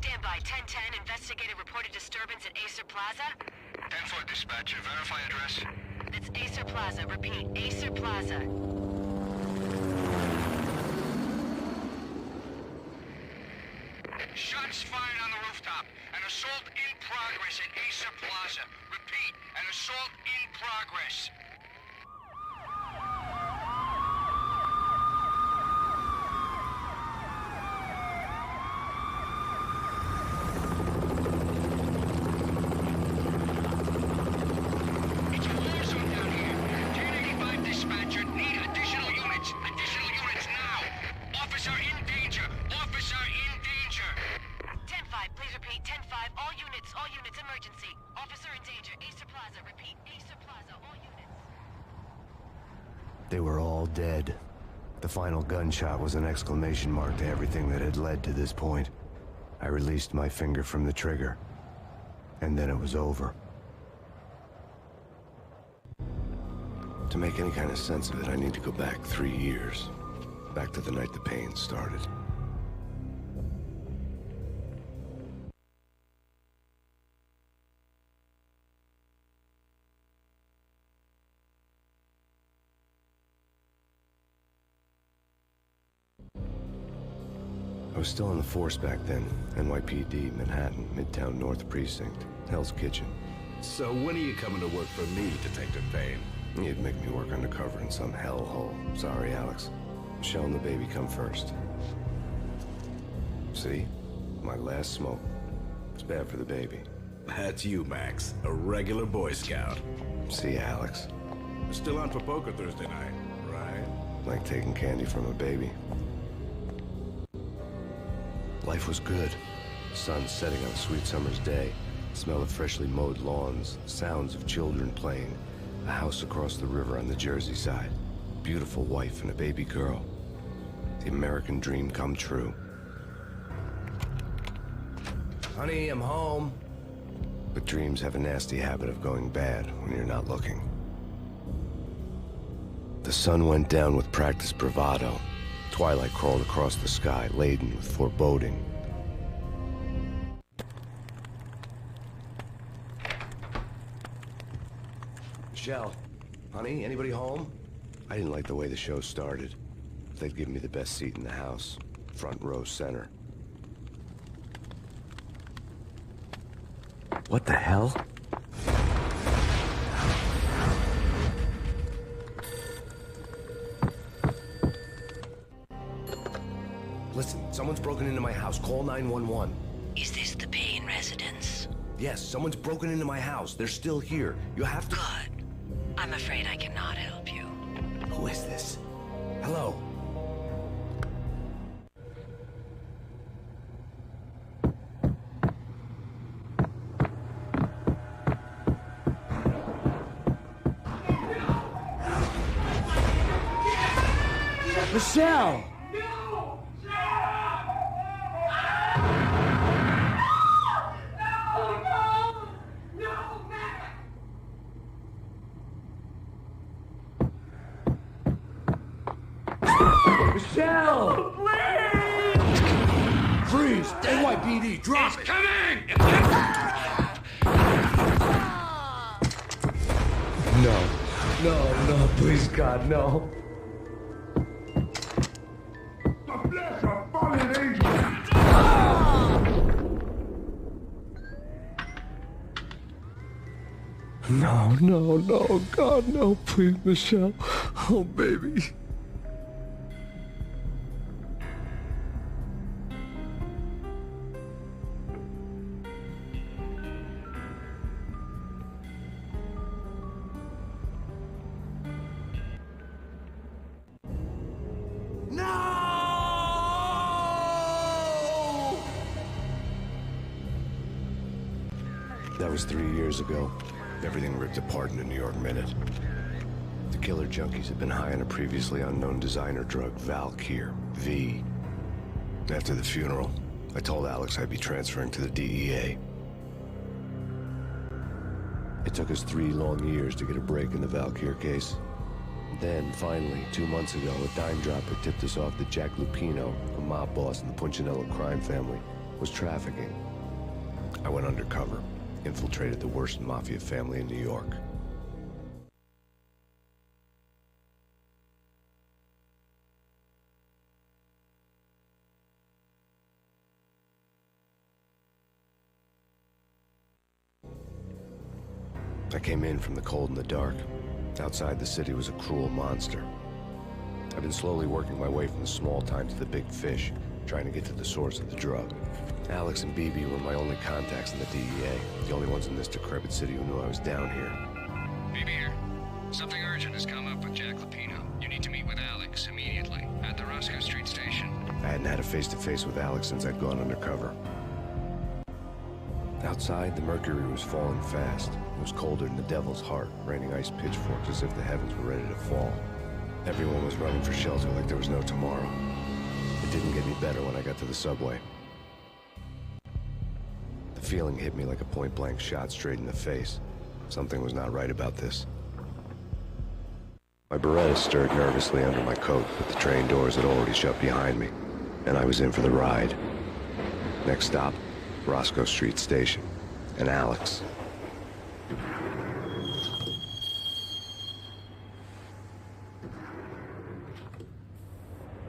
Stand by. 1010, investigator reported disturbance at Acer Plaza. 10-4 dispatcher, verify address. That's Acer Plaza. Repeat, Acer Plaza. Shots fired on the rooftop. An assault in progress at Acer Plaza. Repeat, an assault in progress. It's a war zone down here. 1085 dispatcher, need additional units. Additional units now. Officer in danger. Officer in danger. 10-5, please repeat. 10-5, all units, emergency. Officer in danger. Acer Plaza. Repeat, Acer Plaza, all units. They were all dead. The final gunshot was an exclamation mark to everything that had led to this point. I released my finger from the trigger, and then it was over. To make any kind of sense of it, I need to go back 3 years. Back to the night the pain started. I was still in the force back then. NYPD, Manhattan, Midtown North Precinct, Hell's Kitchen. So when are you coming to work for me, Detective Payne? You'd make me work undercover in some hellhole. Sorry, Alex. Michelle and the baby come first. See? My last smoke. It's bad for the baby. That's you, Max. A regular Boy Scout. See, Alex? Still on for poker Thursday night, right? Like taking candy from a baby. Life was good. Sun setting on a sweet summer's day. Smell of freshly mowed lawns. Sounds of children playing. A house across the river on the Jersey side. Beautiful wife and a baby girl. The American dream come true. Honey, I'm home. But dreams have a nasty habit of going bad when you're not looking. The sun went down with practiced bravado. Twilight crawled across the sky, laden with foreboding. Michelle, honey, anybody home? I didn't like the way the show started. They'd give me the best seat in the house, front row center. What the hell? Listen, someone's broken into my house. Call 911. Is this the Payne residence? Yes, someone's broken into my house. They're still here. You have to... Good. I'm afraid I cannot help you. Who is this? Hello? Michelle! Michelle! Please! Freeze! NYPD, drop it! Coming! No, please, God, no. The flesh of fallen angels! No, God, no, please, Michelle. Oh, baby. That was 3 years ago. Everything ripped apart in a New York minute. The killer junkies had been high on a previously unknown designer drug, Valkyr, V. After the funeral, I told Alex I'd be transferring to the DEA. It took us 3 long years to get a break in the Valkyr case. Then, finally, 2 months ago, a dime dropper tipped us off that Jack Lupino, a mob boss in the Punchinello crime family, was trafficking. I went undercover, infiltrated the worst mafia family in New York. I came in from the cold and the dark. Outside the city was a cruel monster. I've been slowly working my way from the small time to the big fish, trying to get to the source of the drug. Alex and BB were my only contacts in the DEA, the only ones in this decrepit city who knew I was down here. BB here. Something urgent has come up with Jack Lapino. You need to meet with Alex immediately at the Roscoe Street station. I hadn't had a face-to-face with Alex since I'd gone undercover. Outside, the mercury was falling fast. It was colder than the devil's heart, raining ice pitchforks as if the heavens were ready to fall. Everyone was running for shelter like there was no tomorrow. It didn't get any better when I got to the subway. The feeling hit me like a point-blank shot straight in the face. Something was not right about this. My Beretta stirred nervously under my coat, but the train doors had already shut behind me, and I was in for the ride. Next stop, Roscoe Street Station, and Alex.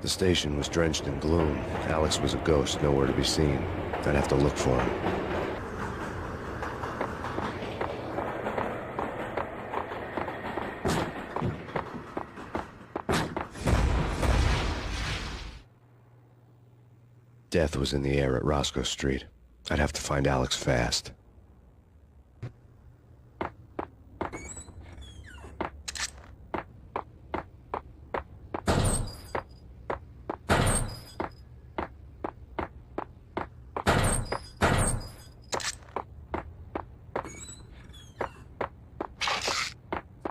The station was drenched in gloom. Alex was a ghost, nowhere to be seen. I'd have to look for him. Death was in the air at Roscoe Street. I'd have to find Alex fast.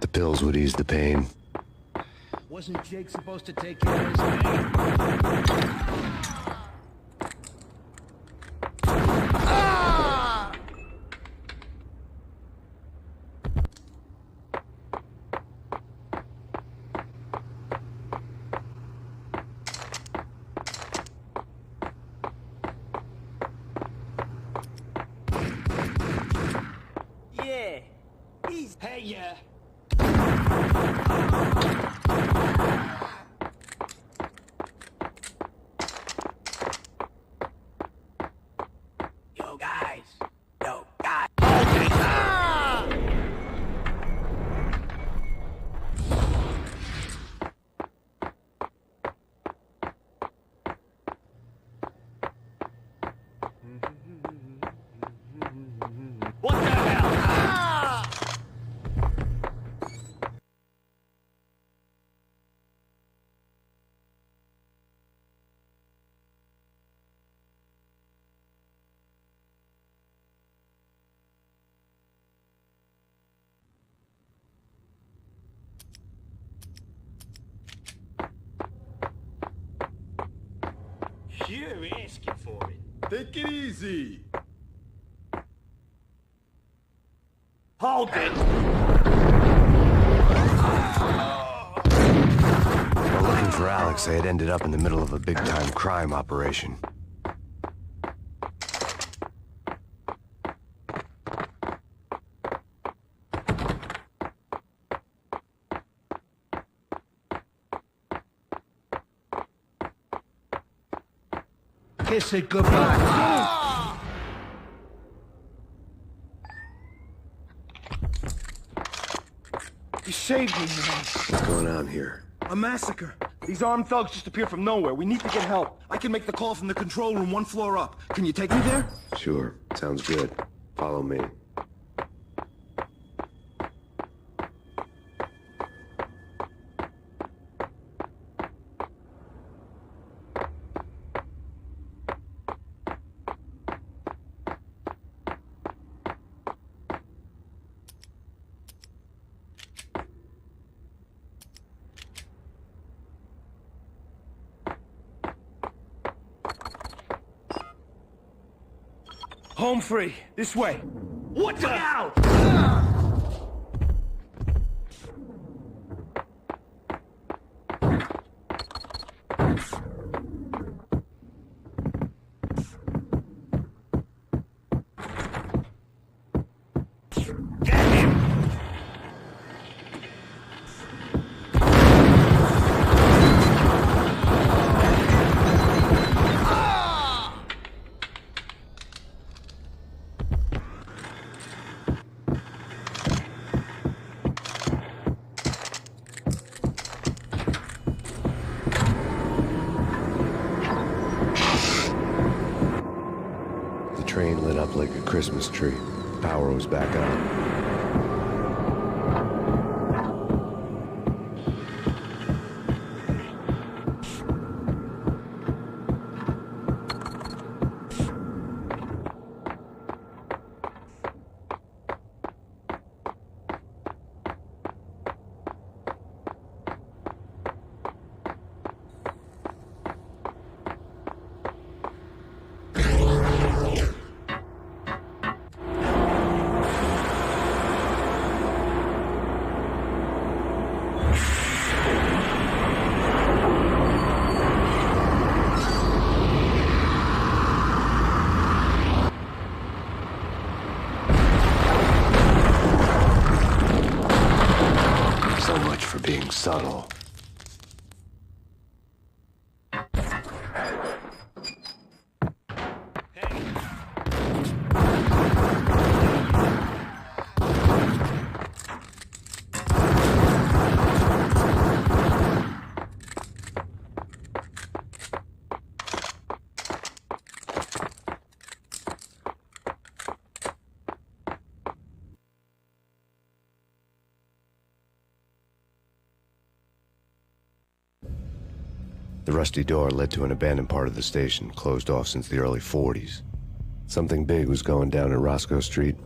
The pills would ease the pain. Wasn't Jake supposed to take care of his pain? Hey, yeah. Yo, guys. Yo, guys. What the hell? You're asking for it. Take it easy. Hold it. While looking for Alex, I had ended up in the middle of a big-time crime operation. Kiss it goodbye. You saved me, man. What's going on here? A massacre. These armed thugs just appear from nowhere. We need to get help. I can make the call from the control room 1 floor up. Can you take me there? Sure. Sounds good. Follow me. Home free. This way. What the hell? Christmas tree. Power was back on. Being subtle. The rusty door led to an abandoned part of the station, closed off since the early 40s. Something big was going down at Roscoe Street.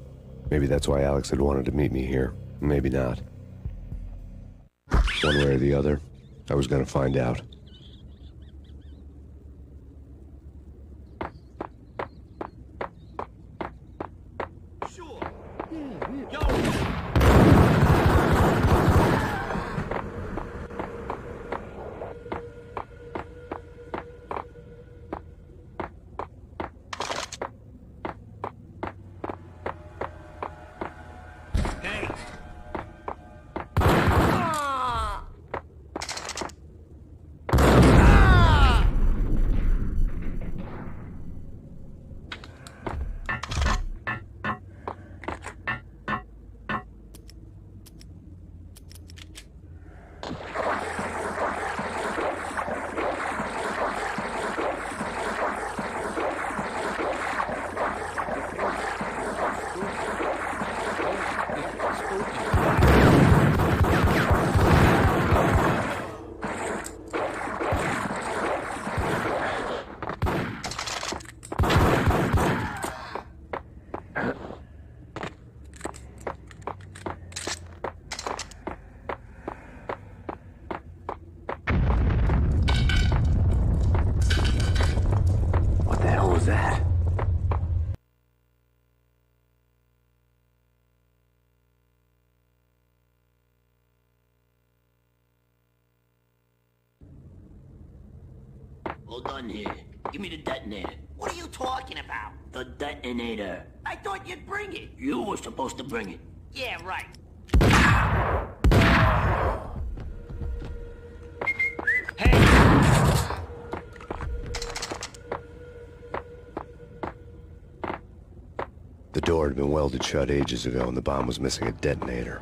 Maybe that's why Alex had wanted to meet me here. Maybe not. One way or the other, I was gonna find out. All done here. Give me the detonator. What are you talking about? The detonator. I thought you'd bring it. You were supposed to bring it. Yeah, right. Hey! The door had been welded shut ages ago and the bomb was missing a detonator.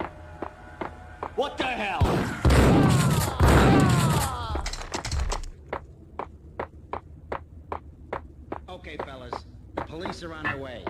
What the hell? Okay, fellas. The police are on their way.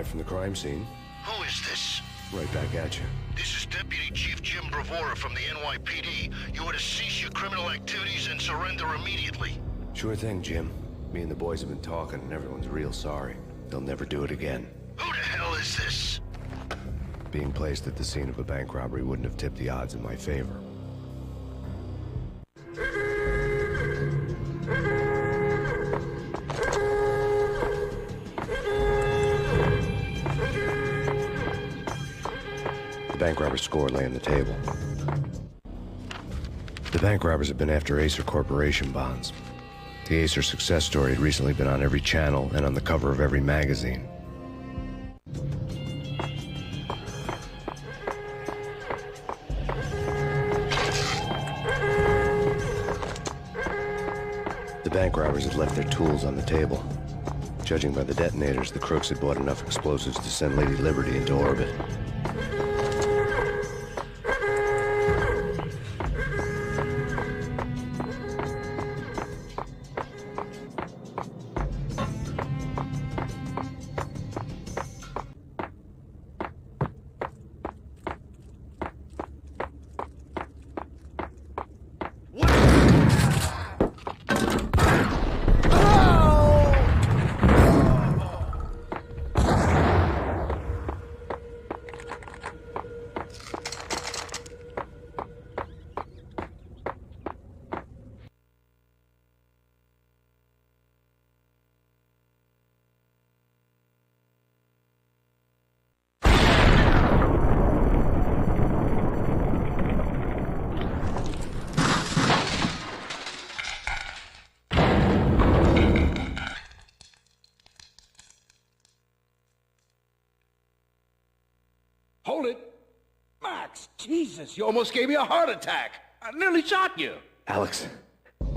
From the crime scene. Who is this? Right back at you. This is Deputy Chief Jim Bravura from the NYPD. You are to cease your criminal activities and surrender immediately. Sure thing, Jim. Me and the boys have been talking, and everyone's real sorry. They'll never do it again. Who the hell is this? Being placed at the scene of a bank robbery wouldn't have tipped the odds in my favor. The bank robber's score lay on the table. The bank robbers had been after Acer Corporation bonds. The Acer success story had recently been on every channel and on the cover of every magazine. The bank robbers had left their tools on the table. Judging by the detonators, the crooks had bought enough explosives to send Lady Liberty into orbit. Hold it! Max, Jesus, you almost gave me a heart attack! I nearly shot you! Alex,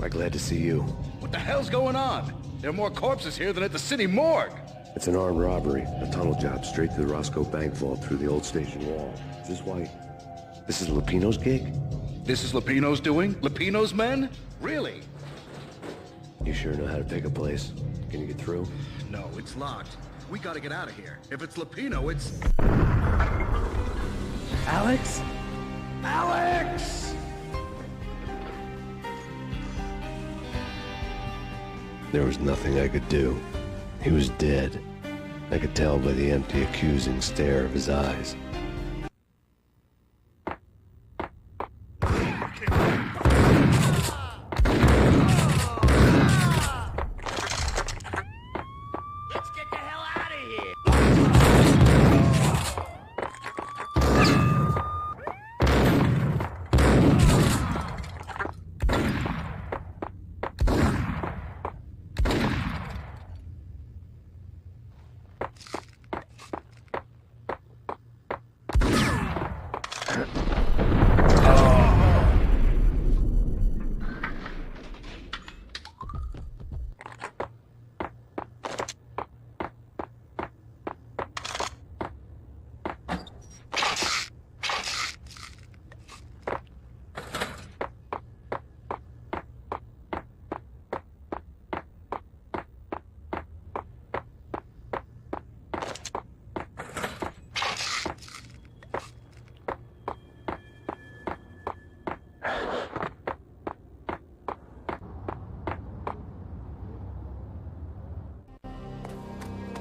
I'm glad to see you. What the hell's going on? There are more corpses here than at the city morgue! It's an armed robbery, a tunnel job straight to the Roscoe Bank vault through the old station wall. Is this why... This is Lupino's gig? This is Lupino's doing? Lupino's men? Really? You sure know how to pick a place? Can you get through? No, it's locked. We gotta get out of here. If it's Lupino, it's... Alex? Alex! There was nothing I could do. He was dead. I could tell by the empty, accusing stare of his eyes. Let's get the hell out of here!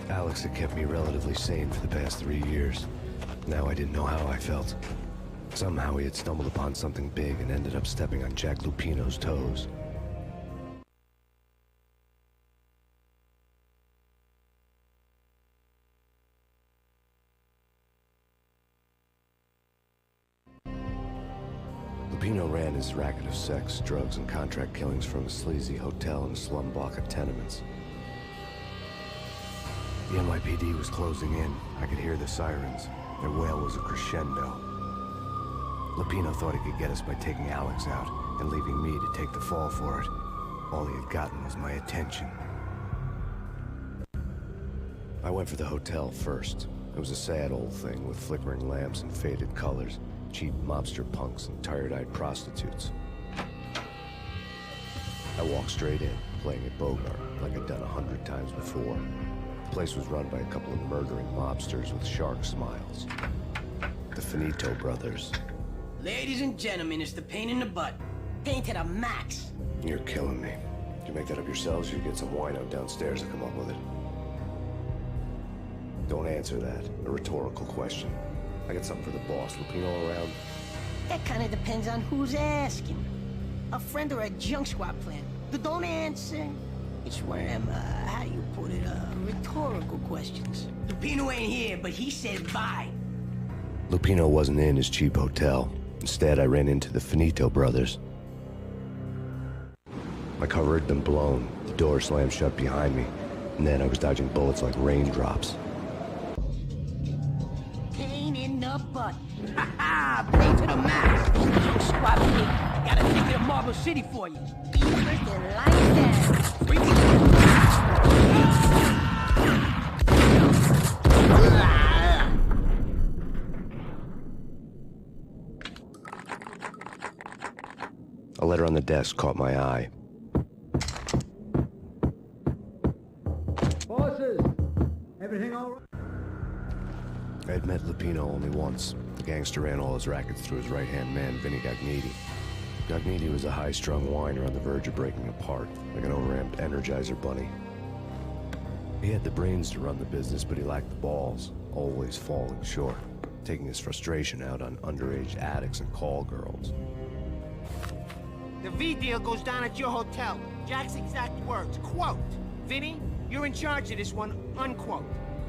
Alex had kept me relatively sane for the past 3 years. Now I didn't know how I felt. Somehow he had stumbled upon something big and ended up stepping on Jack Lupino's toes. Lupino ran his racket of sex, drugs, and contract killings from a sleazy hotel in a slum block of tenements. The NYPD was closing in. I could hear the sirens. Their wail was a crescendo. Lupino thought he could get us by taking Alex out and leaving me to take the fall for it. All he had gotten was my attention. I went for the hotel first. It was a sad old thing with flickering lamps and faded colors, cheap mobster punks and tired-eyed prostitutes. I walked straight in, playing at Bogart, like I'd done 100 times before. The place was run by a couple of murdering mobsters with shark smiles. The Finito brothers. Ladies and gentlemen, it's the pain in the butt. Pain to the max. You're killing me. Did you make that up yourselves, or you get some wino downstairs to come up with it? Don't answer that. A rhetorical question. I got something for the boss. Lupino around? That kind of depends on who's asking. A friend or a junk squad plan. Don't answer. It's one of them, how you put it, rhetorical questions. Lupino ain't here, but he said bye. Lupino wasn't in his cheap hotel. Instead, I ran into the Finito brothers. My cover had been blown. The door slammed shut behind me. And then I was dodging bullets like raindrops. Pain in the butt. Ha ha! Pain to the max. Junk squad kid. Got a ticket to Marble City for you. Beavers and lions down. Bring it. A letter on the desk caught my eye. Bosses! Everything all right? I had met Lupino only once. The gangster ran all his rackets through his right-hand man, Vinny Gagniti. Gagniti was a high-strung whiner on the verge of breaking apart, like an overamped Energizer bunny. He had the brains to run the business, but he lacked the balls, always falling short, taking his frustration out on underage addicts and call girls. The V deal goes down at your hotel. Jack's exact words, quote, "Vinny, you're in charge of this one," unquote.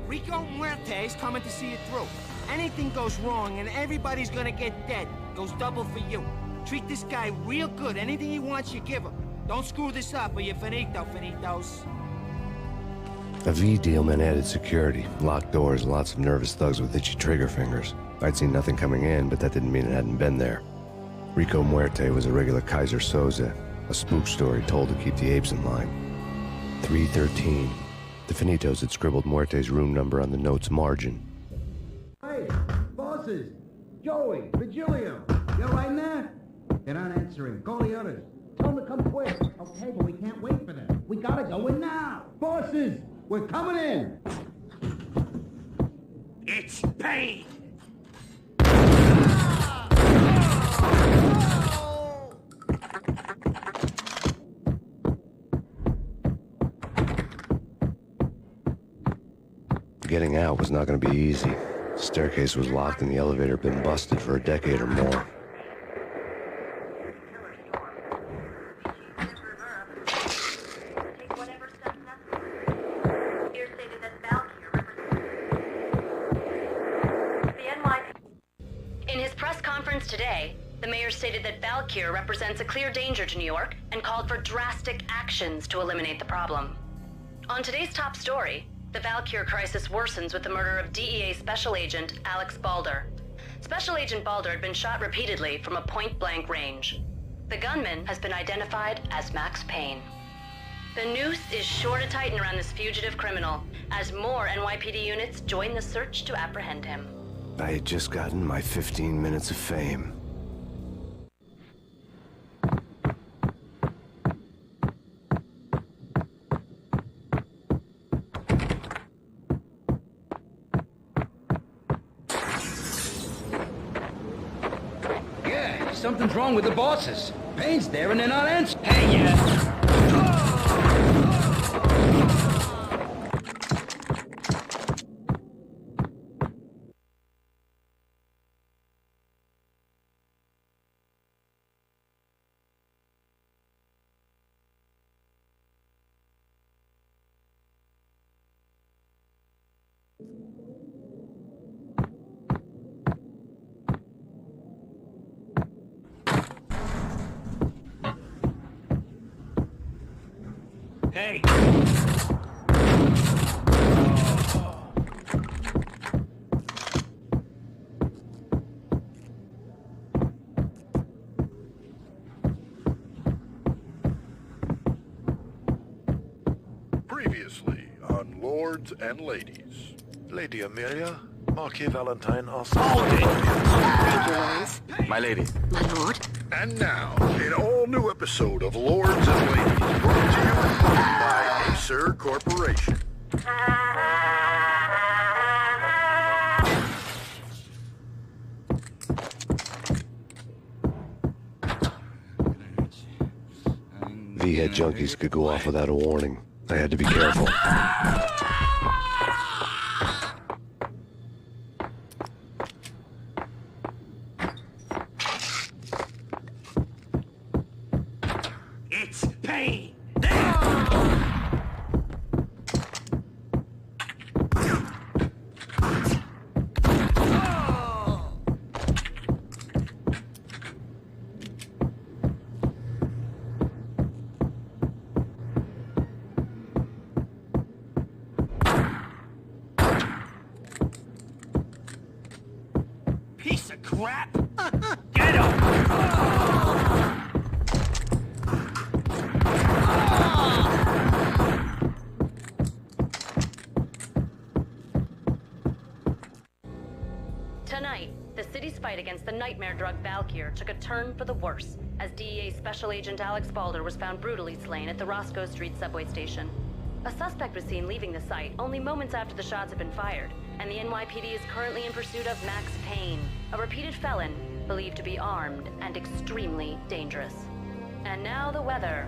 Rico Muerte's coming to see it through. Anything goes wrong and everybody's gonna get dead. Goes double for you. Treat this guy real good. Anything he wants, you give him. Don't screw this up or you're finito, finitos. A V deal meant added security, locked doors, and lots of nervous thugs with itchy trigger fingers. I'd seen nothing coming in, but that didn't mean it hadn't been there. Rico Muerte was a regular Kaiser Soze, a spook story told to keep the apes in line. 313. The Finitos had scribbled Muerte's room number on the note's margin. Hey, bosses! Joey, Virgilio, you right in there? They're not answering. Call the others. Tell them to come quick. Okay, but we can't wait for them. We gotta go in now. Bosses, we're coming in. It's Payne! Getting out was not going to be easy. The staircase was locked and the elevator had been busted for a decade or more. In his press conference today, the mayor stated that Valkyr represents a clear danger to New York and called for drastic actions to eliminate the problem. On today's top story, the Valkyr crisis worsens with the murder of DEA Special Agent Alex Balder. Special Agent Balder had been shot repeatedly from a point-blank range. The gunman has been identified as Max Payne. The noose is sure to tighten around this fugitive criminal as more NYPD units join the search to apprehend him. I had just gotten my 15 minutes of fame. Something's wrong with the bosses. Payne's there and they're not answering. Hey, yeah. Hey! Previously on Lords and Ladies. Lady Amelia, Marquis Valentine also. My lady. My lord? And now, an all-new episode of Lords and Ladies, brought to you by Acer Corporation. V meathead junkies could go off without a warning. I had to be careful. It's Payne! Piece of crap! Get him! Tonight, the city's fight against the nightmare drug Valkyr took a turn for the worse, as DEA Special Agent Alex Balder was found brutally slain at the Roscoe Street subway station. A suspect was seen leaving the site only moments after the shots had been fired, and the NYPD is currently in pursuit of Max Payne, a repeated felon believed to be armed and extremely dangerous. And now the weather.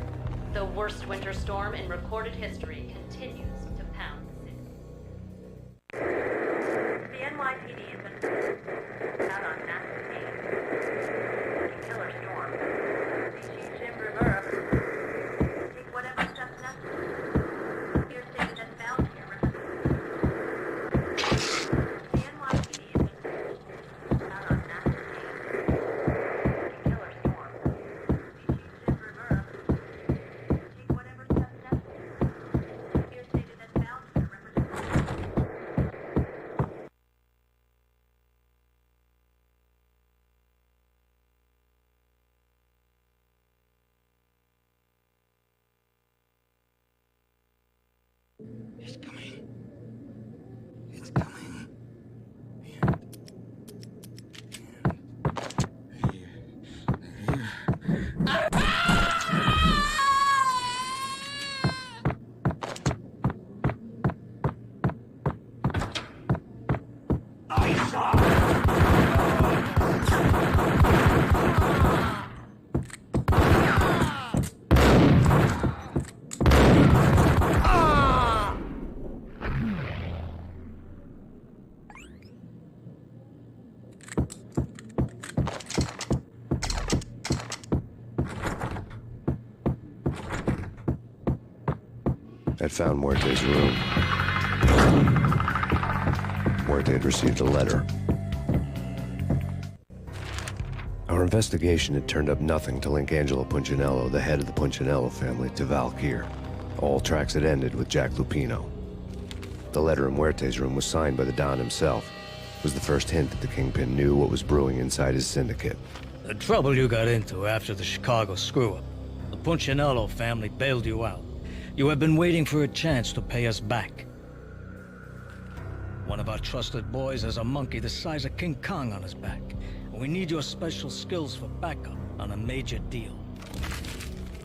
The worst winter storm in recorded history continues to pound the city. The NYPD has been out on Max Payne. A killer storm. The chief reverse. Take whatever steps necessary. You're saying that Valkyr represents the NYPD has been out on Max Payne. A killer storm. The chief reverse. Take whatever steps necessary. You're saying that Valkyr represents. It's coming. It's coming. I'd found Muerte's room. Muerte had received a letter. Our investigation had turned up nothing to link Angelo Punchinello, the head of the Punchinello family, to Valkyr. All tracks had ended with Jack Lupino. The letter in Muerte's room was signed by the Don himself. It was the first hint that the Kingpin knew what was brewing inside his syndicate. The trouble you got into after the Chicago screw-up. The Punchinello family bailed you out. You have been waiting for a chance to pay us back. One of our trusted boys has a monkey the size of King Kong on his back. We need your special skills for backup on a major deal.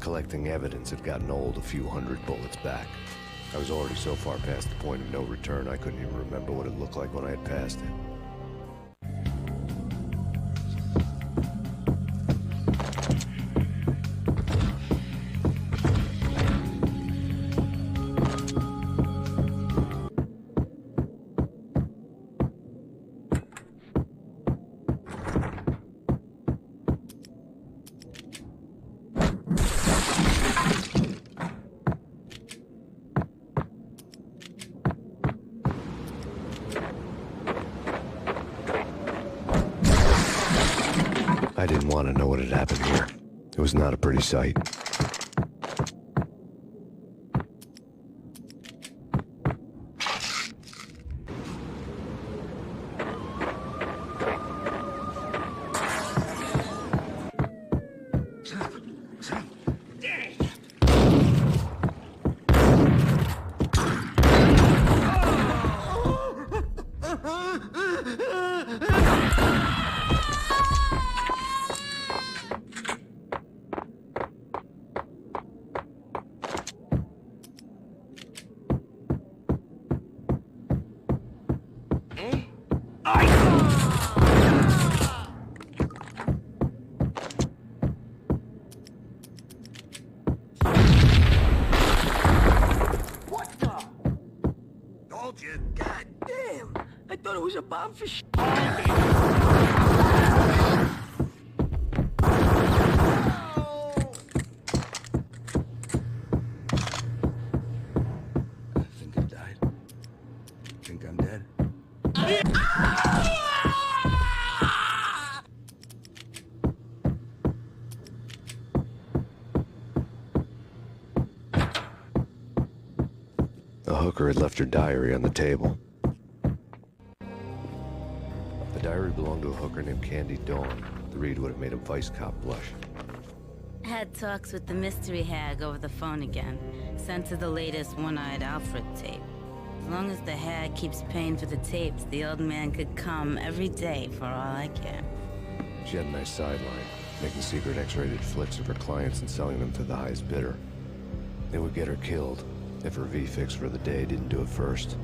Collecting evidence had gotten old a few hundred bullets back. I was already so far past the point of no return, I couldn't even remember what it looked like when I had passed it. I didn't want to know what had happened here. It was not a pretty sight. was a bomb for sh**. The hooker had left her diary on the table. The diary belonged to a hooker named Candy Dawn. The read would have made a vice cop blush. Had talks with the mystery hag over the phone again. Sent her the latest One-Eyed Alfred tape. As long as the hag keeps paying for the tapes, the old man could come every day for all I care. She had a nice sideline, making secret X-rated flicks of her clients and selling them to the highest bidder. They would get her killed if her V-fix for the day didn't do it first.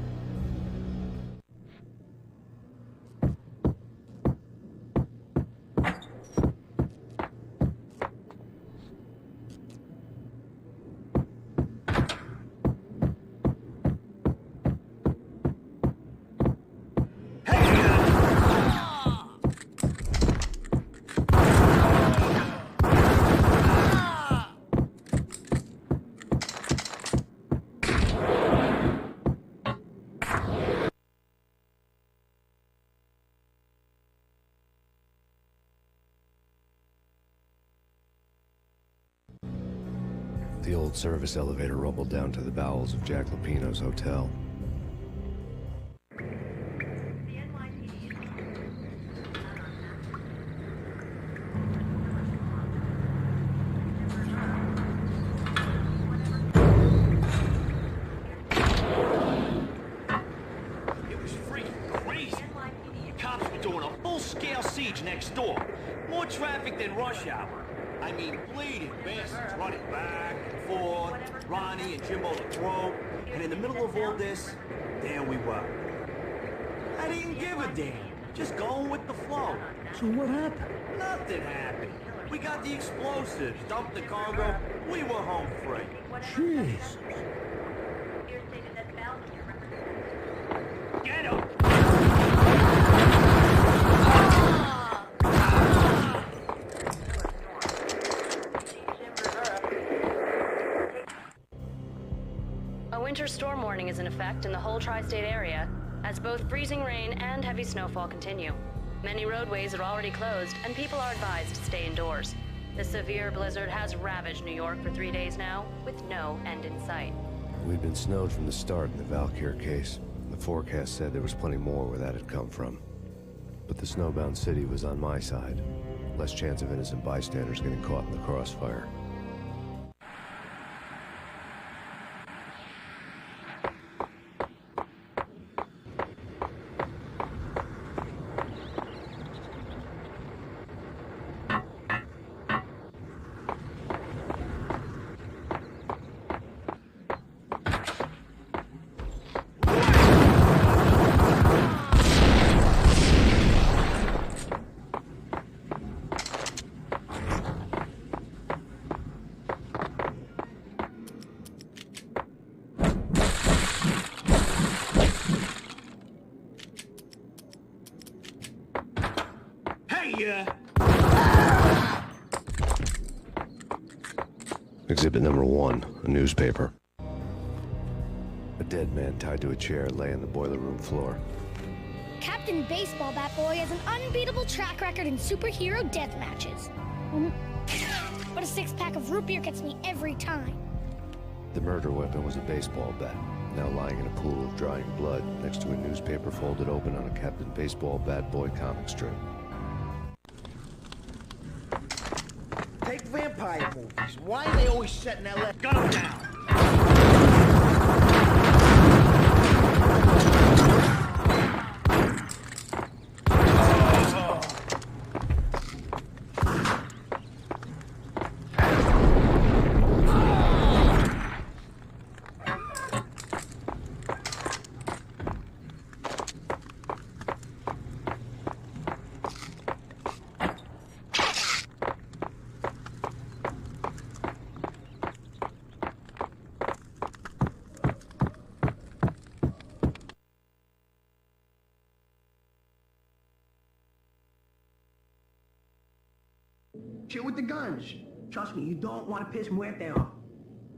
The old service elevator rumbled down to the bowels of Jack Lupino's hotel. It was freaking crazy. The cops were doing a full-scale siege next door. More traffic than rush hour. I mean, bleeding bastards running back and forth, Ronnie and Jimbo the throat, and in the middle of all this, there we were. I didn't give a damn, just going with the flow. So what happened? Nothing happened. We got the explosives, dumped the cargo, we were home free. Jesus. Get him! A winter storm warning is in effect in the whole tri-state area, as both freezing rain and heavy snowfall continue. Many roadways are already closed, and people are advised to stay indoors. The severe blizzard has ravaged New York for 3 days now, with no end in sight. We'd been snowed from the start in the Valkyr case. The forecast said there was plenty more where that had come from. But the snowbound city was on my side. Less chance of innocent bystanders getting caught in the crossfire. Exhibit number 1, a newspaper. A dead man tied to a chair lay on the boiler room floor. Captain Baseball Bat Boy has an unbeatable track record in superhero death matches. But a 6-pack of root beer gets me every time. The murder weapon was a baseball bat, now lying in a pool of drying blood next to a newspaper folded open on a Captain Baseball Bat Boy comic strip. Take vampire movies. Why are they always set in LA? Gun them down! Chill with the guns. Trust me, you don't want to piss Muerte off.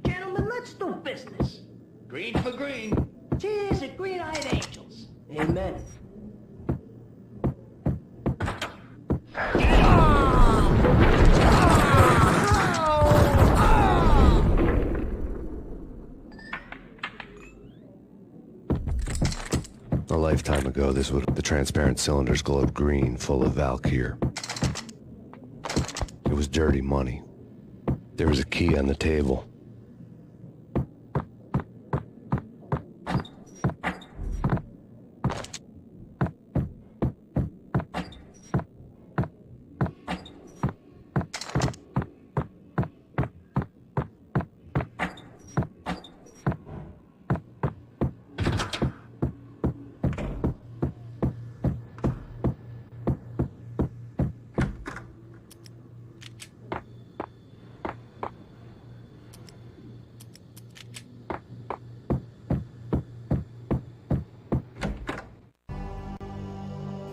Gentlemen, let's do business. Green for green. Cheers at green-eyed angels. Amen. A lifetime ago, the transparent cylinders glowed green, full of Valkyr. It was dirty money. There was a key on the table.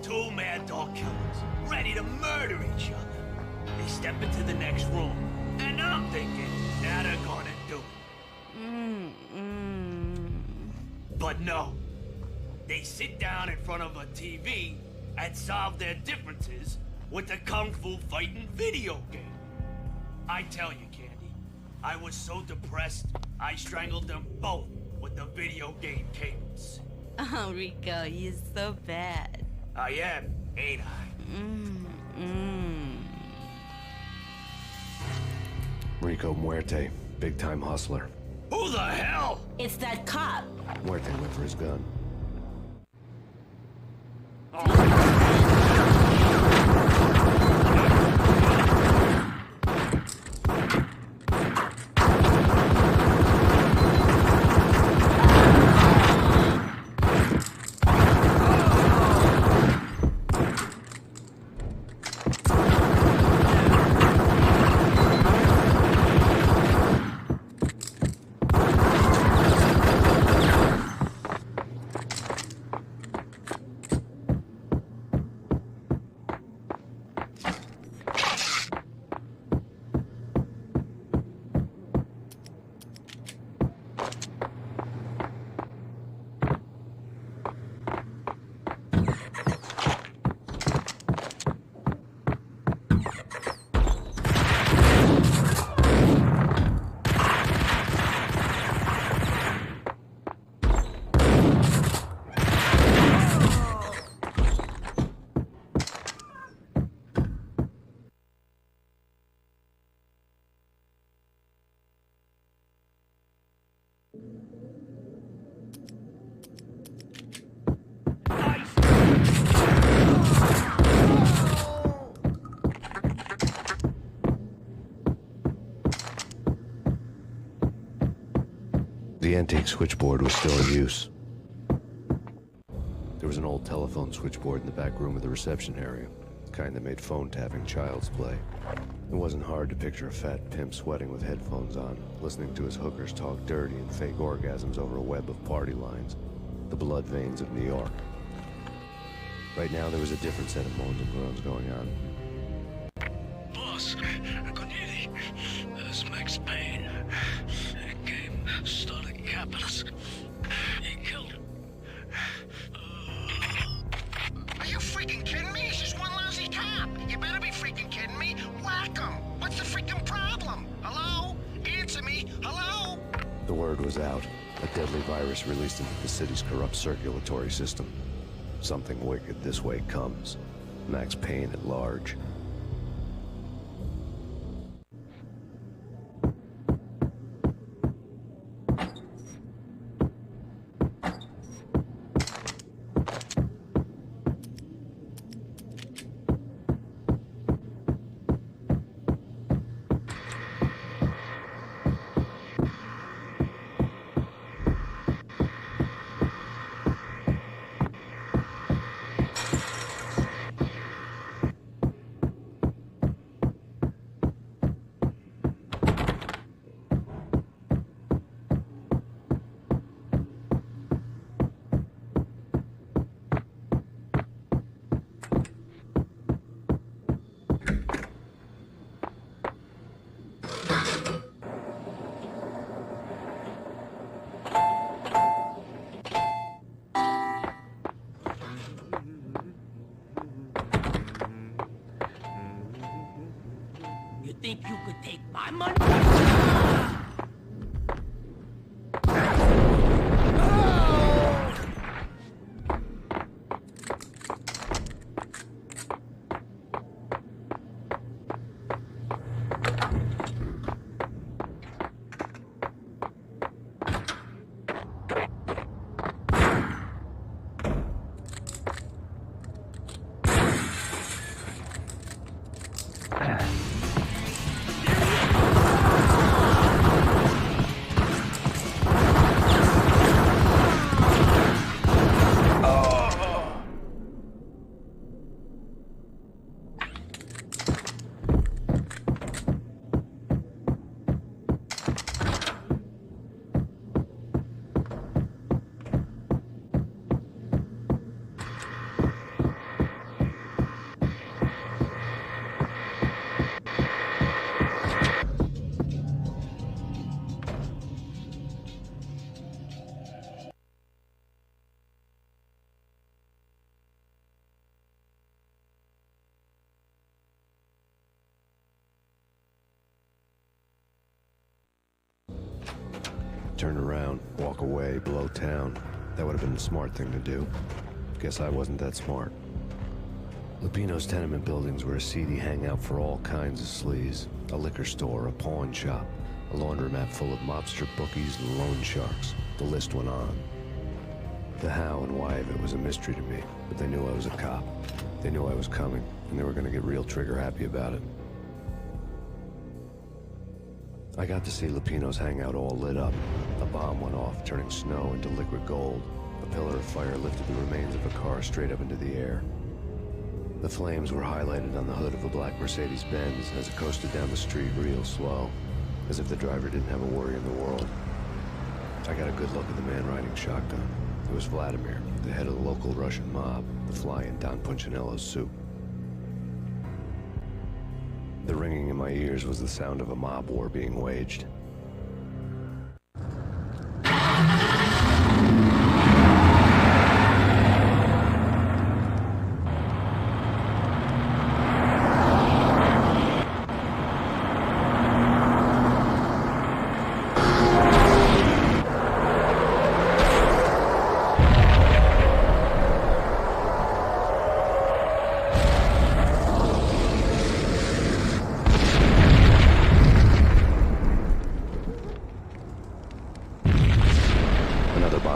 Two mad dog killers, ready to murder each other. They step into the next room, and I'm thinking, now they're gonna do it. But no. They sit down in front of a TV and solve their differences with a kung fu fighting video game. I tell you, Candy, I was so depressed, I strangled them both with the video game cables. Oh, Rico, you're so bad. I am, ain't I? Rico Muerte, big-time hustler. Who the hell? It's that cop. Muerte went for his gun. The antique switchboard was still in use. There was an old telephone switchboard in the back room of the reception area, the kind that made phone tapping child's play. It wasn't hard to picture a fat pimp sweating with headphones on, listening to his hookers talk dirty and fake orgasms over a web of party lines, the blood veins of New York. Right now, there was a different set of moans and groans going on. Boss, Corneli, this is Max Payne. Game started capitalist. He killed him. Are you freaking kidding me? He's just one lousy cop. You better be freaking kidding me. Whack him. What's the freaking problem? Hello? Answer me. Hello? The word was out. A deadly virus released into the city's corrupt circulatory system. Something wicked this way comes. Max Payne at large. think you could take my money? Turn around, walk away, blow town. That would have been the smart thing to do. Guess I wasn't that smart. Lupino's tenement buildings were a seedy hangout for all kinds of sleaze. A liquor store, a pawn shop, a laundromat full of mobster bookies and loan sharks. The list went on. The how and why of it was a mystery to me, but they knew I was a cop. They knew I was coming, and they were gonna get real trigger happy about it. I got to see Lupino's hangout all lit up. A bomb went off, turning snow into liquid gold. A pillar of fire lifted the remains of a car straight up into the air. The flames were highlighted on the hood of a black Mercedes-Benz as it coasted down the street real slow, as if the driver didn't have a worry in the world. I got a good look at the man riding shotgun. It was Vladimir, the head of the local Russian mob, the fly in Don Punchinello's soup. The ringing in my ears was the sound of a mob war being waged.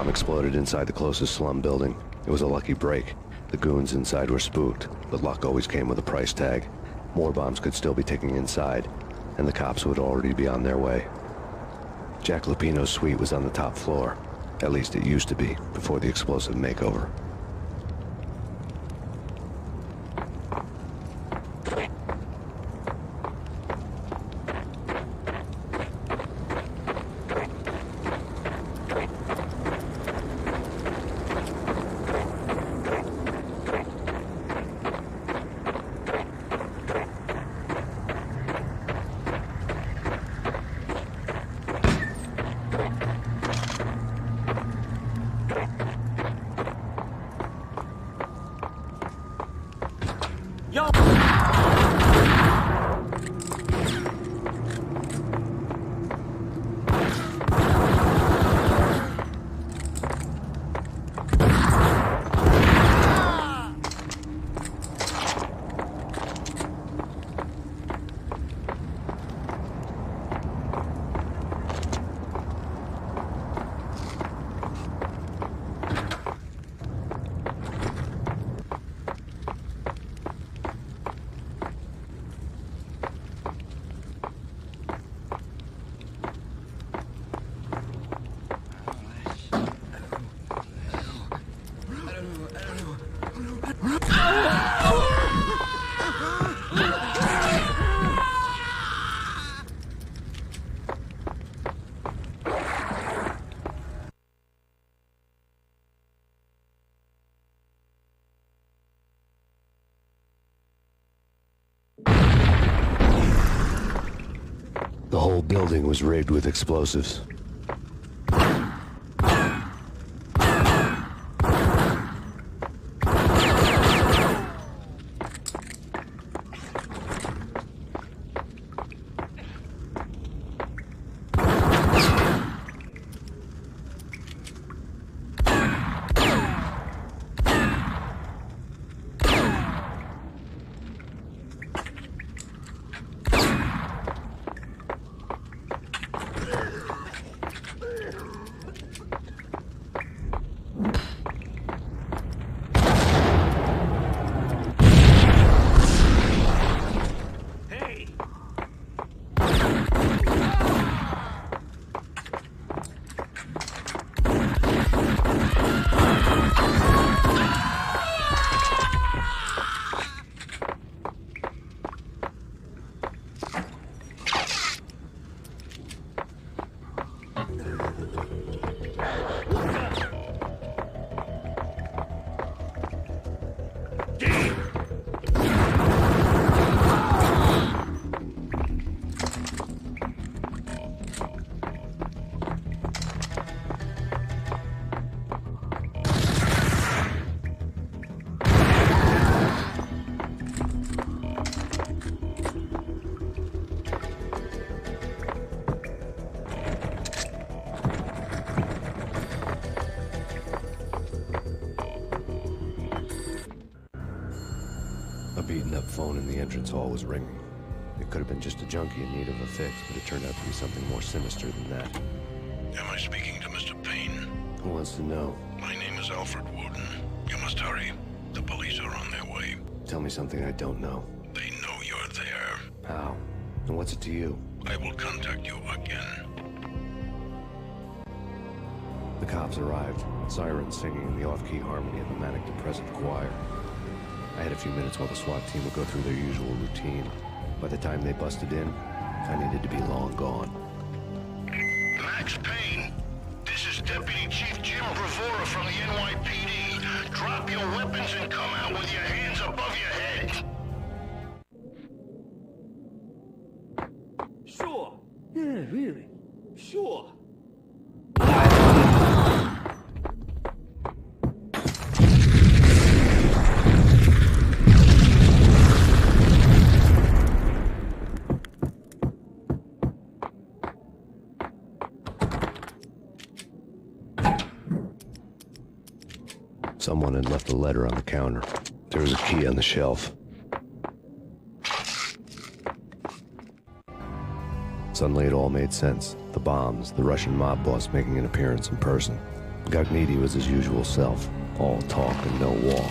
Exploded inside the closest slum building. It was a lucky break. The goons inside were spooked, but luck always came with a price tag. More bombs could still be ticking inside, and the cops would already be on their way. Jack Lupino's suite was on the top floor. At least it used to be, before the explosive makeover. The whole building was rigged with explosives. entrance hall was ringing. It could have been just a junkie in need of a fix, but it turned out to be something more sinister than that. Am I speaking to Mr. Payne? Who wants to know? My name is Alfred Woden. You must hurry. The police are on their way. Tell me something I don't know. They know you're there. How? And what's it to you? I will contact you again. The cops arrived, sirens singing in the off-key harmony of a manic-depressive choir. I had a few minutes while the SWAT team would go through their usual routine. By the time they busted in, I needed to be long gone. Max Payne, this is Deputy Chief Jim Bravura from the NYPD. Drop your weapons and come out with your hands above your head. Sure. Yeah, really. Sure. Someone had left a letter on the counter. There was a key on the shelf. Suddenly it all made sense. The bombs, the Russian mob boss making an appearance in person. Gognitti was his usual self. All talk and no walk.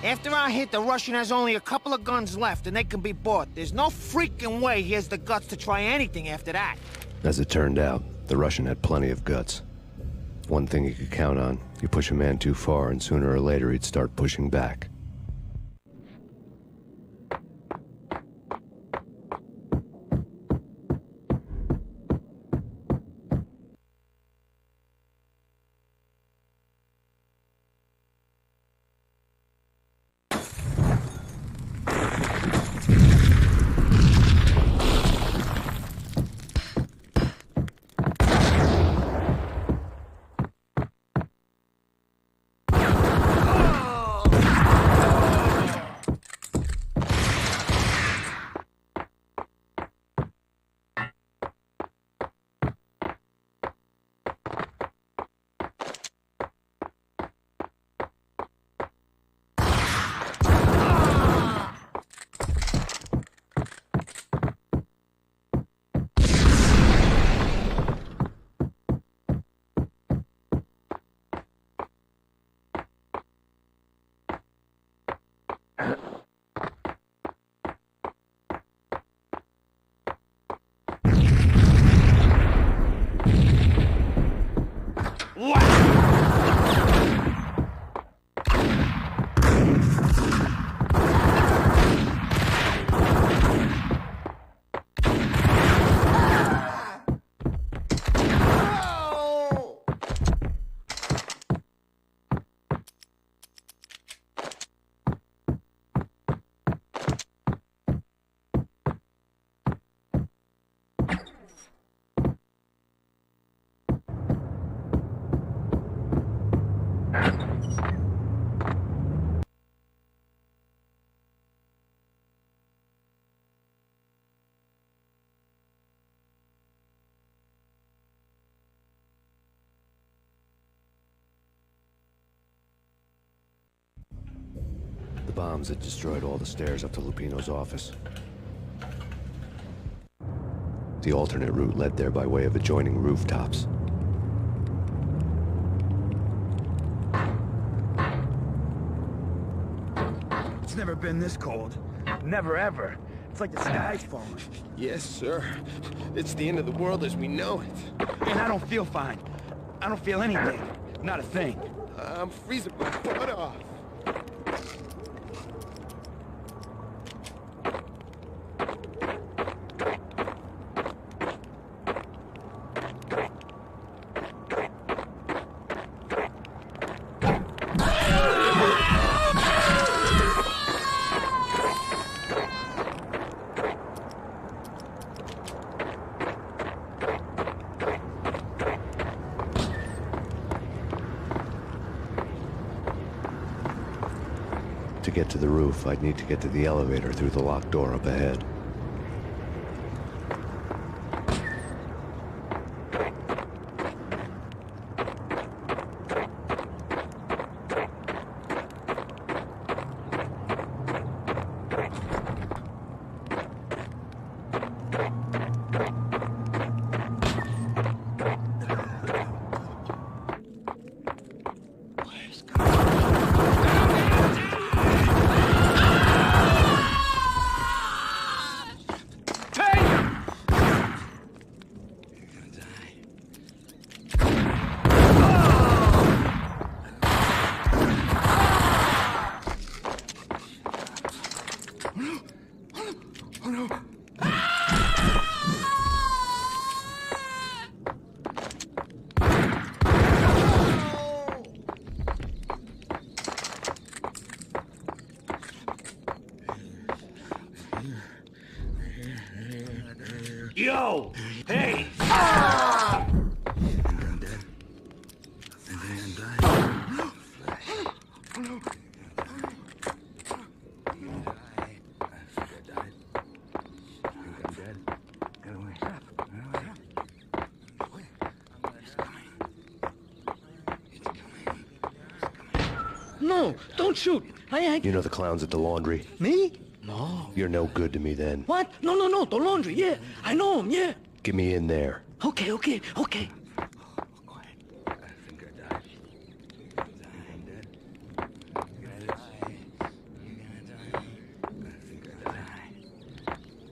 After our hit, the Russian has only a couple of guns left, and they can be bought. There's no freaking way he has the guts to try anything after that. As it turned out, the Russian had plenty of guts. One thing you could count on, you push a man too far and sooner or later he'd start pushing back. The bombs had destroyed all the stairs up to Lupino's office. The alternate route led there by way of adjoining rooftops. It's never been this cold. Never ever. It's like the sky's falling. Yes, sir. It's the end of the world as we know it. And I don't feel fine. I don't feel anything. Not a thing. I'm freezing my butt off. To get to the roof, I'd need to get to the elevator through the locked door up ahead. Oh no! Yo! Hey! No, don't shoot. I ain't... You know the clowns at the laundry? Me? No. You're no good to me then. What? No, the laundry, yeah. I know him, yeah. Get me in there. Okay.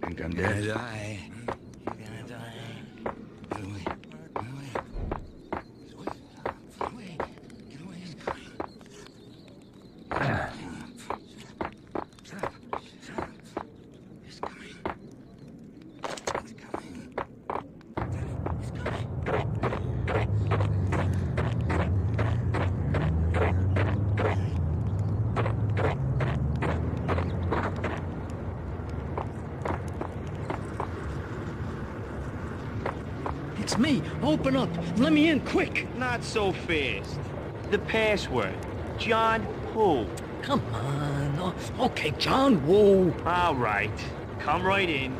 Think I'm dead. It's me. Open up. Let me in, quick. Not so fast. The password. John who? Come on. Oh, okay, John Woo. All right. Come right in.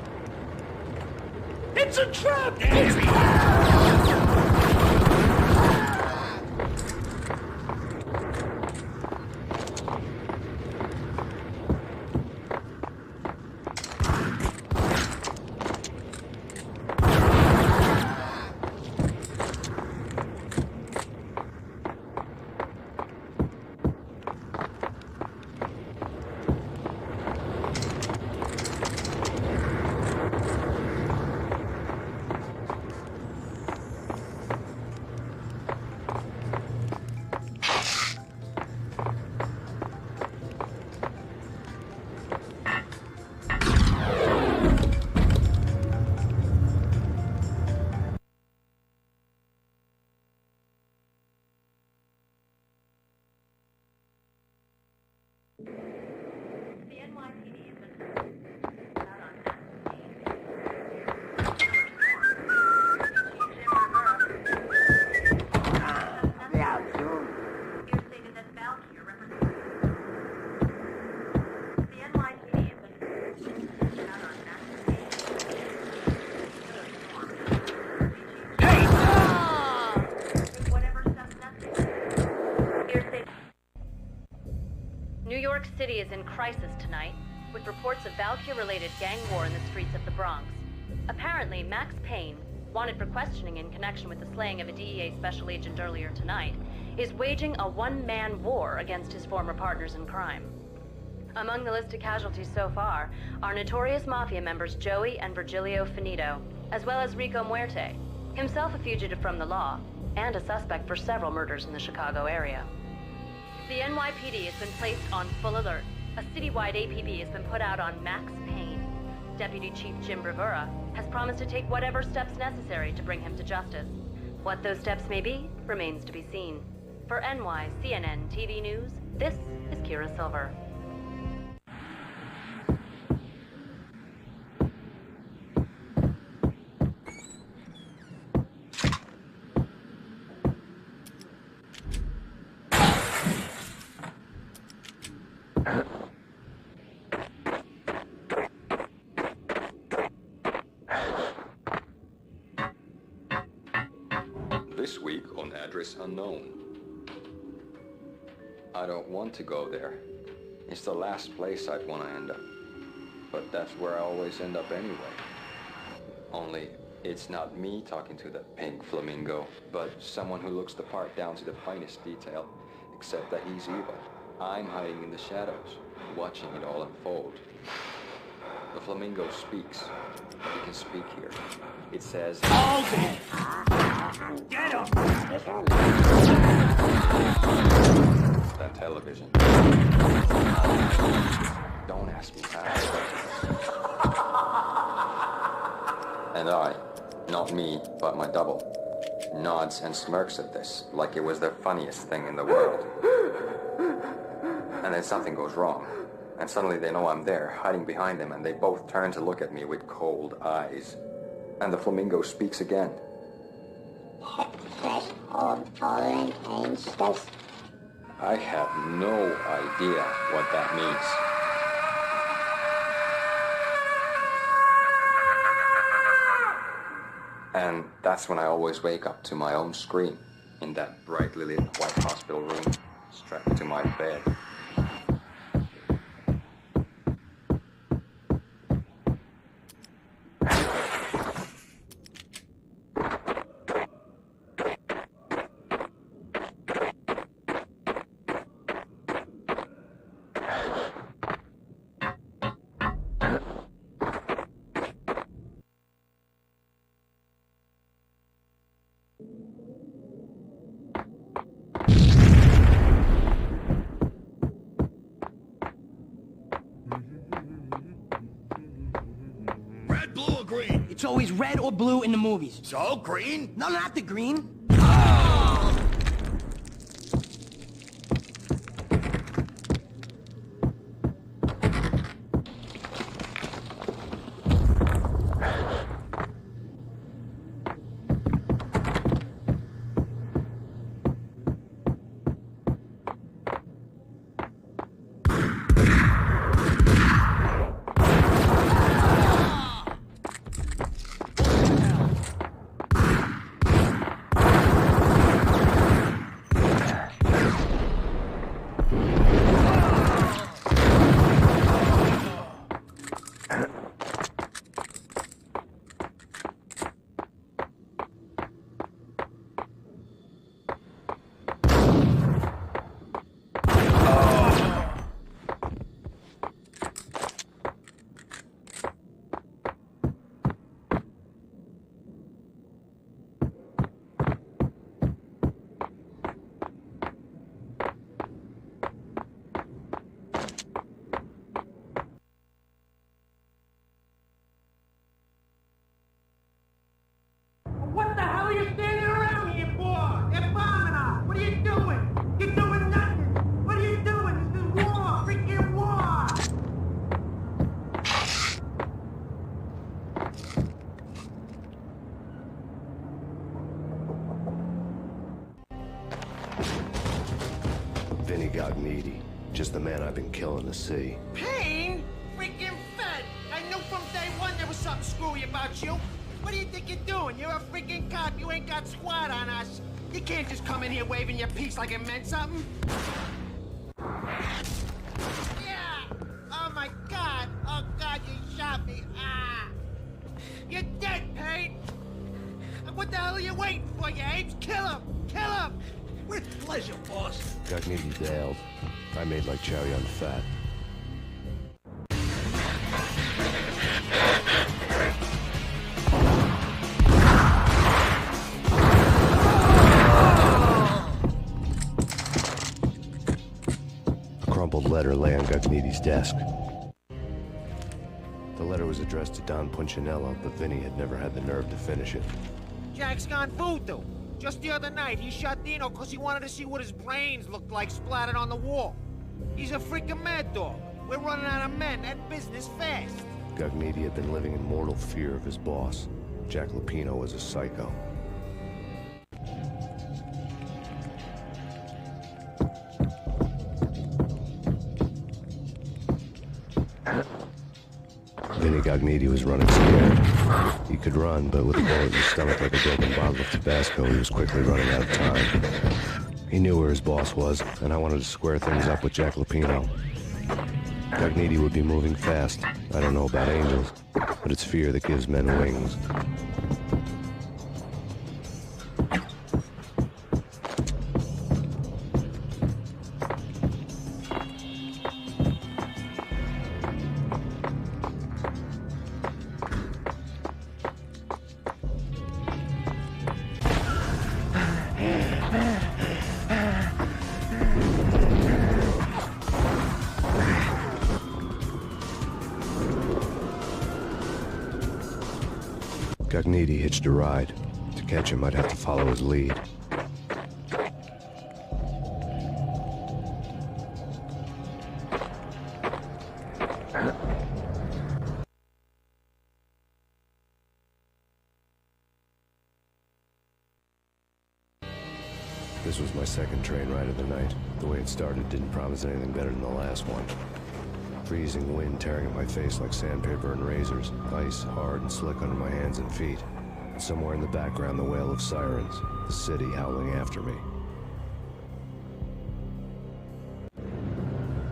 It's a trap! New York City is in crisis tonight, with reports of Valkyrie-related gang war in the streets of the Bronx. Apparently, Max Payne, wanted for questioning in connection with the slaying of a DEA special agent earlier tonight, is waging a one-man war against his former partners in crime. Among the list of casualties so far are notorious mafia members Joey and Virgilio Finito, as well as Rico Muerte, himself a fugitive from the law, and a suspect for several murders in the Chicago area. The NYPD has been placed on full alert. A citywide APB has been put out on Max Payne. Deputy Chief Jim Bravura has promised to take whatever steps necessary to bring him to justice. What those steps may be remains to be seen. For NYCNN TV News, this is Kira Silver. This week on Address Unknown. I don't want to go there. It's the last place I'd want to end up. But that's where I always end up anyway. Only, it's not me talking to the pink flamingo, but someone who looks the part down to the finest detail, except that he's evil. I'm hiding in the shadows, watching it all unfold. The flamingo speaks. He can speak here. It says... Hold it! Get him! That television. Don't ask me how. And I, not me, but my double, nods and smirks at this like it was the funniest thing in the world. And then something goes wrong, and suddenly they know I'm there, hiding behind them, and they both turn to look at me with cold eyes. And the flamingo speaks again. I have no idea what that means. And that's when I always wake up to my own scream in that brightly lit white hospital room, strapped to my bed. It's always red or blue in the movies. So, green? No, not the green. What the hell are you standing around here for? They're bombing us. What are you doing? You're doing nothing. What are you doing? This is war. Freaking war. Vinny got needy. Just the man I've been killing to see. Payne? Freaking fed. I knew from day one there was something screwy about you. What do you think you're doing? You're a freaking cop. You ain't got squad on us. You can't just come in here waving your piece like it meant something. Yeah! Oh my God! Oh God, you shot me! Ah! You're dead, Payne! What the hell are you waiting for, you apes? Kill him! Kill him! With pleasure, boss. Got needy bailed. I made like Chow Yun Fat. A crumpled letter lay on Gugneedy's desk. The letter was addressed to Don Punchinello, but Vinny had never had the nerve to finish it. Jack's gone voodoo. Just the other night, he shot Dino because he wanted to see what his brains looked like splattered on the wall. He's a freaking mad dog. We're running out of men and business fast. Gugneedy had been living in mortal fear of his boss. Jack Lupino was a psycho. Vinny Gugneedy was running scared. He could run, but with a bullet in his stomach like a broken bottle of Tabasco, he was quickly running out of time. He knew where his boss was, and I wanted to square things up with Jack Lupino. Gugneedy would be moving fast. I don't know about angels, but it's fear that gives men wings. Gognitti hitched a ride. To catch him, I'd have to follow his lead. This was my second train ride of the night. The way it started didn't promise anything better than the last one. Freezing wind tearing at my face like sandpaper and razors. Ice hard and slick under my hands and feet. Somewhere in the background, the wail of sirens. The city howling after me.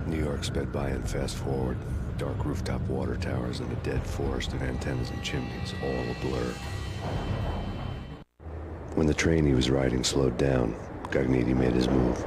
New York sped by in fast forward. Dark rooftop water towers and a dead forest of antennas and chimneys, all a blur. When the train he was riding slowed down, Gognitti made his move.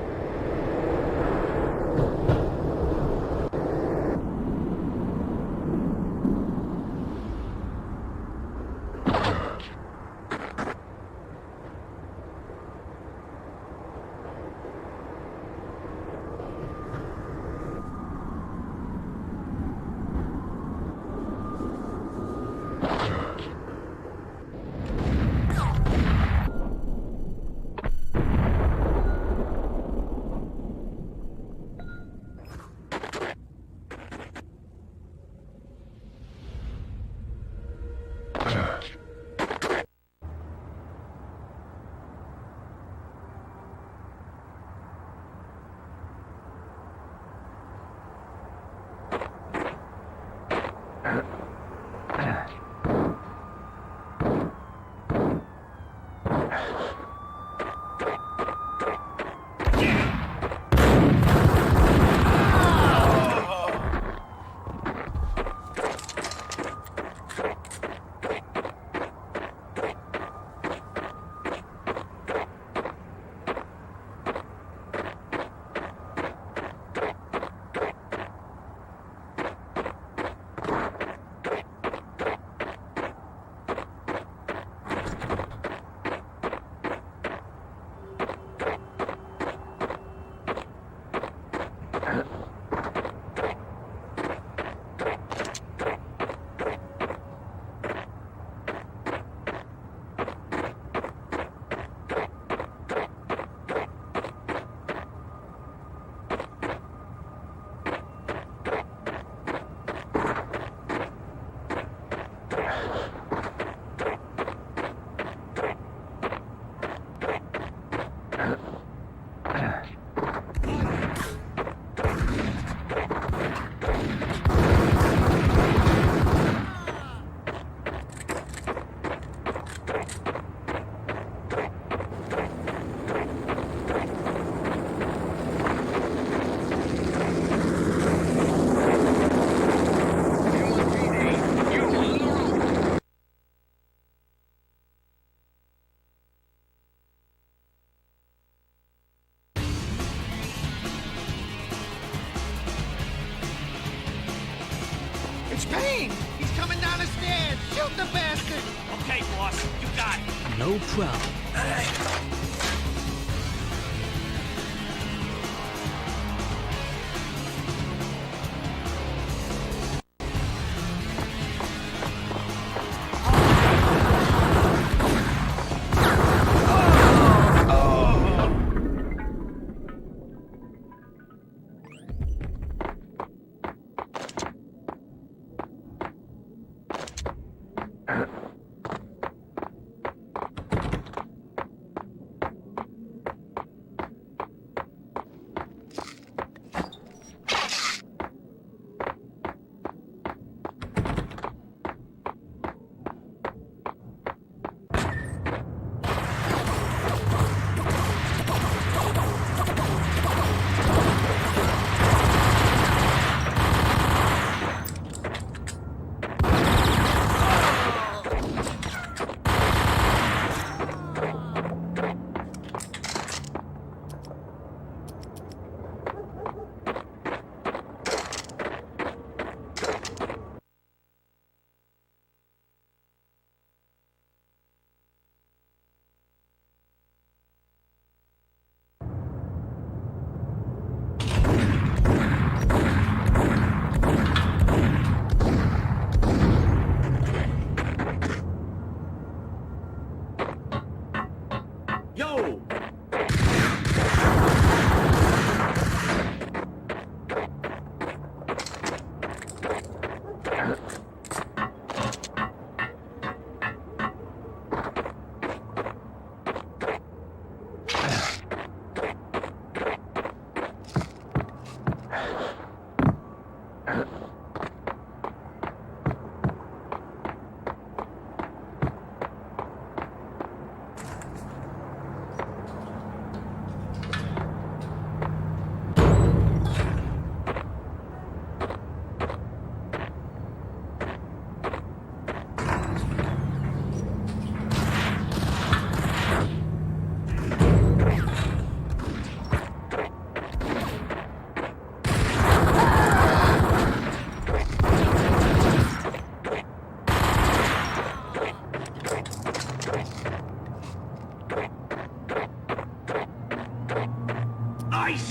It's Payne! He's coming down the stairs! Shoot the bastard! Okay, boss, you got it. No problem.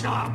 up!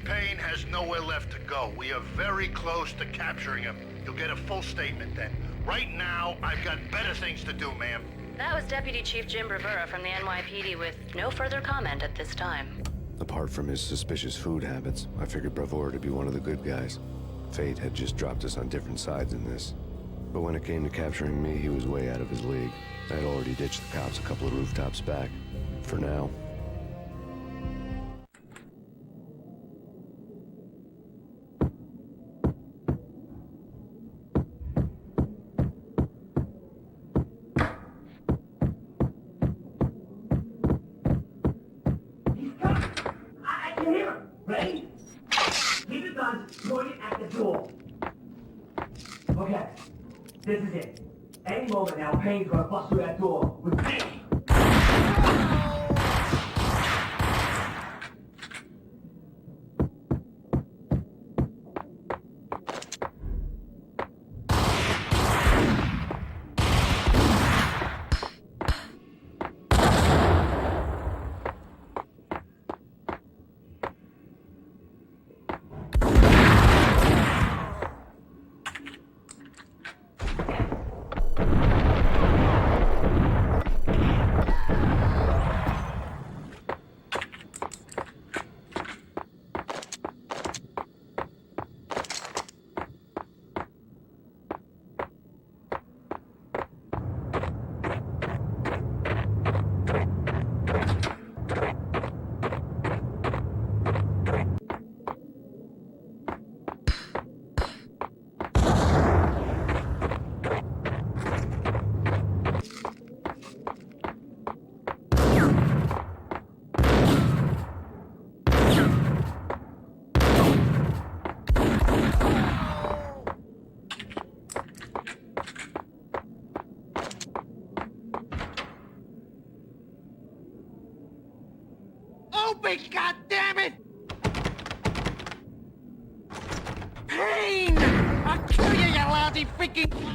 Payne has nowhere left to go. We are very close to capturing him. You'll get a full statement then. Right now, I've got better things to do, ma'am. That was Deputy Chief Jim Bravura from the NYPD with no further comment at this time. Apart from his suspicious food habits, I figured Bravura to be one of the good guys. Fate had just dropped us on different sides in this. But when it came to capturing me, he was way out of his league. I had already ditched the cops a couple of rooftops back. For now. This is it. Any moment now, Payne's gonna bust through that door with me. Open, goddammit! Payne! I'll kill you, you lousy freaking...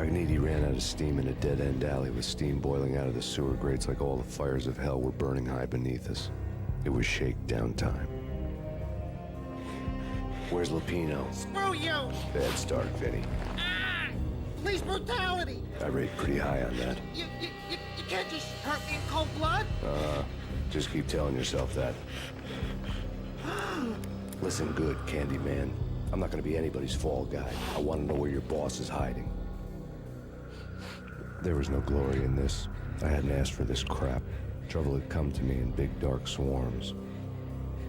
Cogniti ran out of steam in a dead-end alley with steam boiling out of the sewer grates like all the fires of hell were burning high beneath us. It was shakedown time. Where's Lupino? Screw you! Bad start, Vinny. Police brutality! I rate pretty high on that. You can't just hurt me in cold blood? Just keep telling yourself that. Listen good, Candyman. I'm not gonna be anybody's fall guy. I want to know where your boss is hiding. There was no glory in this. I hadn't asked for this crap. Trouble had come to me in big dark swarms.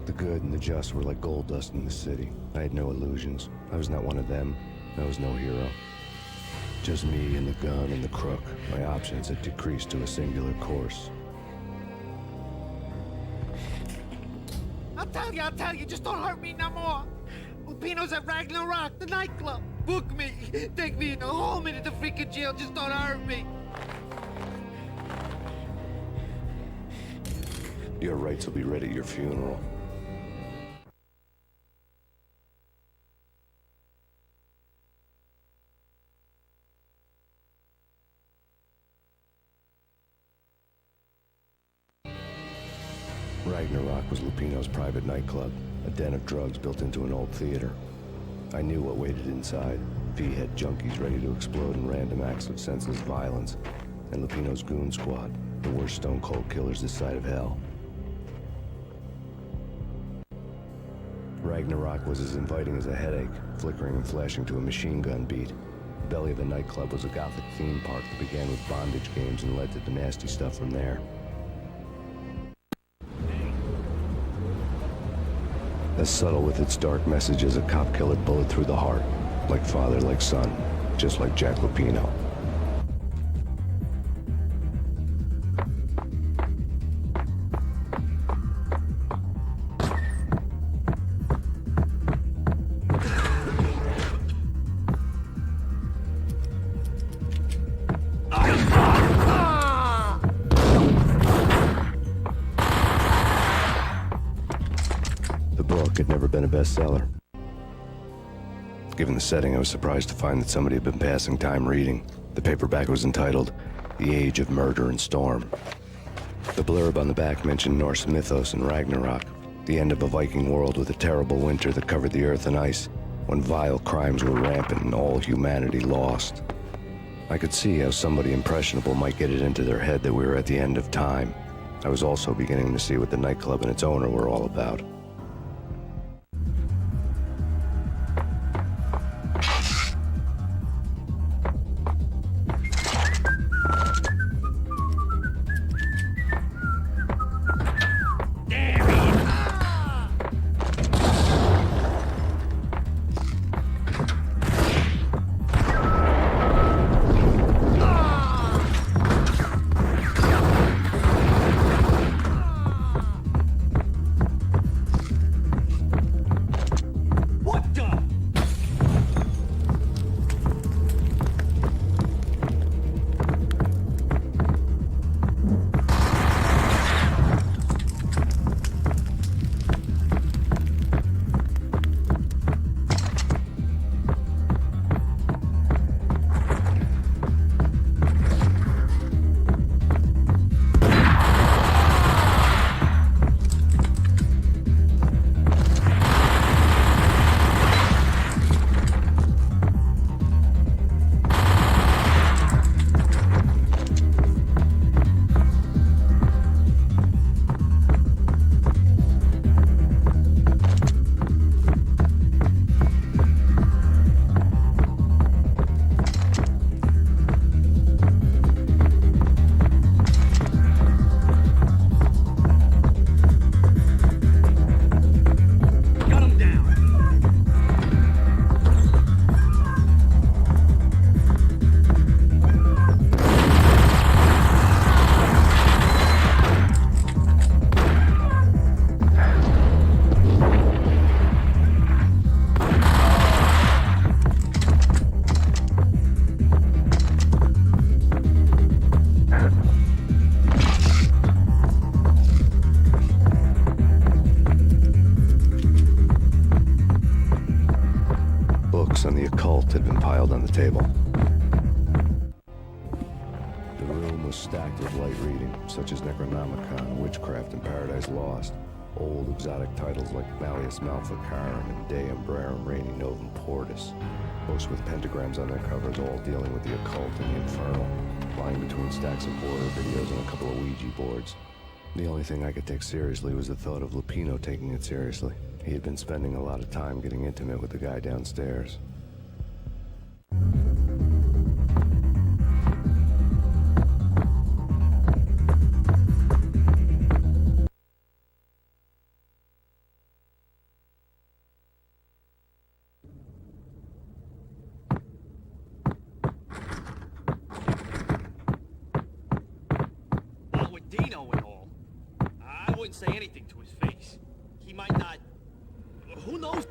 The good and the just were like gold dust in the city. I had no illusions. I was not one of them. I was no hero. Just me and the gun and the crook. My options had decreased to a singular course. I'll tell you, just don't hurt me no more. Lupino's at Ragnarok, the nightclub. Book me. Take me in a whole minute to freaking jail, just don't hurt me. Your rights will be ready at your funeral. Ragnarok was Lupino's private nightclub, a den of drugs built into an old theater. I knew what waited inside. V had junkies ready to explode in random acts of senseless violence, and Lupino's goon squad, the worst stone-cold killers this side of hell. Ragnarok was as inviting as a headache, flickering and flashing to a machine gun beat. The belly of the nightclub was a gothic theme park that began with bondage games and led to the nasty stuff from there. As subtle with its dark message as a cop killer bullet through the heart. Like father, like son. Just like Jack Lupino. Had never been a bestseller. Given the setting, I was surprised to find that somebody had been passing time reading. The paperback was entitled, The Age of Murder and Storm. The blurb on the back mentioned Norse mythos and Ragnarok, the end of a Viking world with a terrible winter that covered the earth in ice, when vile crimes were rampant and all humanity lost. I could see how somebody impressionable might get it into their head that we were at the end of time. I was also beginning to see what the nightclub and its owner were all about. On the occult had been piled on the table. stacked with light reading, such as Necronomicon, Witchcraft, and Paradise Lost. Old exotic titles like Malleus Maleficarum and De Umbrarum Reini Novum Portus. Most with pentagrams on their covers, all dealing with the occult and the infernal. Lying between stacks of horror videos and a couple of Ouija boards. The only thing I could take seriously was the thought of Lupino taking it seriously. He had been spending a lot of time getting intimate with the guy downstairs. Say anything to his face. He might not... Who knows?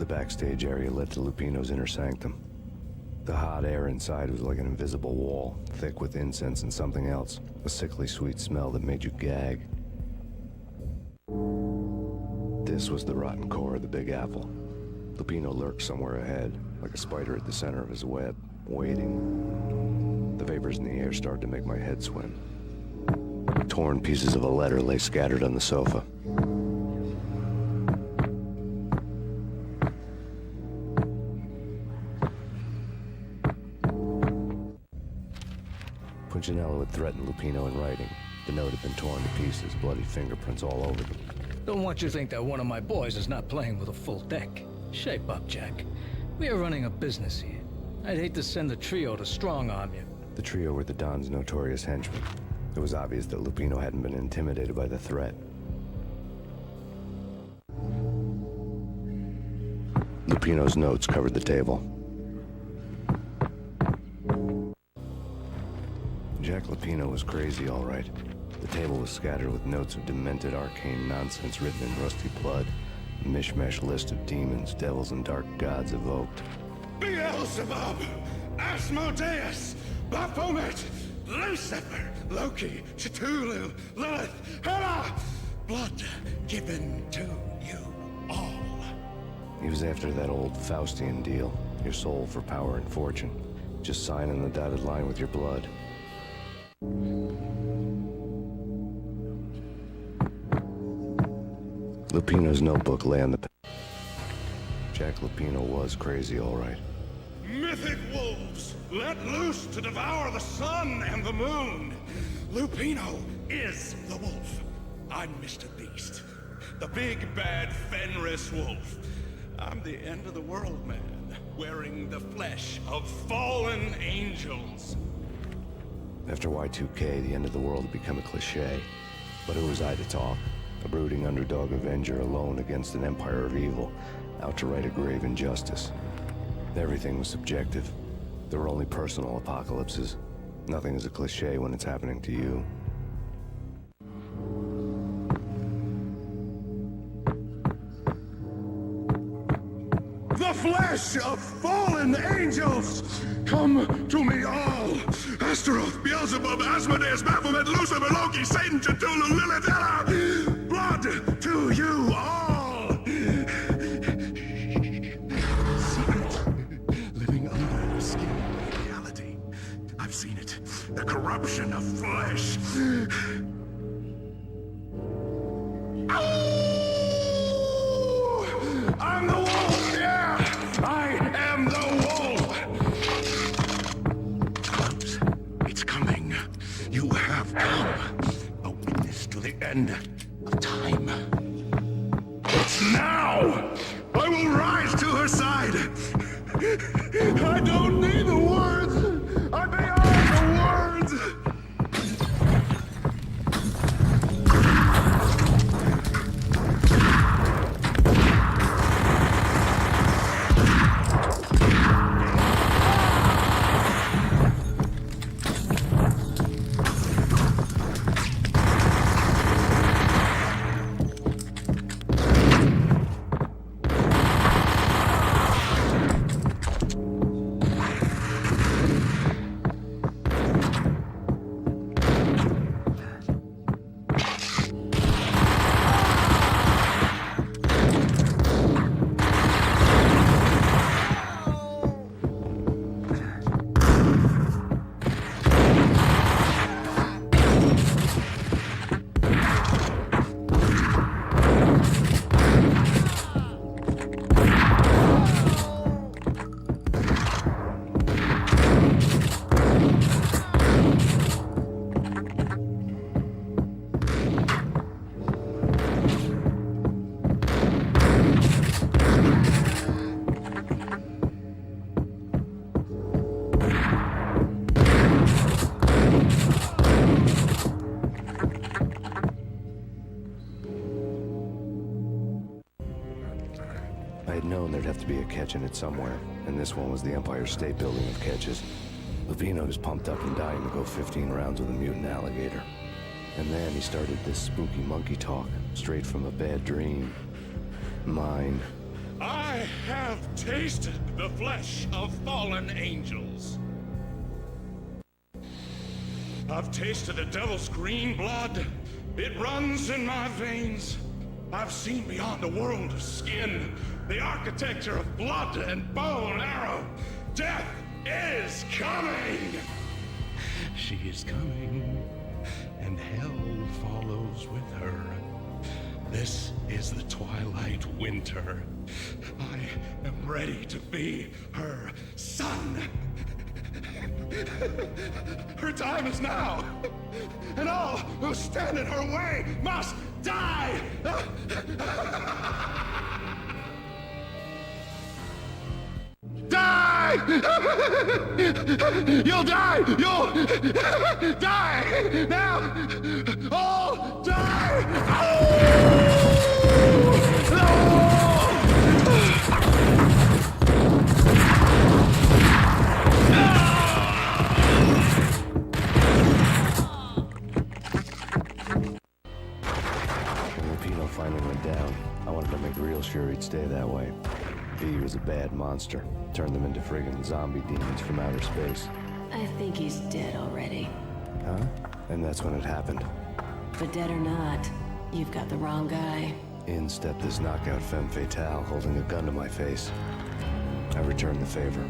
The backstage area led to Lupino's inner sanctum. The hot air inside was like an invisible wall, thick with incense and something else, a sickly sweet smell that made you gag. This was the rotten core of the Big Apple. Lupino lurked somewhere ahead, like a spider at the center of his web, waiting. The vapors in the air started to make my head swim. Torn pieces of a letter lay scattered on the sofa. Punchinello had threatened Lupino in writing. The note had been torn to pieces, bloody fingerprints all over them. Don't want you to think that one of my boys is not playing with a full deck. Shape up, Jack. We are running a business here. I'd hate to send the trio to strong-arm you. The trio were the Don's notorious henchmen. It was obvious that Lupino hadn't been intimidated by the threat. Lupino's notes covered the table. Jack Lupino was crazy, all right. The table was scattered with notes of demented arcane nonsense written in rusty blood. A mishmash list of demons, devils, and dark gods evoked. Beelzebub, Asmodeus, Baphomet, Lucifer, Loki, Cthulhu, Lilith, Hera! Blood given to you all. He was after that old Faustian deal. Your soul for power and fortune. Just sign on the dotted line with your blood. Lupino's notebook lay on the... Jack Lupino was crazy, all right. Mythic wolves, let loose to devour the sun and the moon. Lupino is the wolf. I'm Mr. Beast, the big bad Fenris wolf. I'm the end of the world man, wearing the flesh of fallen angels. After Y2K, the end of the world had become a cliché. But who was I to talk? A brooding underdog avenger alone against an empire of evil, out to right a grave injustice. Everything was subjective. There were only personal apocalypses. Nothing is a cliché when it's happening to you. The flesh of fallen angels! Come to me all! Astaroth, Beelzebub, Asmodeus, Baphomet, Lucifer, Loki, Satan, Cthulhu, Lilith, Hera! Blood to you all! Secret, living under the skin of reality. I've seen it. The corruption of flesh. I'm the wolf, yeah! I am the wolf! Close. It's coming. You have come. A witness to the end of time. It's now! I will rise to her side! I don't need the words! I'm beyond the words! Be a catch in it somewhere, and this one was the Empire State Building of catches. Lupino was pumped up and dying to go 15 rounds with a mutant alligator. And then he started this spooky monkey talk, straight from a bad dream. Mine. I have tasted the flesh of fallen angels. I've tasted the devil's green blood. It runs in my veins. I've seen beyond the world of skin, the architecture of blood and bow and arrow. Death is coming! She is coming, and hell follows with her. This is the twilight winter. I am ready to be her son. Her time is now, and all who stand in her way must die! Die! You'll die! You'll die! Now! All die! When Rapino finally went down, I wanted to make real sure he'd stay that way. V was a bad monster. Turned them into friggin' zombie demons from outer space. I think he's dead already. Huh? And that's when it happened. But dead or not, you've got the wrong guy. In stepped this knockout femme fatale, holding a gun to my face. I returned the favor.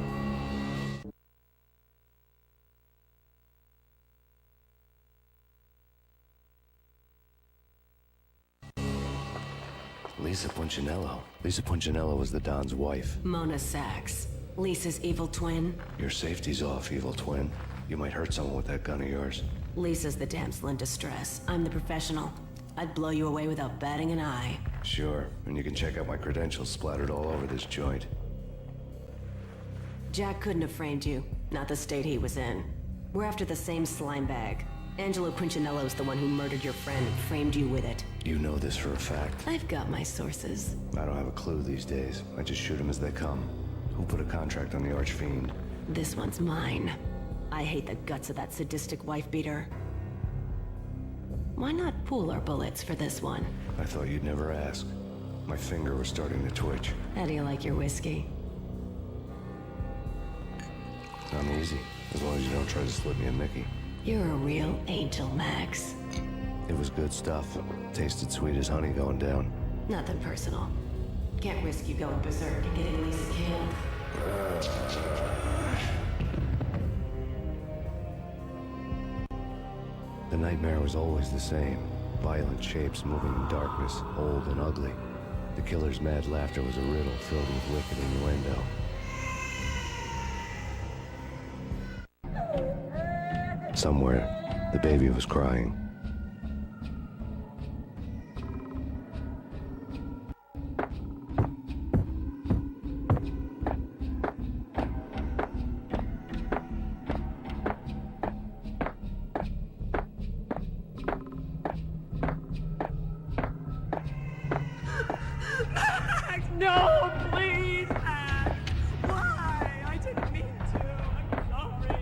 Lisa Punchinello. Lisa Punchinello was the Don's wife. Mona Sachs. Lisa's evil twin. Your safety's off, evil twin. You might hurt someone with that gun of yours. Lisa's the damsel in distress. I'm the professional. I'd blow you away without batting an eye. Sure, and you can check out my credentials splattered all over this joint. Jack couldn't have framed you. Not the state he was in. We're after the same slime bag. Angelo Punchinello's the one who murdered your friend and framed you with it. You know this for a fact. I've got my sources. I don't have a clue these days. I just shoot them as they come. Who put a contract on the Archfiend? This one's mine. I hate the guts of that sadistic wife-beater. Why not pool our bullets for this one? I thought you'd never ask. My finger was starting to twitch. How do you like your whiskey? I'm easy, as long as you don't try to slip me a Mickey. You're a real angel, Max. It was good stuff. Tasted sweet as honey going down. Nothing personal. Can't risk you going berserk and getting Lisa killed. The nightmare was always the same. Violent shapes moving in darkness, old and ugly. The killer's mad laughter was a riddle filled with wicked innuendo. Somewhere, the baby was crying. No, please, Max! Why? I didn't mean to. I'm sorry.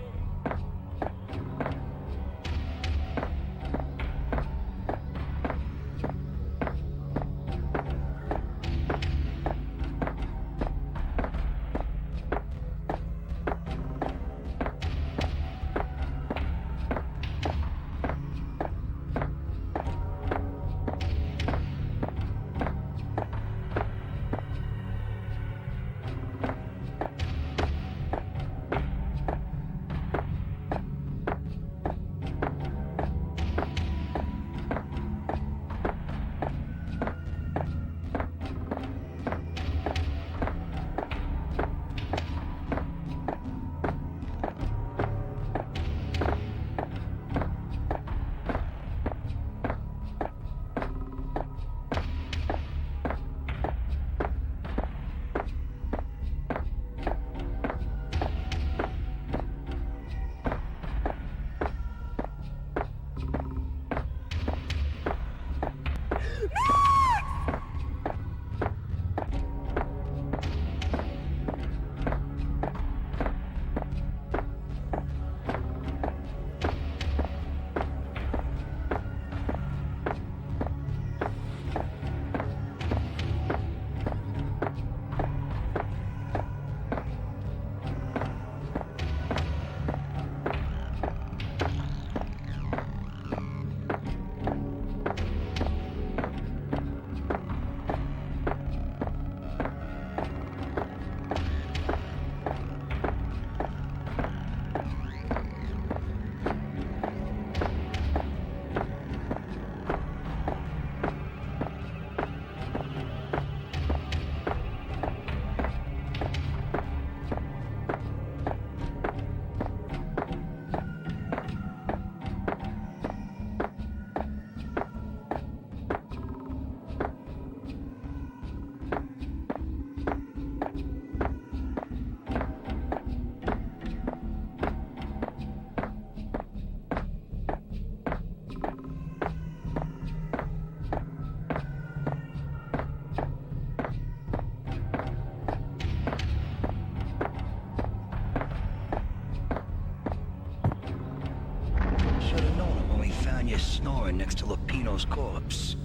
You're snoring next to Lupino's corpse.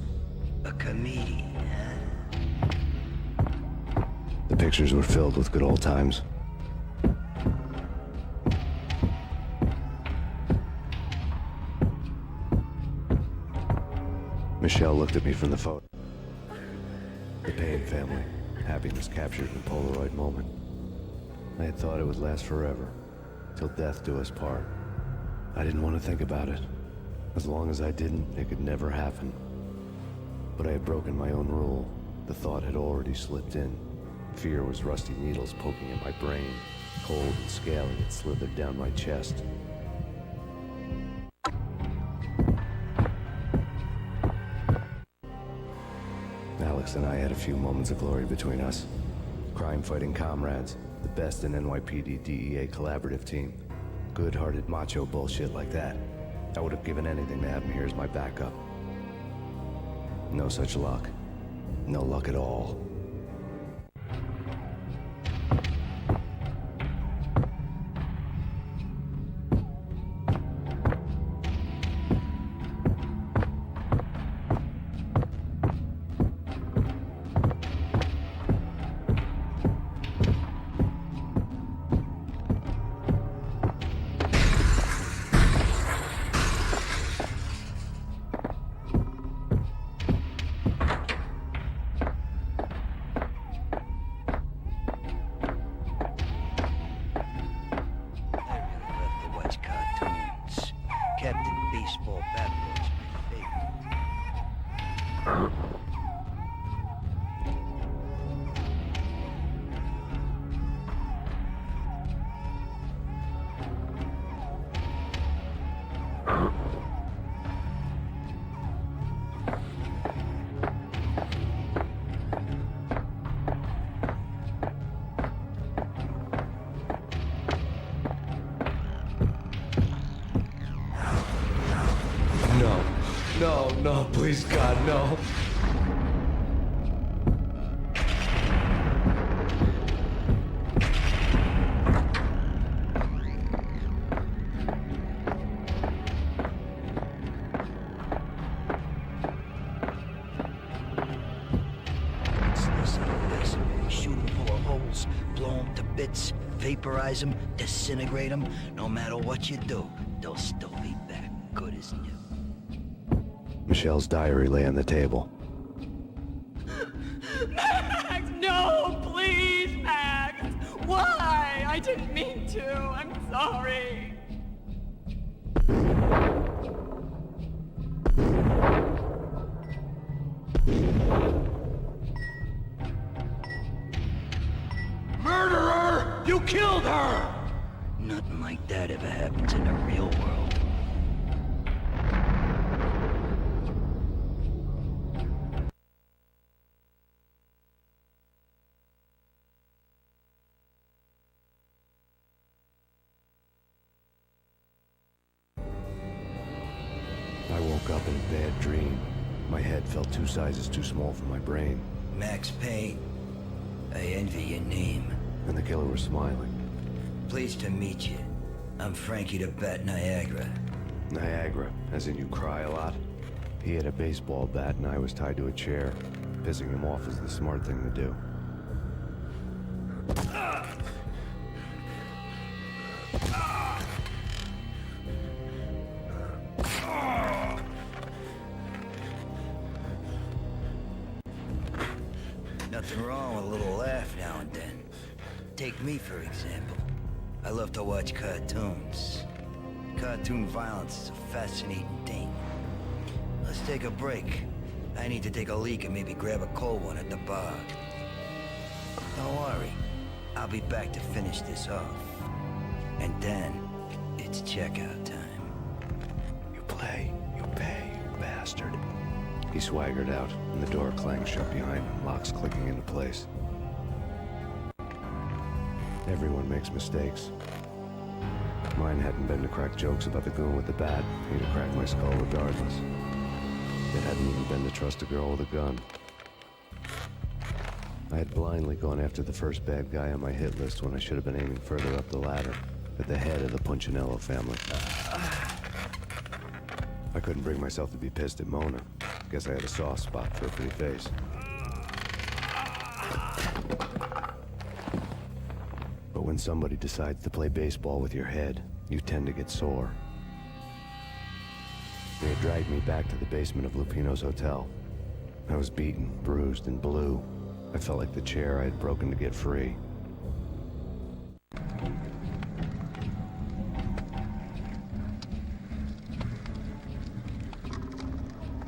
A comedian, huh? The pictures were filled with good old times. Michelle looked at me from the photo. The Payne family. Happiness captured in a Polaroid moment. I had thought it would last forever, till death do us part. I didn't want to think about it. As long as I didn't, it could never happen. But I had broken my own rule. The thought had already slipped in. Fear was rusty needles poking at my brain. Cold and scaly, it slithered down my chest. Alex and I had a few moments of glory between us. Crime-fighting comrades, the best in NYPD DEA collaborative team. Good-hearted macho bullshit like that. I would have given anything to have him here as my backup. No such luck. No luck at all. Baseball bat boy's my favorite. No, please, God, no. Listen to this. Shoot them full of holes, blow them to bits, vaporize them, disintegrate them. No matter what you do, they'll still be back good as new. Michelle's diary lay on the table. Max, no, please, Max. Why? I didn't mean to. I'm sorry. Murderer! You killed her! Nothing like that ever happens in the real world. I woke up in a bad dream. My head felt 2 sizes too small for my brain. Max Payne, I envy your name. And the killer was smiling. Pleased to meet you. I'm Frankie the Bat Niagara. Niagara, as in you cry a lot? He had a baseball bat and I was tied to a chair. Pissing him off is the smart thing to do. Nothing wrong with a little laugh now and then. Take me, for example. I love to watch cartoons. Cartoon violence is a fascinating thing. Let's take a break. I need to take a leak and maybe grab a cold one at the bar. Don't worry. I'll be back to finish this off. And then, it's checkout time. You play, you pay, you bastard. He swaggered out, and the door clanged shut behind him, locks clicking into place. Everyone makes mistakes. Mine hadn't been to crack jokes about the goon with the bat. He'd have cracked my skull regardless. It hadn't even been to trust a girl with a gun. I had blindly gone after the first bad guy on my hit list when I should have been aiming further up the ladder, at the head of the Punchinello family. I couldn't bring myself to be pissed at Mona. Guess I had a soft spot for her pretty face. But when somebody decides to play baseball with your head, you tend to get sore. They had dragged me back to the basement of Lupino's hotel. I was beaten, bruised, and blue. I felt like the chair I had broken to get free.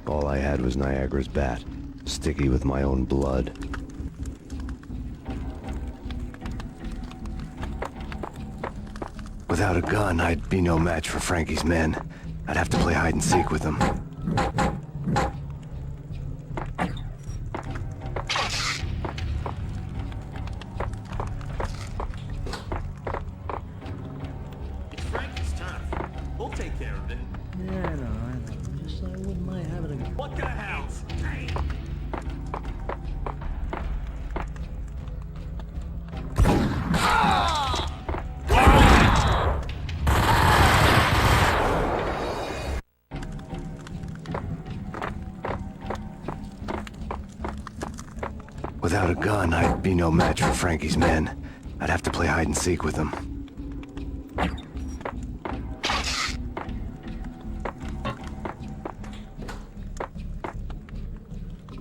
All I had was Niagara's bat, sticky with my own blood. Without a gun, I'd be no match for Frankie's men. I'd have to play hide and seek with them. It's Frankie's turn. We'll take care of it. Yeah, I know. Just I wouldn't mind having a... What the hell? Without a gun, I'd be no match for Frankie's men. I'd have to play hide and seek with them.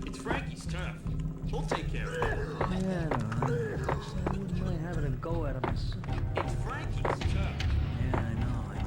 It's Frankie's turn. We'll take care of it. Yeah, I know. Just I wouldn't mind having a go at him. It's Frankie's turn. Yeah, I know that.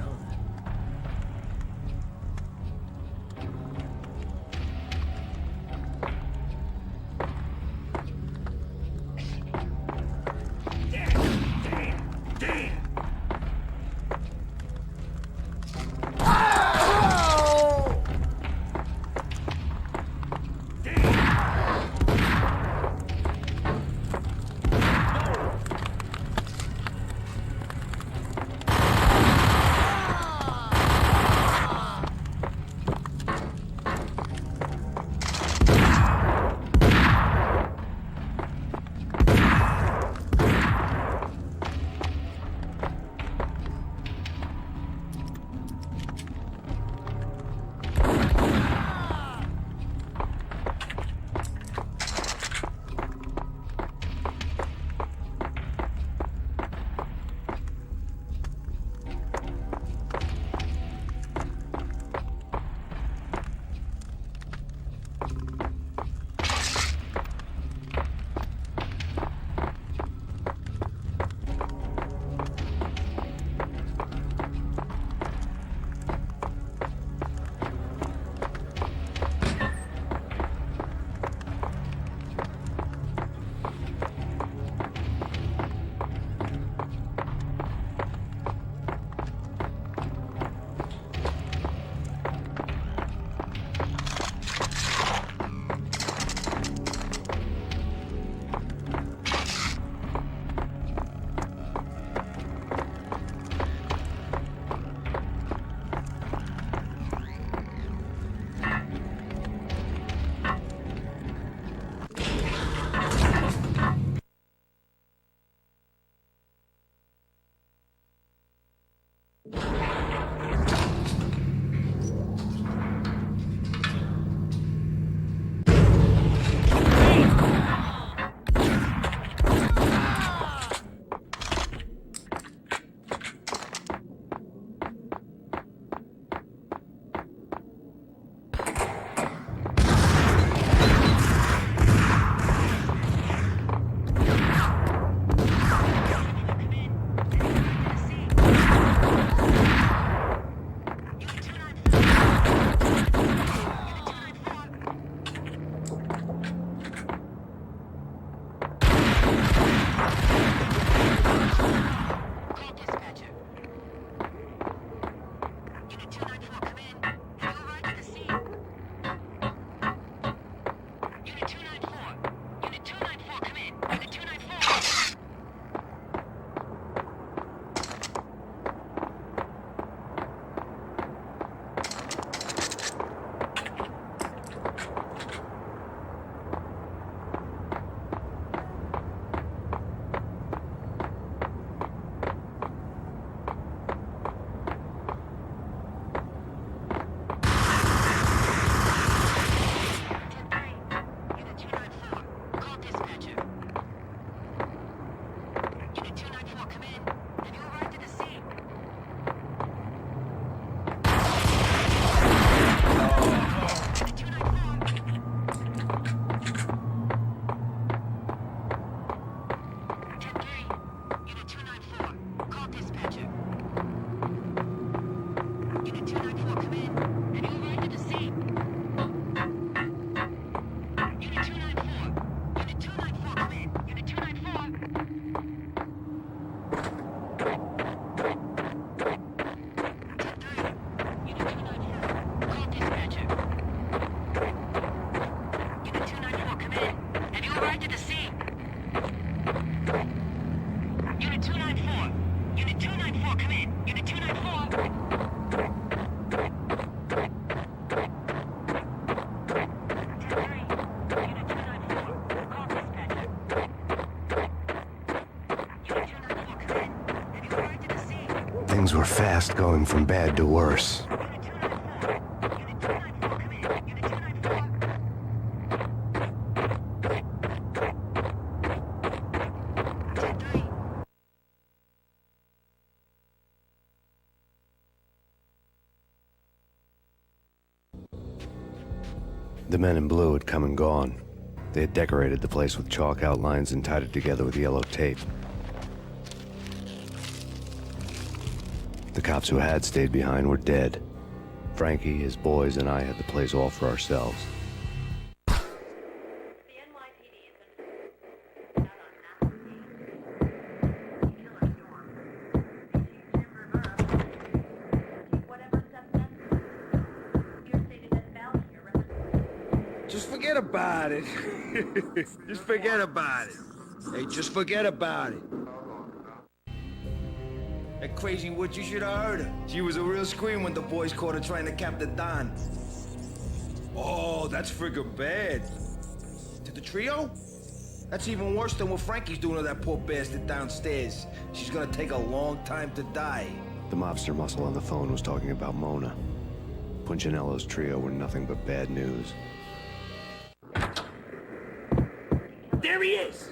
294, come in. Unit 294. Things were fast going from bad to worse. The men in blue had come and gone. They had decorated the place with chalk outlines and tied it together with yellow tape. The cops who had stayed behind were dead. Frankie, his boys, and I had the place all for ourselves. Just forget about it. Just forget about it. Hey, just forget about it. That crazy witch, you should have heard her. She was a real scream when the boys caught her trying to cap the Don. Oh, that's friggin' bad. To the trio? That's even worse than what Frankie's doing to that poor bastard downstairs. She's gonna take a long time to die. The mobster muscle on the phone was talking about Mona. Punchinello's trio were nothing but bad news. There he is!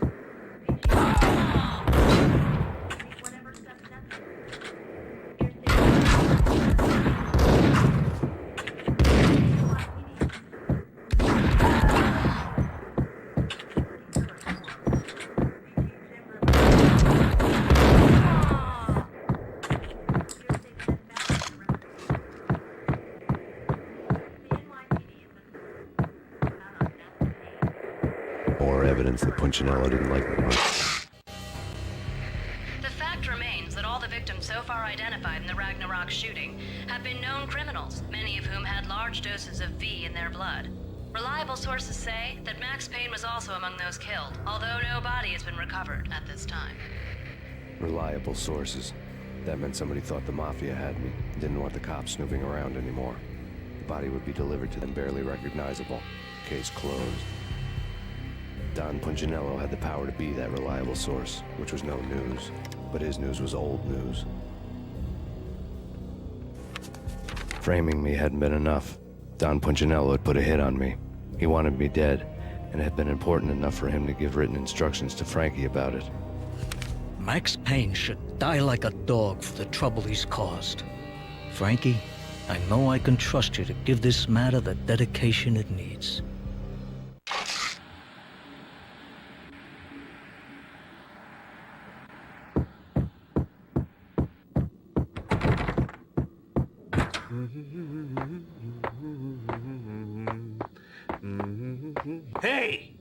More evidence that Punchinello didn't like me much. The fact remains that all the victims so far identified in the Ragnarok shooting have been known criminals, many of whom had large doses of V in their blood. Reliable sources say that Max Payne was also among those killed, although no body has been recovered at this time. Reliable sources. That meant somebody thought the Mafia had me, didn't want the cops snooping around anymore. The body would be delivered to them barely recognizable. Case closed. Don Punchinello had the power to be that reliable source, which was no news. But his news was old news. Framing me hadn't been enough. Don Punchinello had put a hit on me. He wanted me dead, and it had been important enough for him to give written instructions to Frankie about it. Max Payne should die like a dog for the trouble he's caused. Frankie, I know I can trust you to give this matter the dedication it needs. Hey!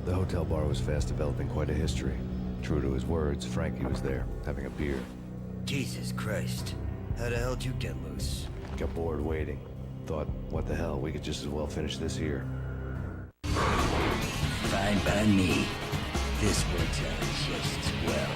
The hotel bar was fast developing quite a history. True to his words, Frankie was there, having a beer. Jesus Christ. How the hell did you get loose? Got bored waiting. Thought, what the hell, we could just as well finish this here. Fine by me. This works out just as well.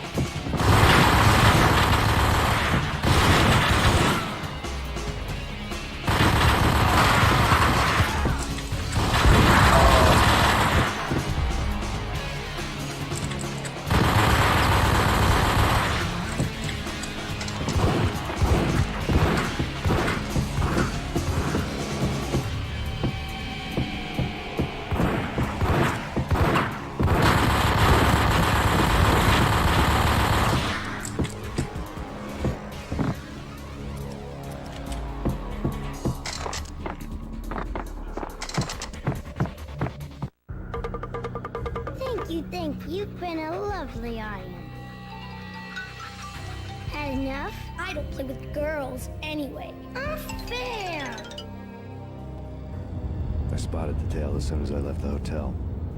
Thank you. You've been a lovely iron. Had enough? I don't play with girls anyway. Unfair! I spotted the tail as soon as I left the hotel.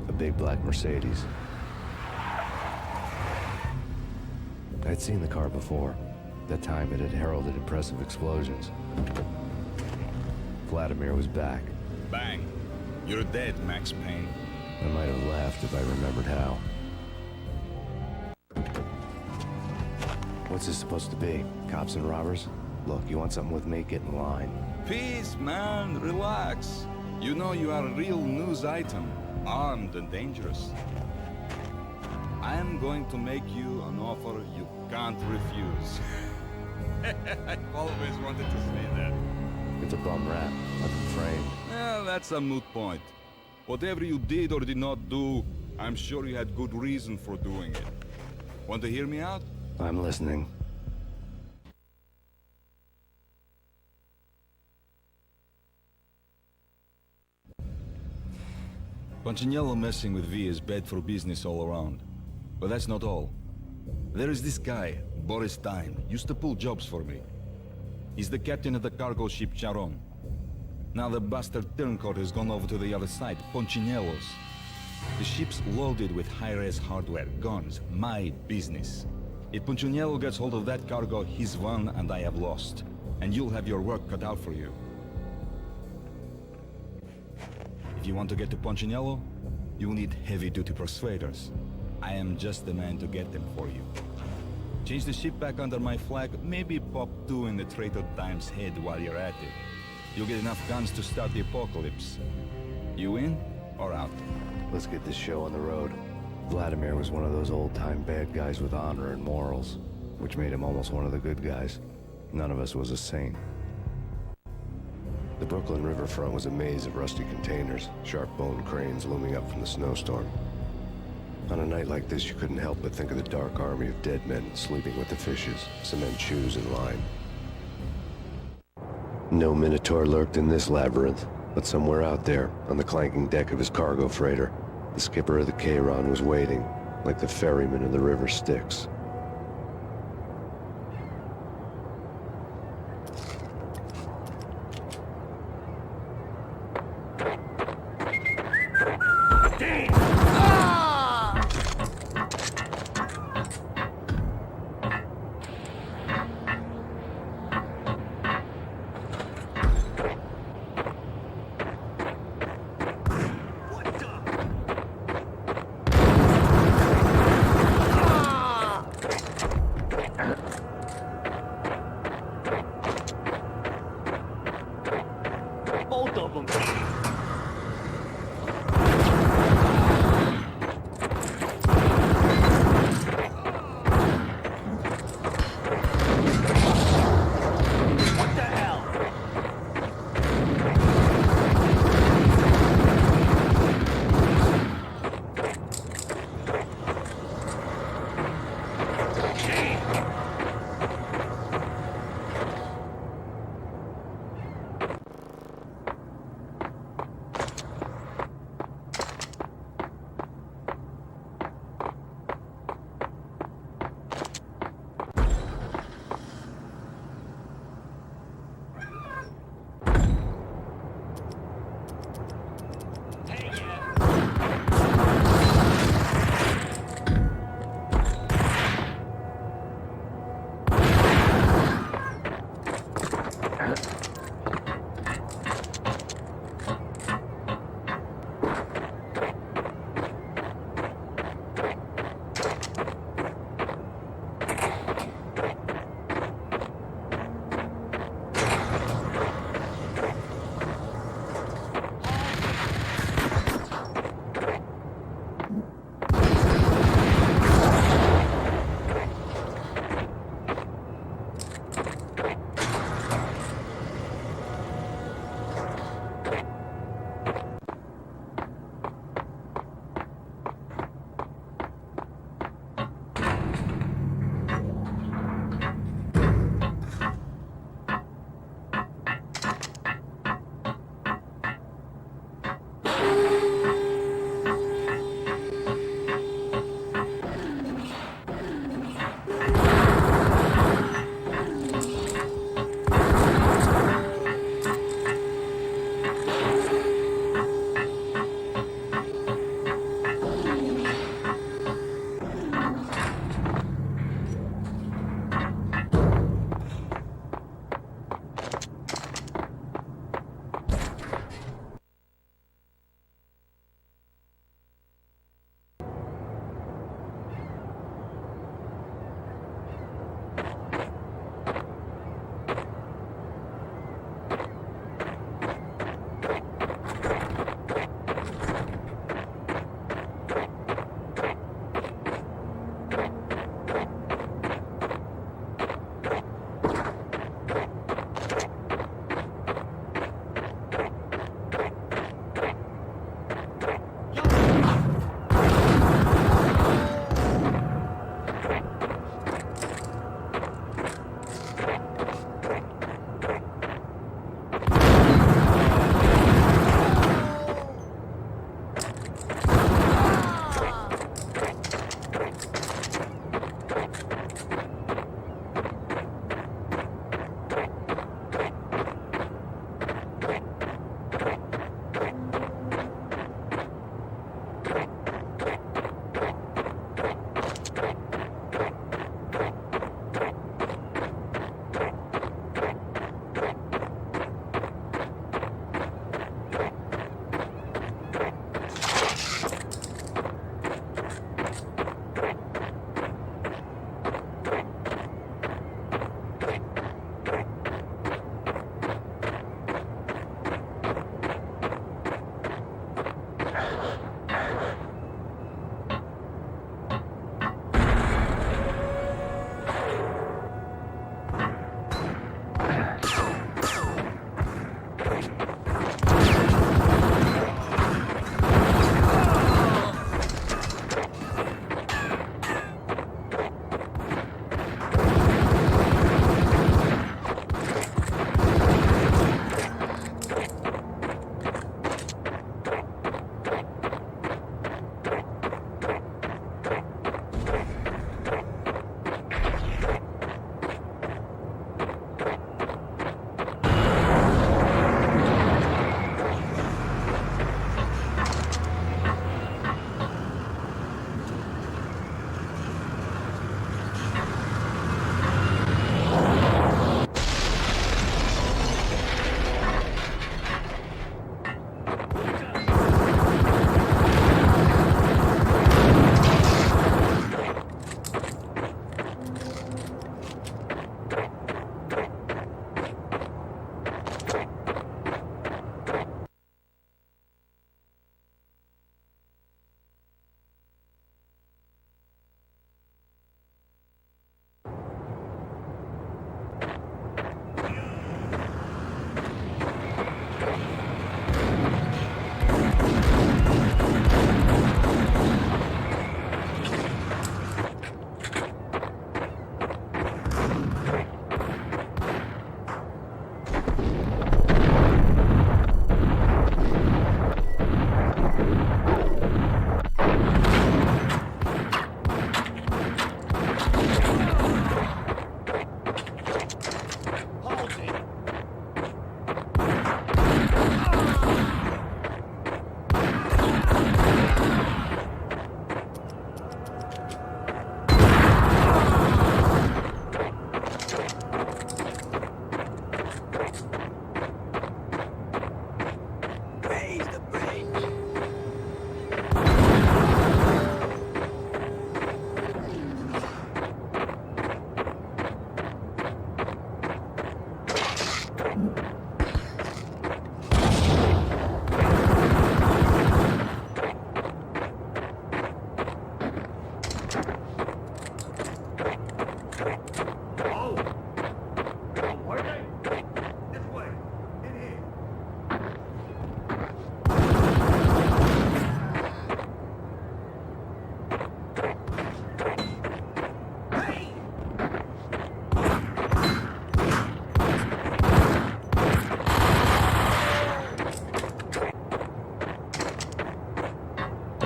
A big black Mercedes. I'd seen the car before. That time it had heralded impressive explosions. Vladimir was back. Bang. You're dead, Max Payne. I might have laughed if I remembered how. What's this supposed to be? Cops and robbers? Look, you want something with me? Get in line. Peace, man. Relax. You know you are a real news item. Armed and dangerous. I am going to make you an offer you can't refuse. I always wanted to say that. It's a bum rap. I've been framed. Well, that's a moot point. Whatever you did or did not do, I'm sure you had good reason for doing it. Want to hear me out? I'm listening. Punchinello messing with V is bad for business all around. But that's not all. There is this guy, Boris Stein, used to pull jobs for me. He's the captain of the cargo ship Charon. Now the bastard turncoat has gone over to the other side, Punchinello's. The ship's loaded with high-res hardware, guns, my business. If Punchinello gets hold of that cargo, he's won and I have lost. And you'll have your work cut out for you. If you want to get to Punchinello, you'll need heavy-duty persuaders. I am just the man to get them for you. Change the ship back under my flag, maybe pop 2 in the Traitor Time's head while you're at it. You'll get enough guns to start the apocalypse. You in or out? Let's get this show on the road. Vladimir was one of those old-time bad guys with honor and morals, which made him almost one of the good guys. None of us was a saint. The Brooklyn riverfront was a maze of rusty containers, sharp-boned cranes looming up from the snowstorm. On a night like this, you couldn't help but think of the dark army of dead men sleeping with the fishes, cement shoes in line. No Minotaur lurked in this labyrinth, but somewhere out there, on the clanking deck of his cargo freighter, the skipper of the Charon was waiting, like the ferryman in the river Styx.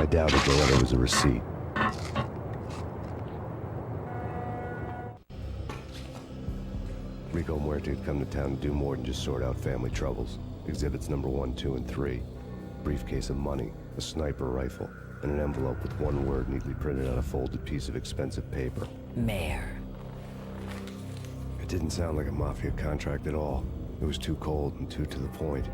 I doubted the letter was a receipt. Rico Muerte had come to town to do more than just sort out family troubles. Exhibits number 1, 2, and 3. Briefcase of money, a sniper rifle, and an envelope with one word neatly printed on a folded piece of expensive paper. Mayor. It didn't sound like a mafia contract at all. It was too cold and too to the point.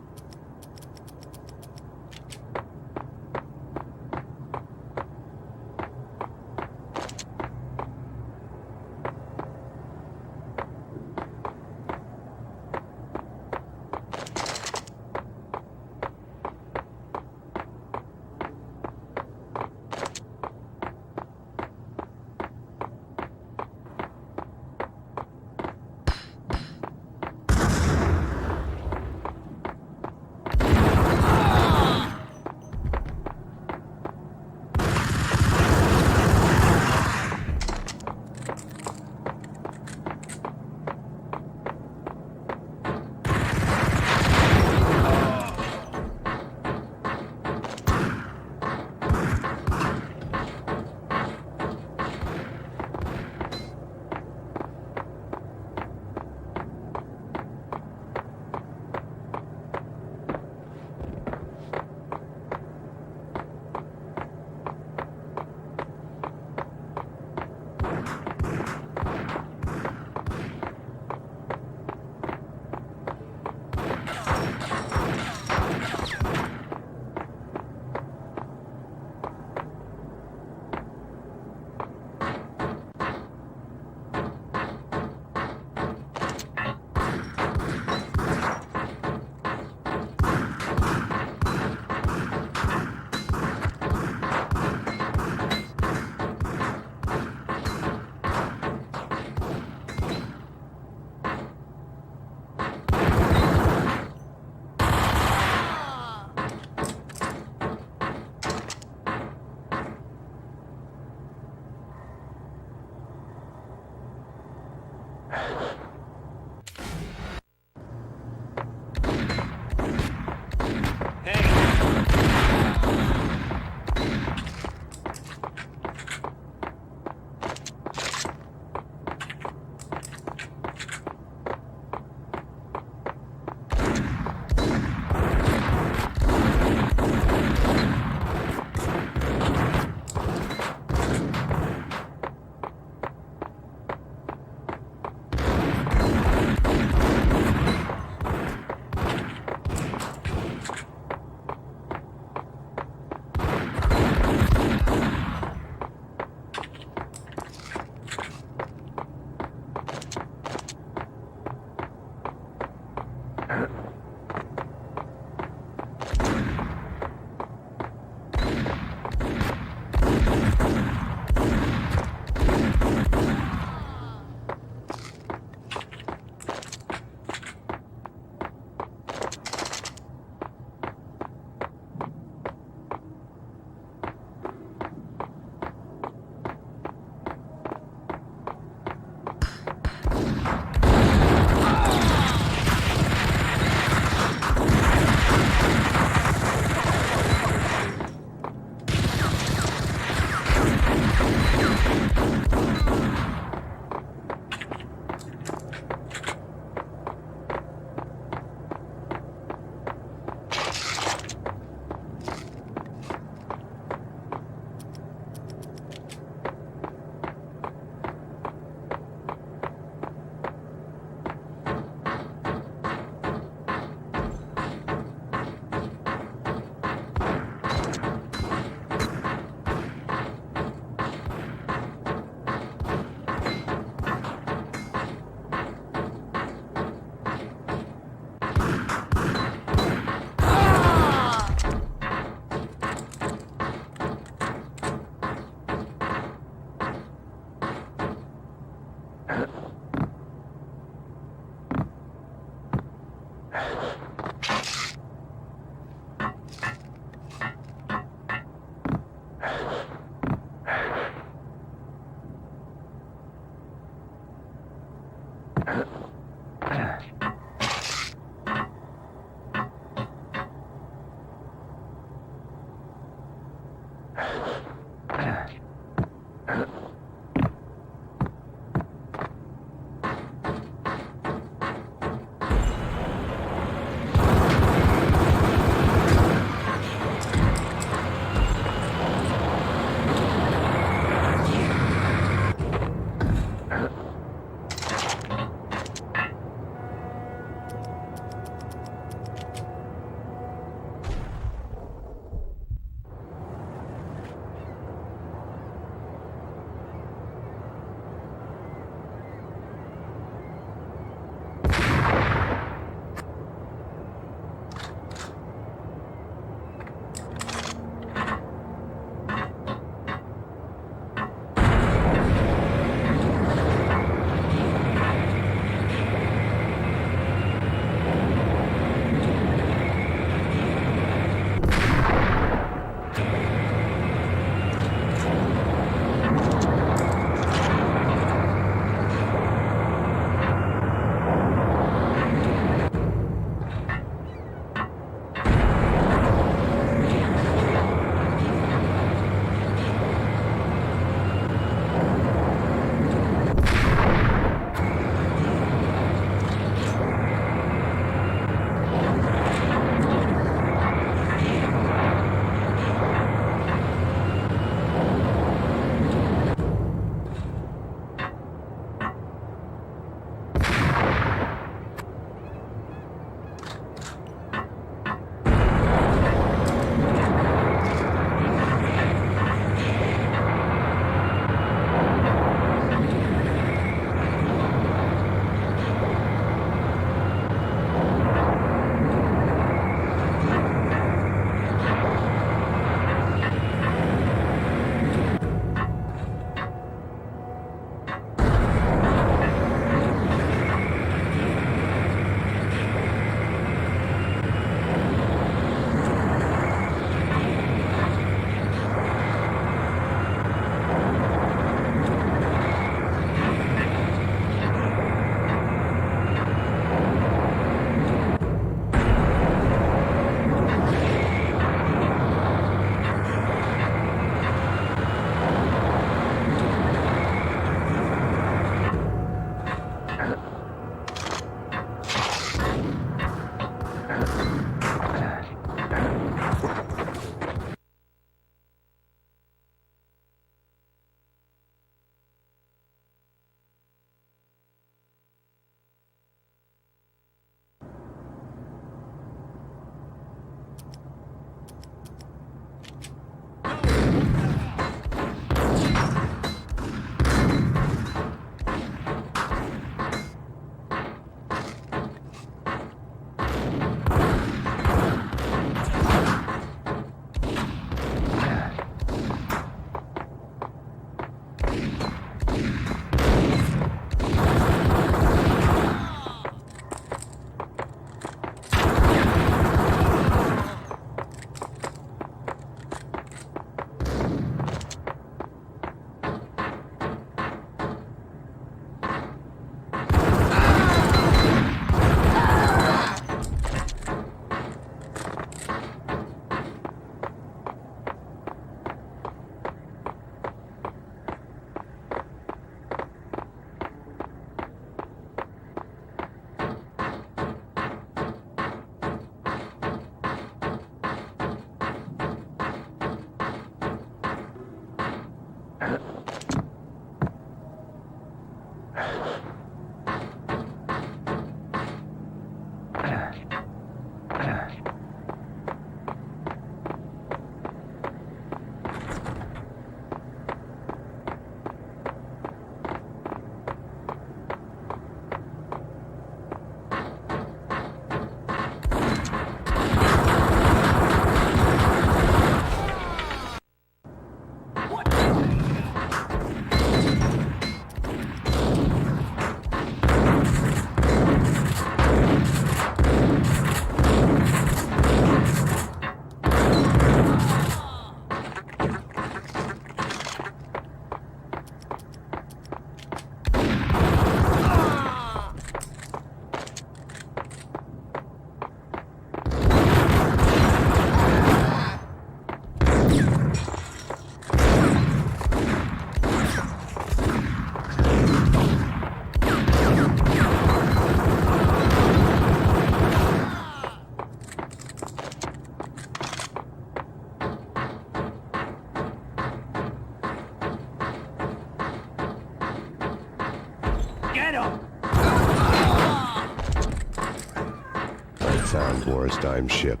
found Boris Dime's ship.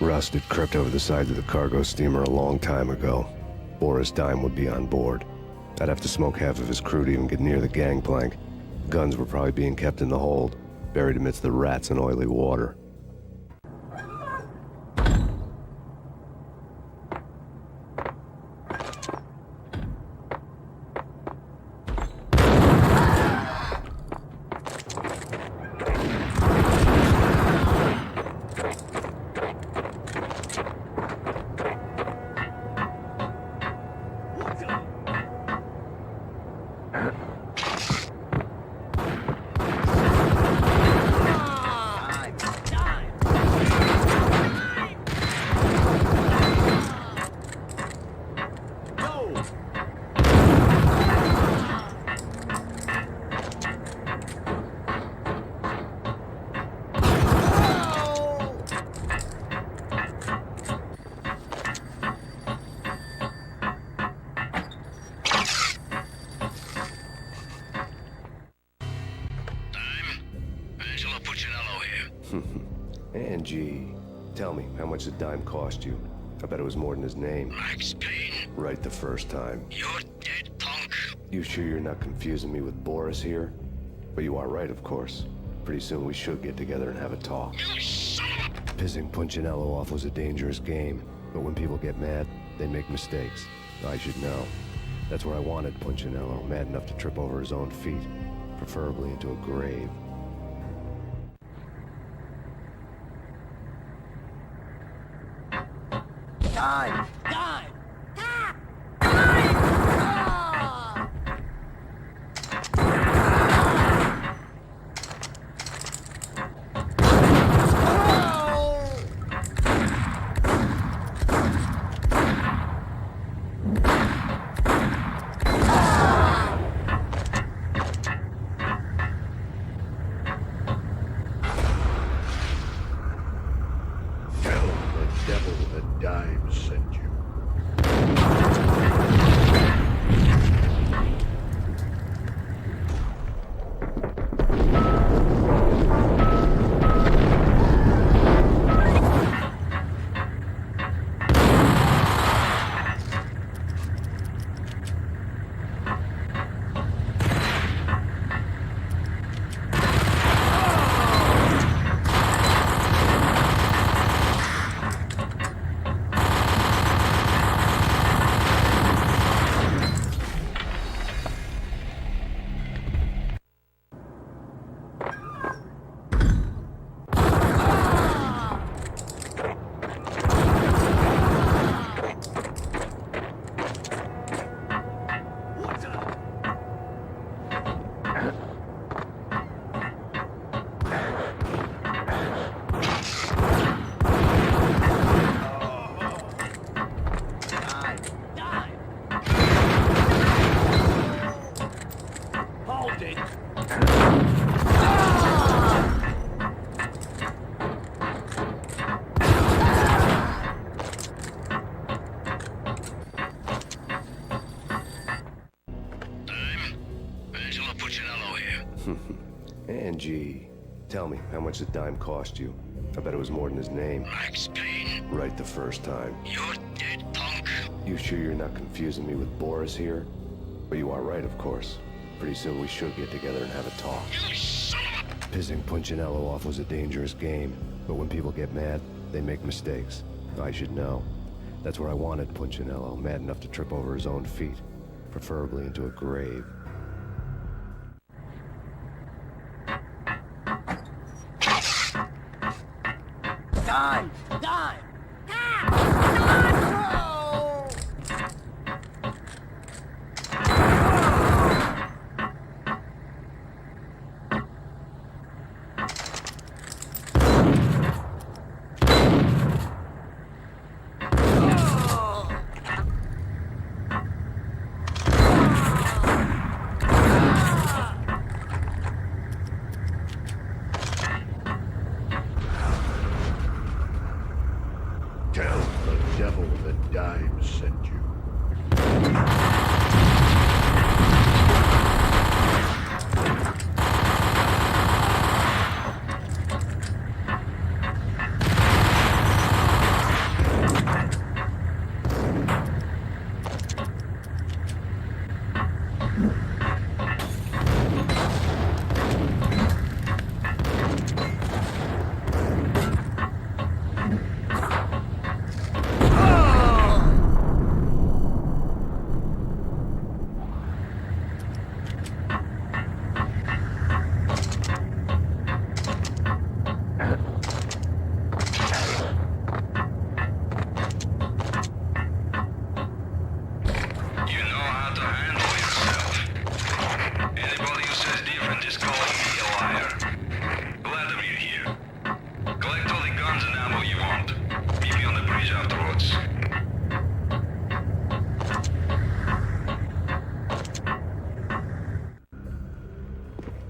Rust had crept over the sides of the cargo steamer a long time ago. Boris Dime would be on board. I'd have to smoke half of his crew to even get near the gangplank. Guns were probably being kept in the hold, buried amidst the rats and oily water. Angie, tell me, how much did Dime cost you? I bet it was more than his name. Max Payne? Right the first time. You're dead, punk. You sure you're not confusing me with Boris here? But you are right, of course. Pretty soon we should get together and have a talk. You son of a... Pissing Punchinello off was a dangerous game, but when people get mad, they make mistakes. I should know. That's where I wanted Punchinello, mad enough to trip over his own feet, preferably into a grave. Time! Time! Angie, tell me, how much did Dime cost you? I bet it was more than his name. Max Payne? Right the first time. You're dead, punk. You sure you're not confusing me with Boris here? But you are right, of course. pretty soon we should get together and have a talk. Pissing Punchinello off was a dangerous game, but when people get mad, they make mistakes. I should know. That's where I wanted Punchinello, mad enough to trip over his own feet, preferably into a grave. Done! Done! Tell the devil that Dimes sent you.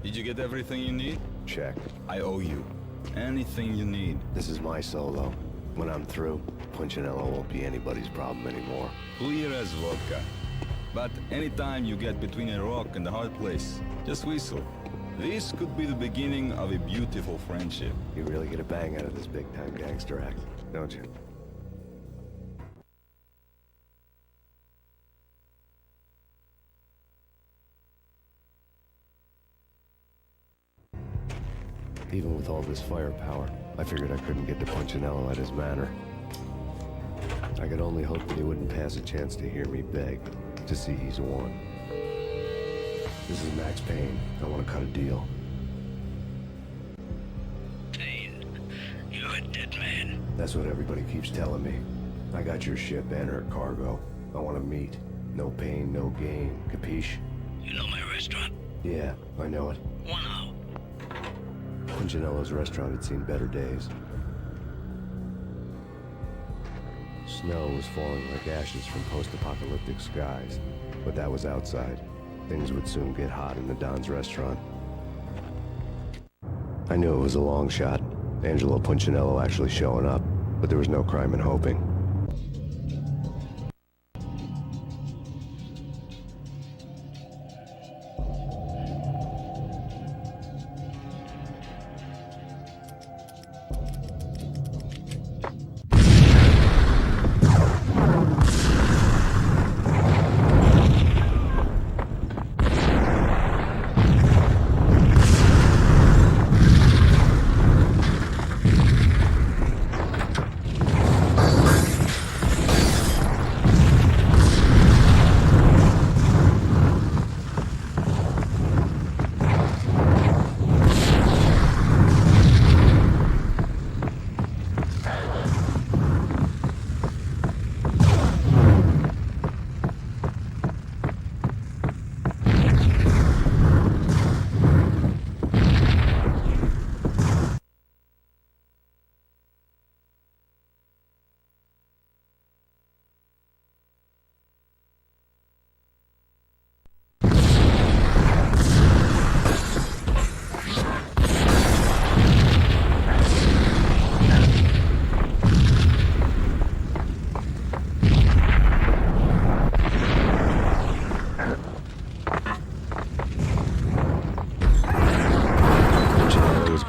Did you get everything you need? Check. I owe you. Anything you need. This is my solo. When I'm through, Punchinello won't be anybody's problem anymore. Clear as vodka. But anytime you get between a rock and a hard place, just whistle. This could be the beginning of a beautiful friendship. You really get a bang out of this big-time gangster act, don't you? Even with all this firepower, I figured I couldn't get to Punchinello at his manor. I could only hope that he wouldn't pass a chance to hear me beg, to see he's won. This is Max Payne. I want to cut a deal. Payne, you're a dead man. That's what everybody keeps telling me. I got your ship and her cargo. I want to meet. No pain, no gain. Capiche? You know my restaurant? Yeah, I know it. 1 hour. Punchinello's restaurant had seen better days. Snow was falling like ashes from post-apocalyptic skies, but that was outside. Things would soon get hot in the Don's restaurant. I knew it was a long shot, Angelo Punchinello actually showing up, but there was no crime in hoping.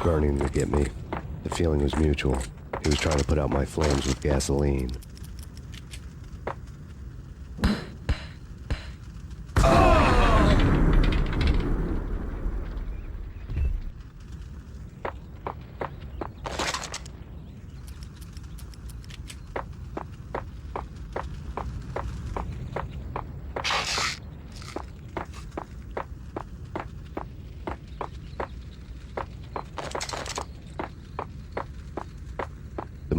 Burning to get me. The feeling was mutual. He was trying to put out my flames with gasoline.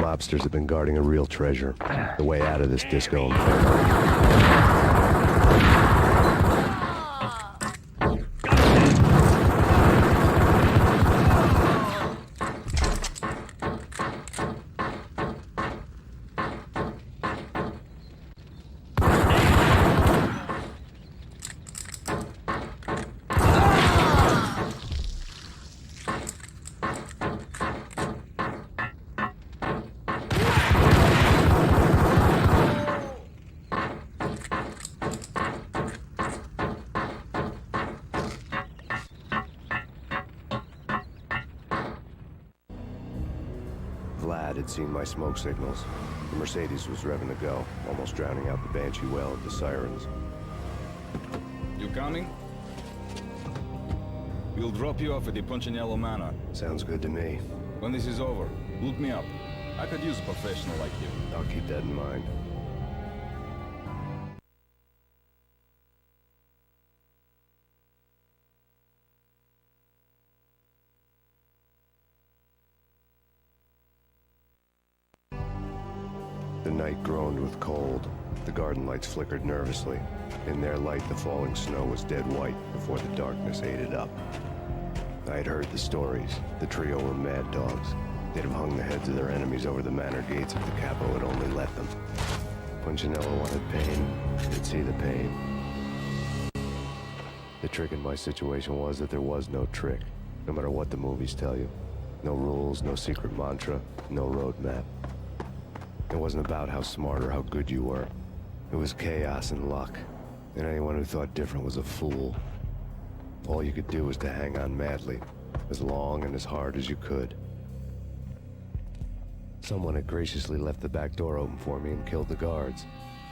mobsters have been guarding a real treasure. The way out of this disco inferno. Vlad had seen my smoke signals. The Mercedes was revving to go, almost drowning out the banshee wail of the sirens. You coming? We'll drop you off at the Punchinello Manor. Sounds good to me. When this is over, look me up. I could use a professional like you. I'll keep that in mind. The night groaned with cold. The garden lights flickered nervously. In their light, the falling snow was dead white before the darkness ate it up. I had heard the stories. The trio were mad dogs. They'd have hung the heads of their enemies over the manor gates if the capo had only let them. Punchinello wanted Payne. He'd see the pain. The trick in my situation was that there was no trick, no matter what the movies tell you. No rules, no secret mantra, no roadmap. It wasn't about how smart or how good you were. It was chaos and luck, and anyone who thought different was a fool. All you could do was to hang on madly, as long and as hard as you could. Someone had graciously left the back door open for me and killed the guards.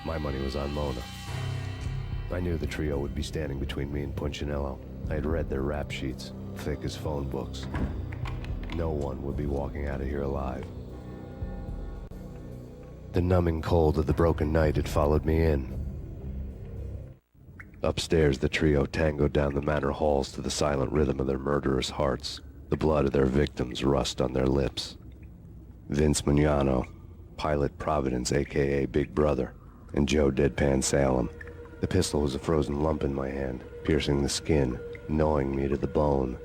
My money was on Mona. I knew the trio would be standing between me and Punchinello. I had read their rap sheets, thick as phone books. No one would be walking out of here alive. The numbing cold of the broken night had followed me in. Upstairs, the trio tangoed down the manor halls to the silent rhythm of their murderous hearts, the blood of their victims rust on their lips. Vince Mugnano, Pilot Providence, a.k.a. Big Brother, and Joe Deadpan Salem. The pistol was a frozen lump in my hand, piercing the skin, gnawing me to the bone.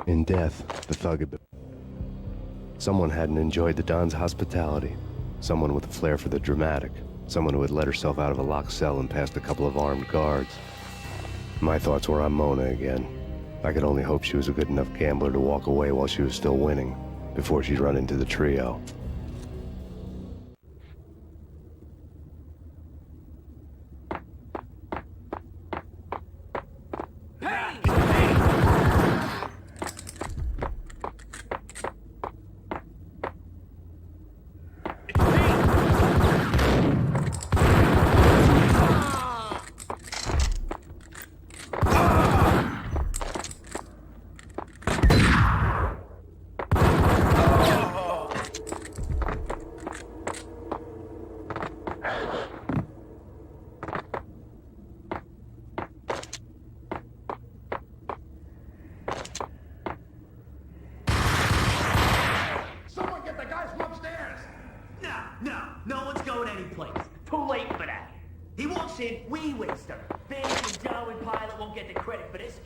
In death, the thug had been... Someone hadn't enjoyed the Don's hospitality. Someone with a flair for the dramatic. Someone who had let herself out of a locked cell and past a couple of armed guards. My thoughts were on Mona again. I could only hope she was a good enough gambler to walk away while she was still winning, before she'd run into the trio. No one's going anyplace. Too late for that. He walks in, we waste her. Vince and Joe and Pilot won't get the credit for this.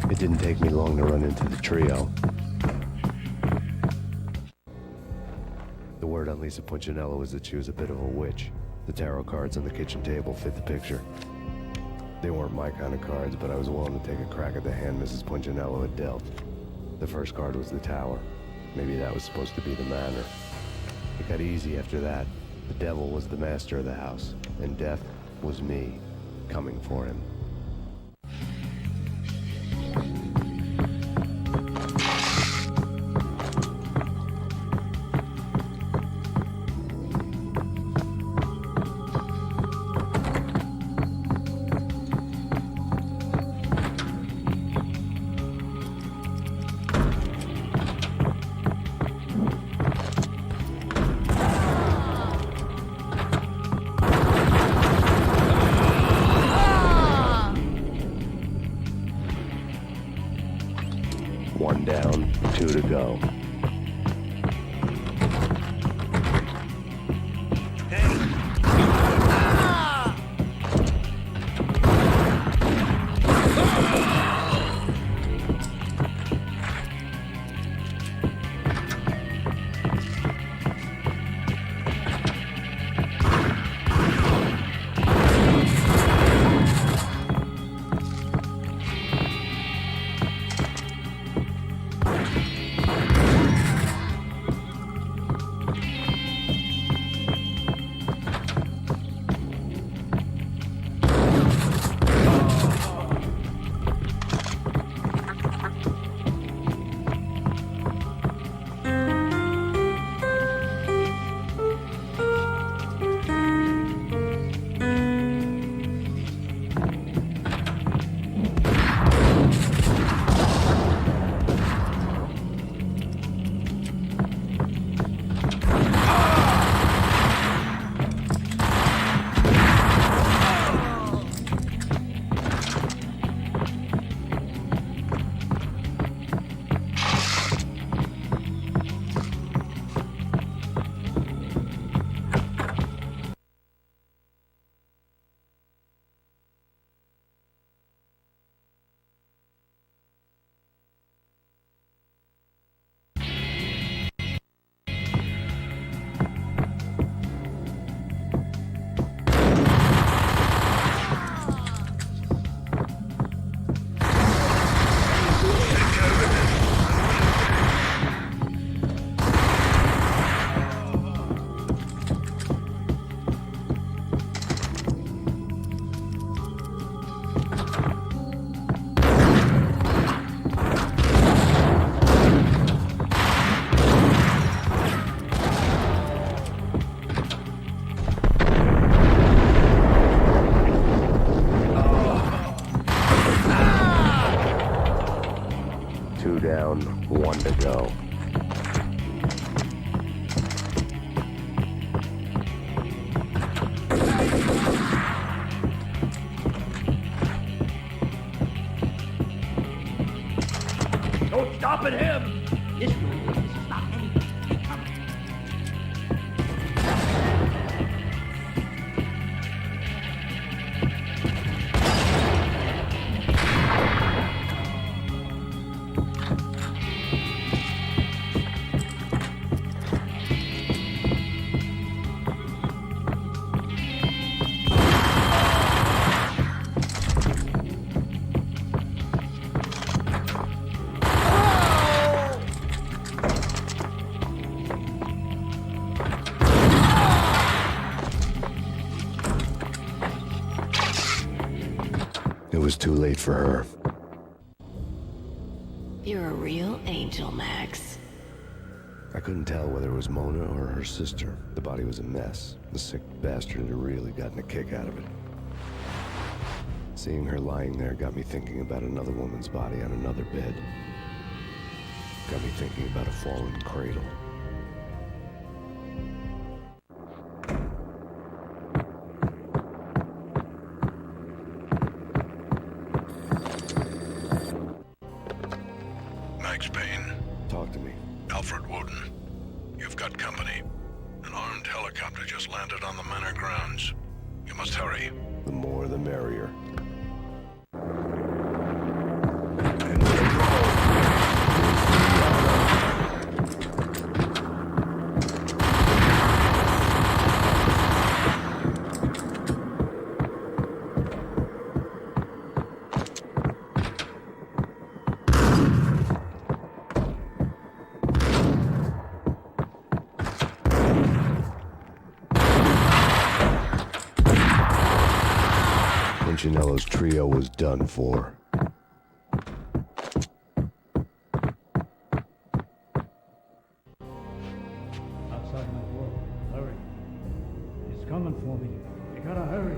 It didn't take me long to run into the trio. The word on Lisa Punchinello was that she was a bit of a witch. The tarot cards on the kitchen table fit the picture. They weren't my kind of cards, but I was willing to take a crack at the hand Mrs. Punchinello had dealt. The first card was the tower. Maybe that was supposed to be the manor. It got easy after that. The devil was the master of the house, and death was me. coming for him. One down, 2 to go. Down, 1 to go. No stopping him! This room doesn't stop anything coming. It was too late for her. You're a real angel, Max. I couldn't tell whether it was Mona or her sister. The body was a mess. The sick bastard had really gotten a kick out of it. Seeing her lying there got me thinking about another woman's body on another bed. Got me thinking about a fallen cradle. Max Payne. Talk to me. Alfred Woden. You've got company. An armed helicopter just landed on the manor grounds. You must hurry. The more the merrier. Punchinello's trio was done for. Outside my door. Hurry. He's coming for me. You gotta hurry.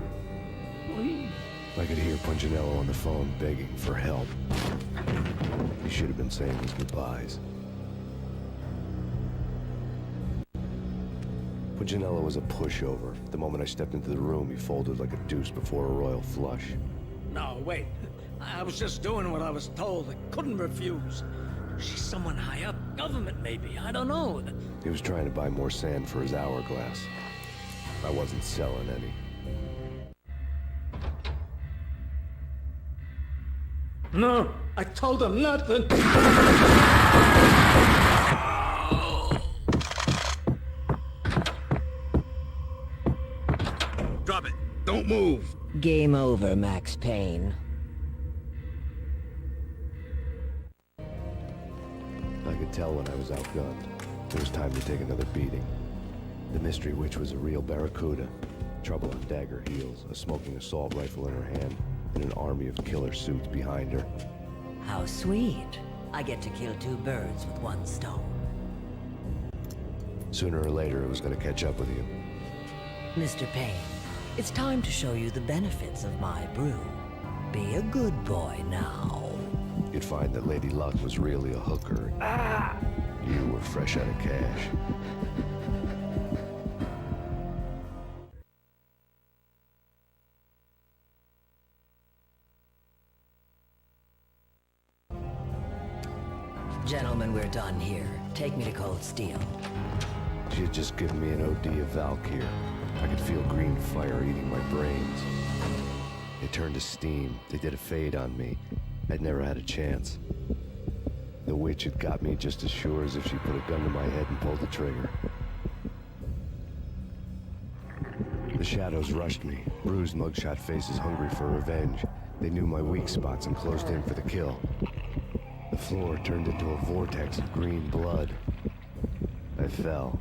Please. I could hear Punchinello on the phone begging for help. He should have been saying his goodbyes. Punchinello was a pushover. The moment I stepped into the room, he folded like a deuce before a royal flush. No, wait. I was just doing what I was told. I couldn't refuse. She's someone high up. Government, maybe. I don't know. He was trying to buy more sand for his hourglass. I wasn't selling any. No, I told him nothing. Drop it. Don't move. Game over, Max Payne. I could tell when I was outgunned. It was time to take another beating. The mystery witch was a real barracuda. Trouble on dagger heels, a smoking assault rifle in her hand, and an army of killer suits behind her. How sweet. I get to kill two birds with one stone. Sooner or later, it was going to catch up with you. Mr. Payne, it's time to show you the benefits of my brew. Be a good boy now. You'd find that Lady Luck was really a hooker. You were fresh out of cash. Gentlemen, we're done here. Take me to Cold Steel. She had just given me an OD of Valkyr. I could feel green fire eating my brains. They turned to steam. They did a fade on me. I'd never had a chance. The witch had got me just as sure as if she put a gun to my head and pulled the trigger. The shadows rushed me. Bruised mugshot faces hungry for revenge. They knew my weak spots and closed in for the kill. The floor turned into a vortex of green blood. I fell.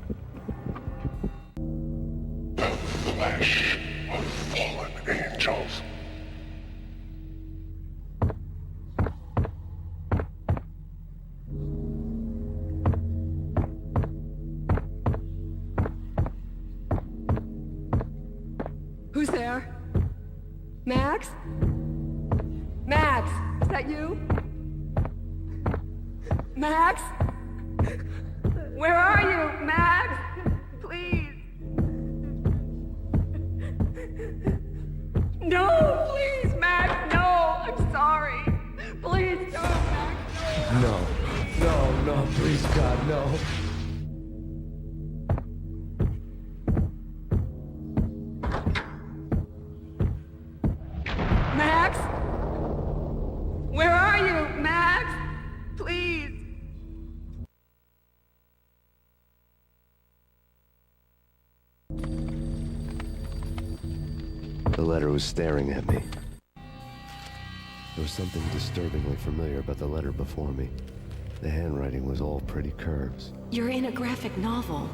The flesh of fallen angels. Who's there? Max? Max, is that you? Max? Where are you, Max? Please. No, please, Max, no. I'm sorry. Please, no, Max, no. No, please, God, no. Max? Where are you, Max? Please. The letter was staring at me. There was something disturbingly familiar about the letter before me. The handwriting was all pretty curves. You're in a graphic novel.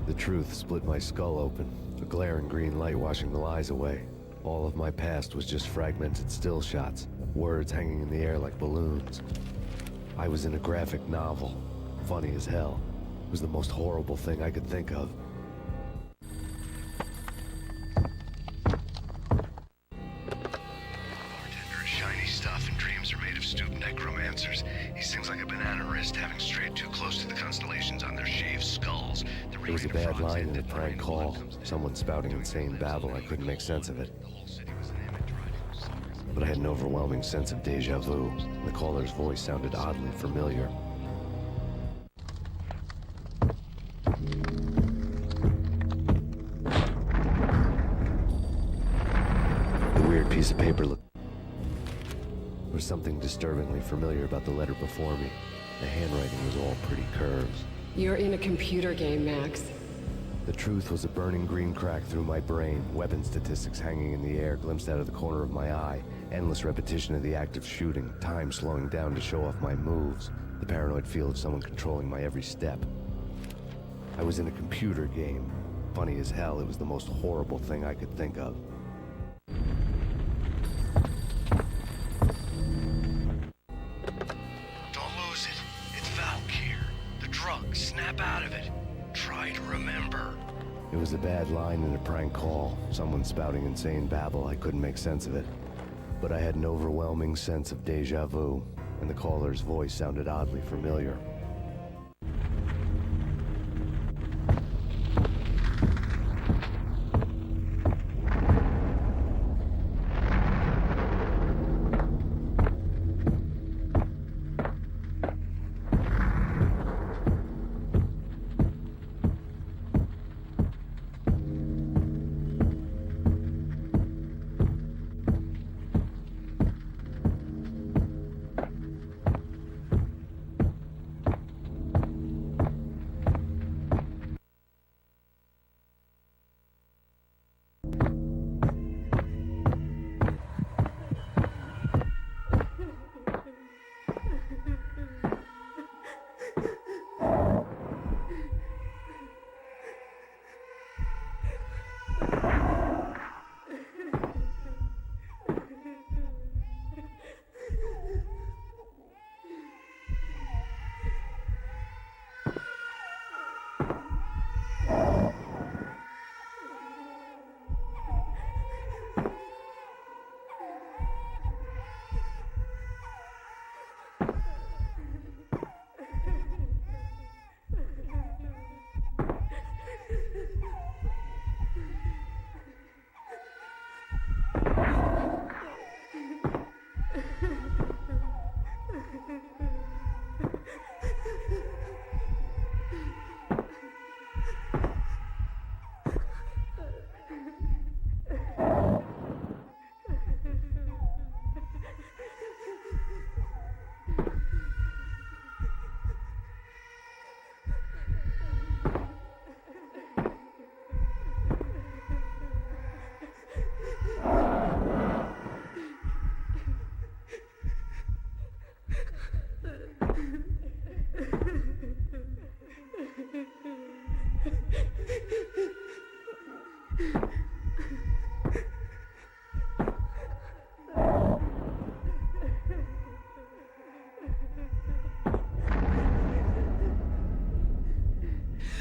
The truth split my skull open, a glaring green light washing the lies away. All of my past was just fragmented still shots, words hanging in the air like balloons. I was in a graphic novel. Funny as hell. It was the most horrible thing I could think of. Bartender is shiny stuff, and dreams are made of stupid necromancers. He sings like a banana wrist, having strayed too close to the constellations on their shaved skulls. It was a bad line in a prank call. Someone spouting insane babble. I couldn't make sense of it. But I had an overwhelming sense of deja vu. The caller's voice sounded oddly familiar. The weird piece of paper looked... There was something disturbingly familiar about the letter before me. The handwriting was all pretty curves. You're in a computer game, Max. The truth was a burning green crack through my brain, weapon statistics hanging in the air, glimpsed out of the corner of my eye, endless repetition of the act of shooting, time slowing down to show off my moves, the paranoid feel of someone controlling my every step. I was in a computer game. Funny as hell, it was the most horrible thing I could think of. remember. It was a bad line in a prank call. Someone spouting insane babble. I couldn't make sense of it. But I had an overwhelming sense of déjà vu, and the caller's voice sounded oddly familiar.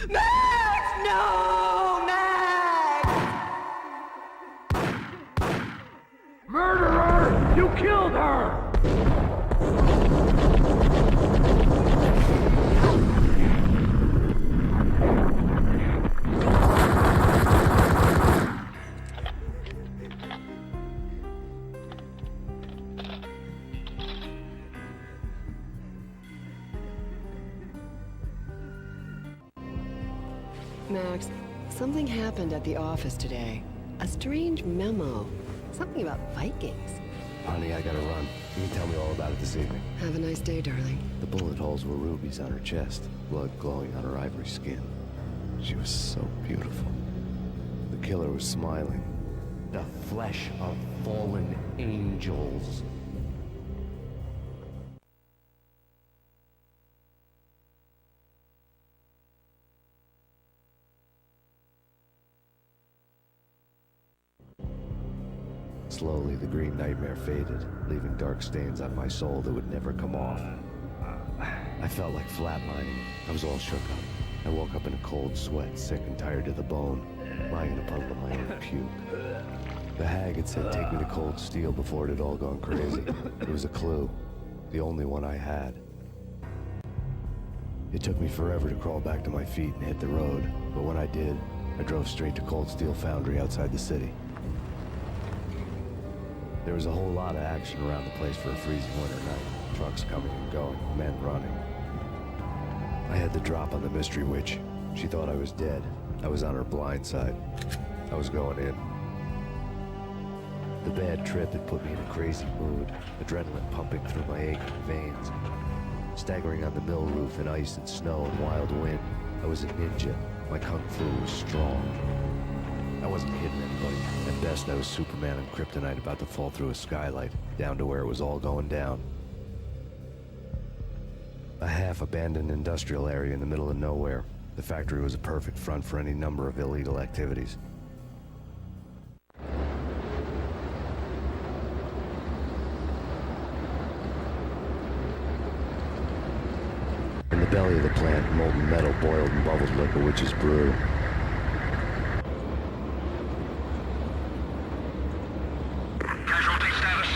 Max! No! Max! Murderer! You killed her! Max, something happened at the office today. A strange memo. Something about Vikings. Honey, I gotta run. You can tell me all about it this evening. Have a nice day, darling. The bullet holes were rubies on her chest, blood glowing on her ivory skin. She was so beautiful. The killer was smiling. The flesh of fallen angels. Slowly, the green nightmare faded, leaving dark stains on my soul that would never come off. I felt like flatlining. I was all shook up. I woke up in a cold sweat, sick and tired to the bone, lying in a puddle of my own puke. The hag had said take me to Cold Steel before it had all gone crazy. It was a clue, the only one I had. It took me forever to crawl back to my feet and hit the road, but when I did, I drove straight to Cold Steel Foundry outside the city. There was a whole lot of action around the place for a freezing winter night. Trucks coming and going, men running. I had the drop on the mystery witch. She thought I was dead. I was on her blind side. I was going in. The bad trip had put me in a crazy mood, adrenaline pumping through my aching veins. Staggering on the mill roof in ice and snow and wild wind, I was a ninja. My kung fu was strong. I wasn't hitting anybody. At best, I was Superman and Kryptonite about to fall through a skylight, down to where it was all going down. A half-abandoned industrial area in the middle of nowhere. The factory was a perfect front for any number of illegal activities. In the belly cellular plant, molten metal boiled and bubbled like a witch's brew. Casualty status?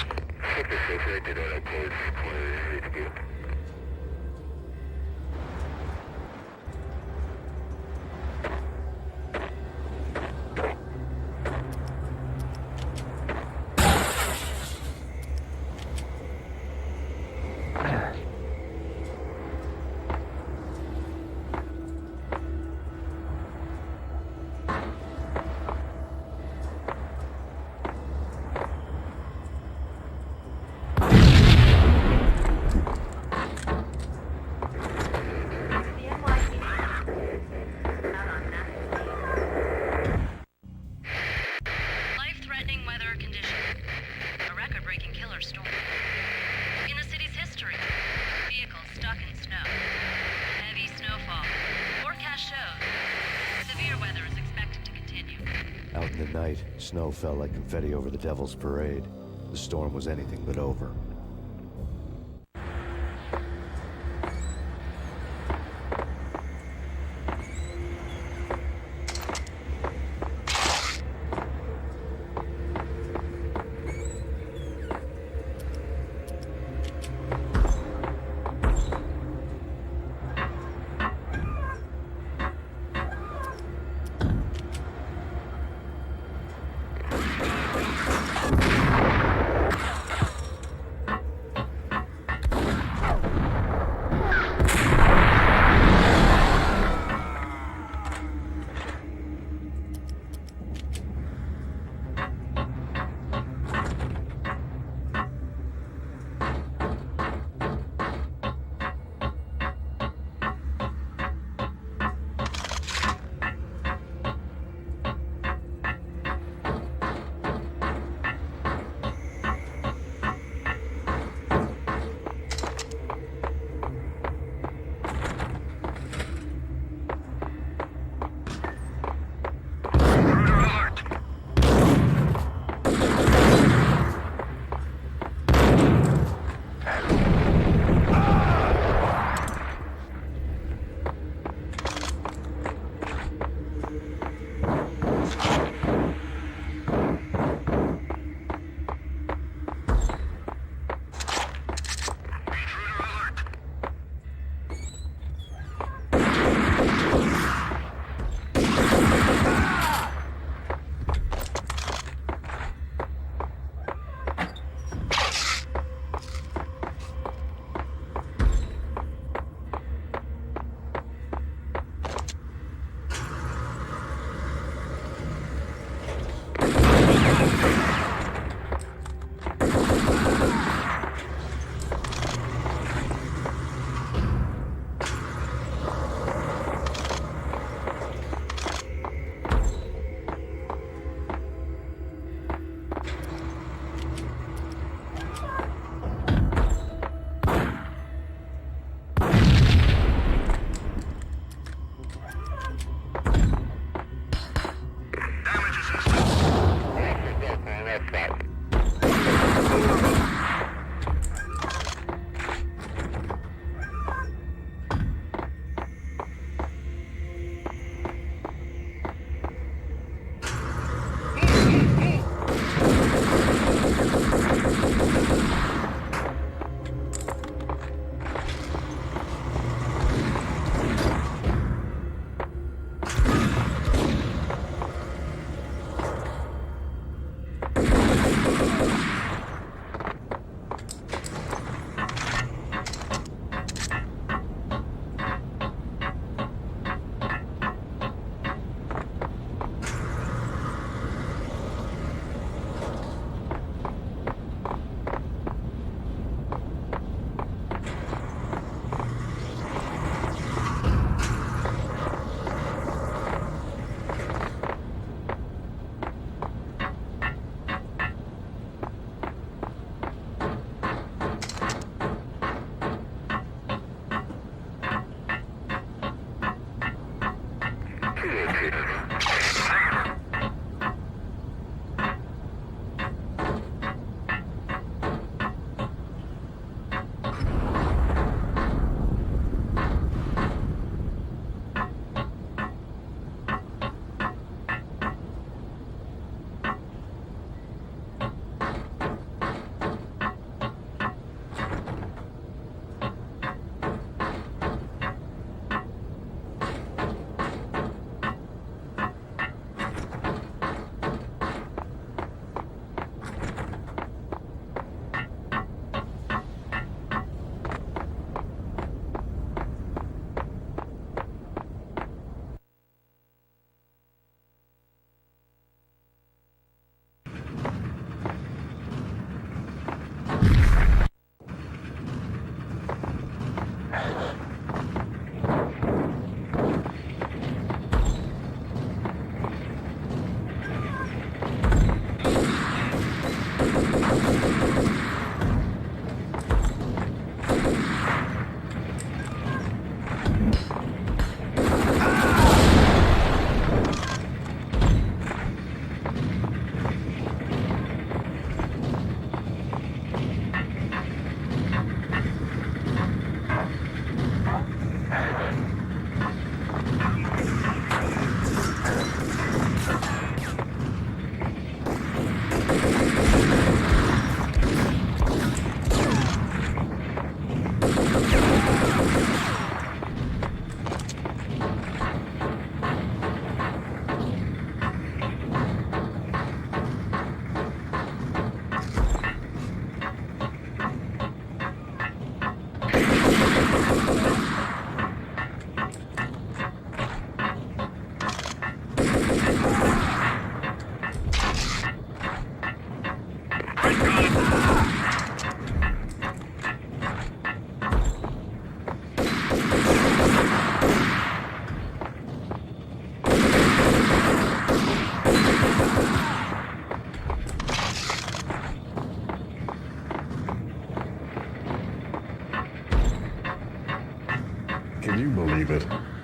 Life-threatening weather conditions. A record-breaking killer storm. In the city's history. Vehicles stuck in snow. Heavy snowfall. Forecast shows severe weather is expected to continue. Out in the night, snow fell like confetti over the Devil's Parade. The storm was anything but over.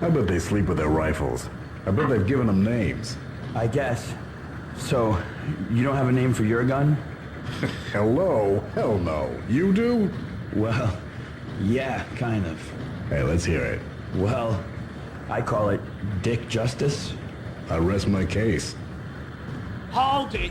I bet they sleep with their rifles. I bet they've given them names. I guess. So, you don't have a name for your gun? Hello? Hell no. You do? Well, yeah, kind of. Hey, let's hear it. Well, I call it Dick Justice. I rest my case. Hold it!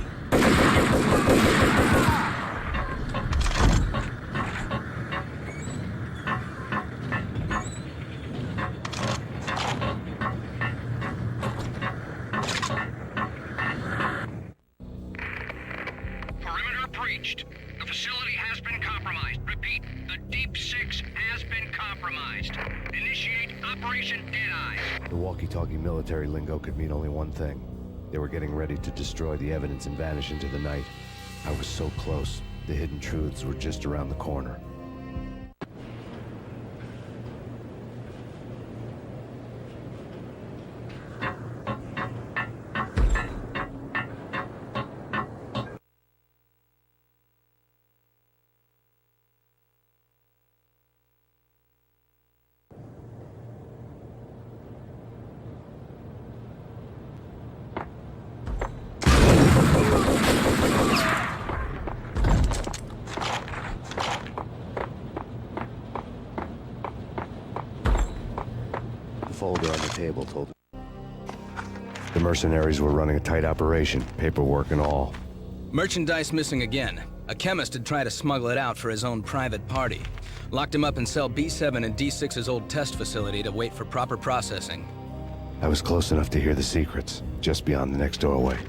Perimeter breached. The facility has been compromised. Repeat, the Deep Six has been compromised. Initiate Operation Deadeye. The walkie-talkie military lingo could mean only one thing. They were getting ready to destroy the evidence and vanish into the night. I was so close. The hidden truths were just around the corner. Folder on the table told me the mercenaries were running a tight operation, paperwork and all. Merchandise missing again. A chemist had tried to smuggle it out for his own private party. Locked him up in cell B7 in D6's old test facility to wait for proper processing. I was close enough to hear the secrets, just beyond the next doorway.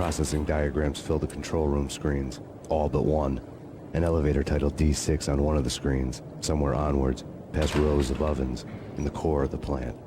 Processing diagrams fill the control room screens, all but one. An elevator titled D6 on one of the screens, somewhere onwards, past rows of ovens, in the core of the plant.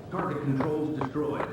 Target controls destroyed.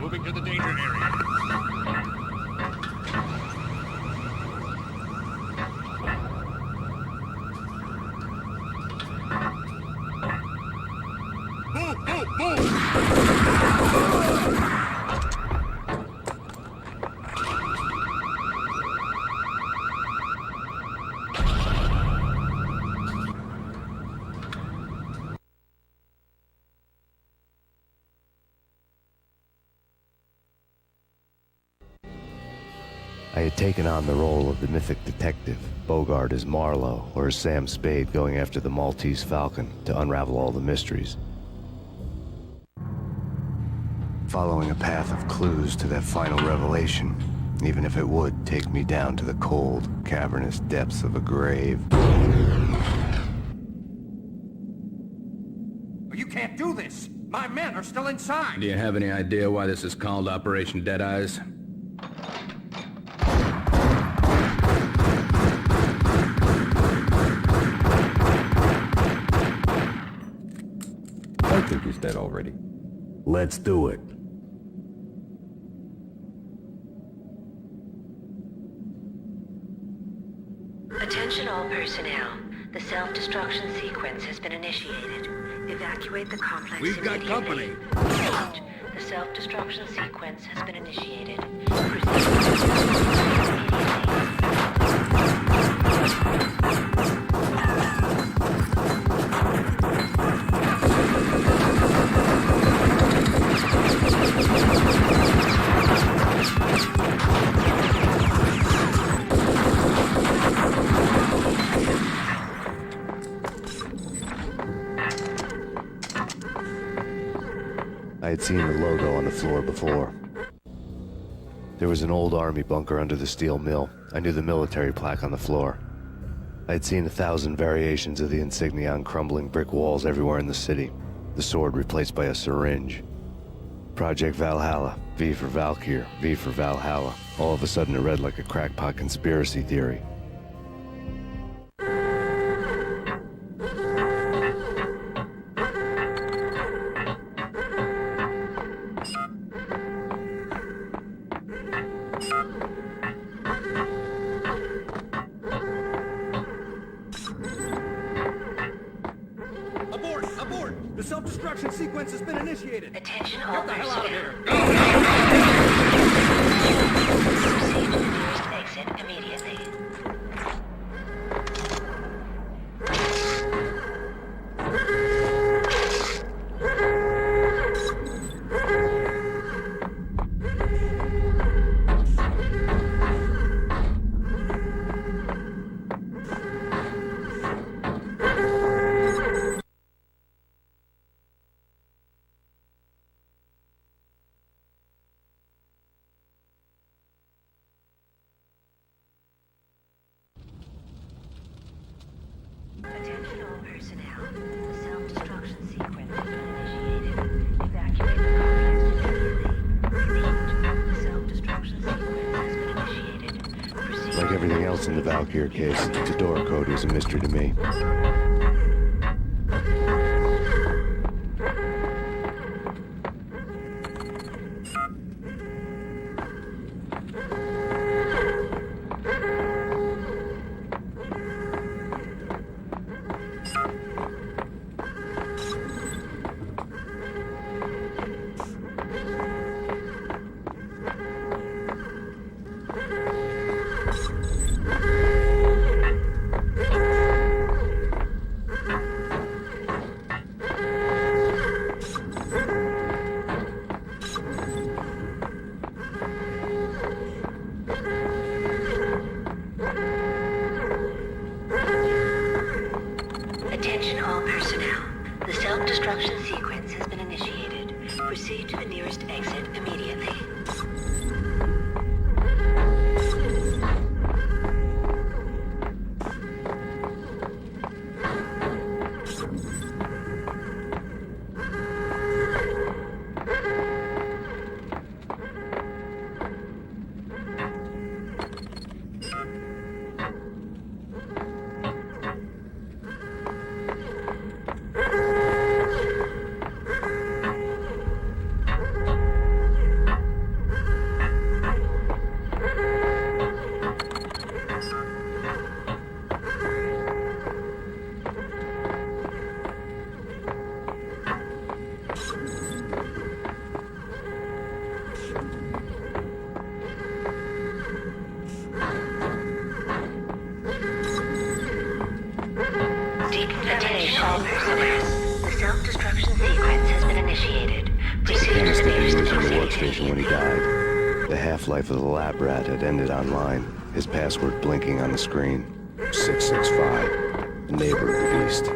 Moving to the danger area. I had taken on the role of the mythic detective, Bogart as Marlowe, or as Sam Spade going after the Maltese Falcon to unravel all the mysteries. Following a path of clues to that final revelation, even if it would take me down to the cold, cavernous depths of a grave. You can't do this! My men are still inside! Do you have any idea why this is called Operation Deadeyes? I think he's dead already. Let's do it. Attention all personnel. The self-destruction sequence has been initiated. Evacuate the complex We've got company. The self-destruction sequence has been initiated. I had seen the logo on the floor before. There was an old army bunker under the steel mill. I knew the military plaque on the floor. I had seen 1,000 variations of the insignia on crumbling brick walls everywhere in the city. The sword replaced by a syringe. Project Valhalla, V for Valkyr, V for Valhalla. All of a sudden it read like a crackpot conspiracy theory. Abort! The self-destruction sequence has been initiated! Attention all Get the hell out of here! Proceed to the nearest exit immediately. Attention all personnel. The self-destruction sequence has been initiated. Evacuate the complex immediately. The self-destruction sequence has been initiated. Proceed. Like everything else in the Valkyr case, the door code was a mystery to me. Attention all personnel. The self-destruction sequence has been initiated. Proceed to the nearest exit immediately. Attention all personnel. The self-destruction sequence has been initiated. Proceed to Chemist the had been nearest using the exit. workstation when he died. The half-life of the lab rat had ended online, his password blinking on the screen. 665, the neighbor of the beast.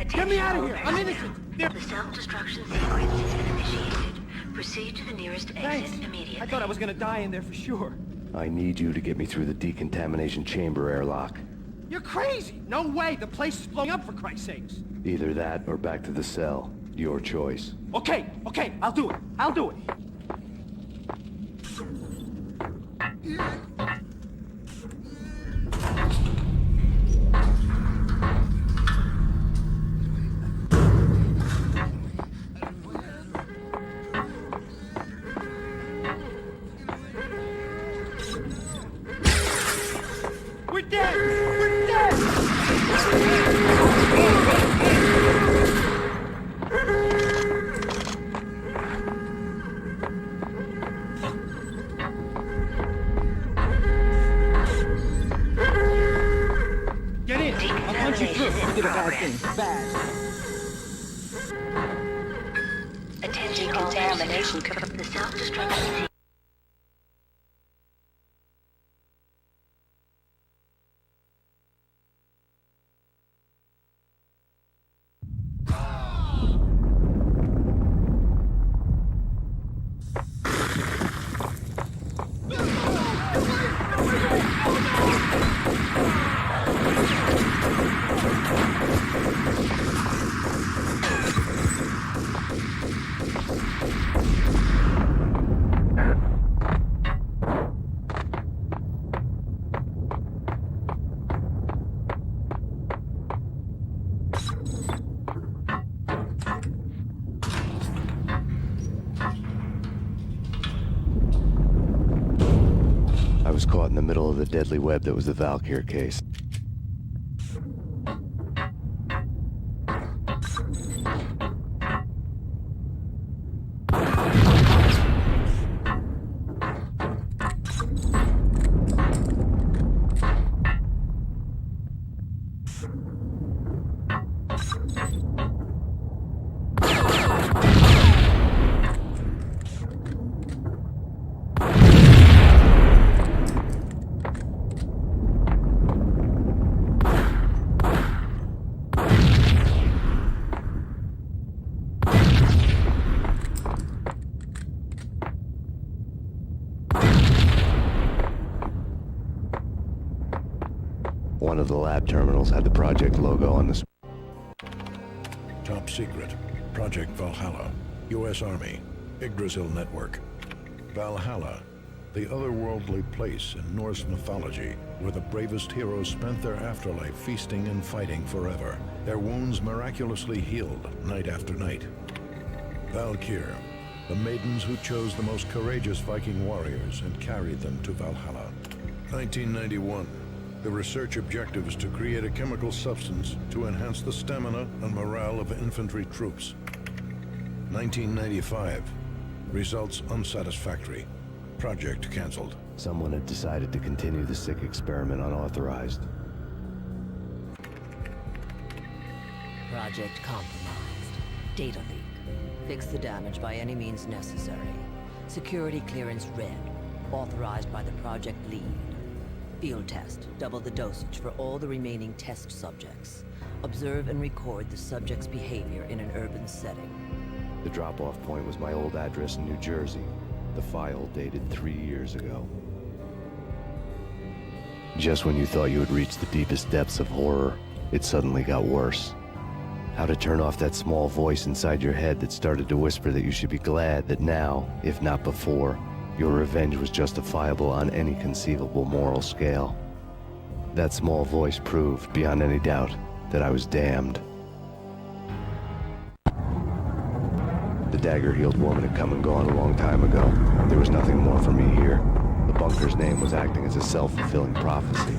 Get me out of here! I'm innocent! The self-destruction sequence has been initiated. Proceed to the nearest exit immediately. I thought I was gonna die in there for sure. I need you to get me through the decontamination chamber airlock. You're crazy! No way! The place is blowing up, for Christ's sakes! Either that or back to the cell. Your choice. Okay, I'll do it. I'll do it. We're dead! We're dead! Get in! I'll punch you through. You did a bad thing. Bad. Attention decontamination. The self-destruction. I was caught in the middle of the deadly web that was the Valkyr case. One of the lab terminals had the project logo on the... Top secret. Project Valhalla. U.S. Army. Yggdrasil Network. Valhalla. The otherworldly place in Norse mythology where the bravest heroes spent their afterlife feasting and fighting forever. Their wounds miraculously healed night after night. Valkyr. The maidens who chose the most courageous Viking warriors and carried them to Valhalla. 1991. The research objective is to create a chemical substance to enhance the stamina and morale of infantry troops. 1995. Results unsatisfactory. Project cancelled. Someone had decided to continue the sick experiment unauthorized. Project compromised. Data leak. Fix the damage by any means necessary. Security clearance red. Authorized by the project lead. Field test. Double the dosage for all the remaining test subjects. Observe and record the subject's behavior in an urban setting. The drop-off point was my old address in New Jersey. The file dated 3 years ago. Just when you thought you had reached the deepest depths of horror, it suddenly got worse. How to turn off that small voice inside your head that started to whisper that you should be glad that now, if not before, your revenge was justifiable on any conceivable moral scale. That small voice proved, beyond any doubt, that I was damned. The dagger-heeled woman had come and gone a long time ago. There was nothing more for me here. The bunker's name was acting as a self-fulfilling prophecy.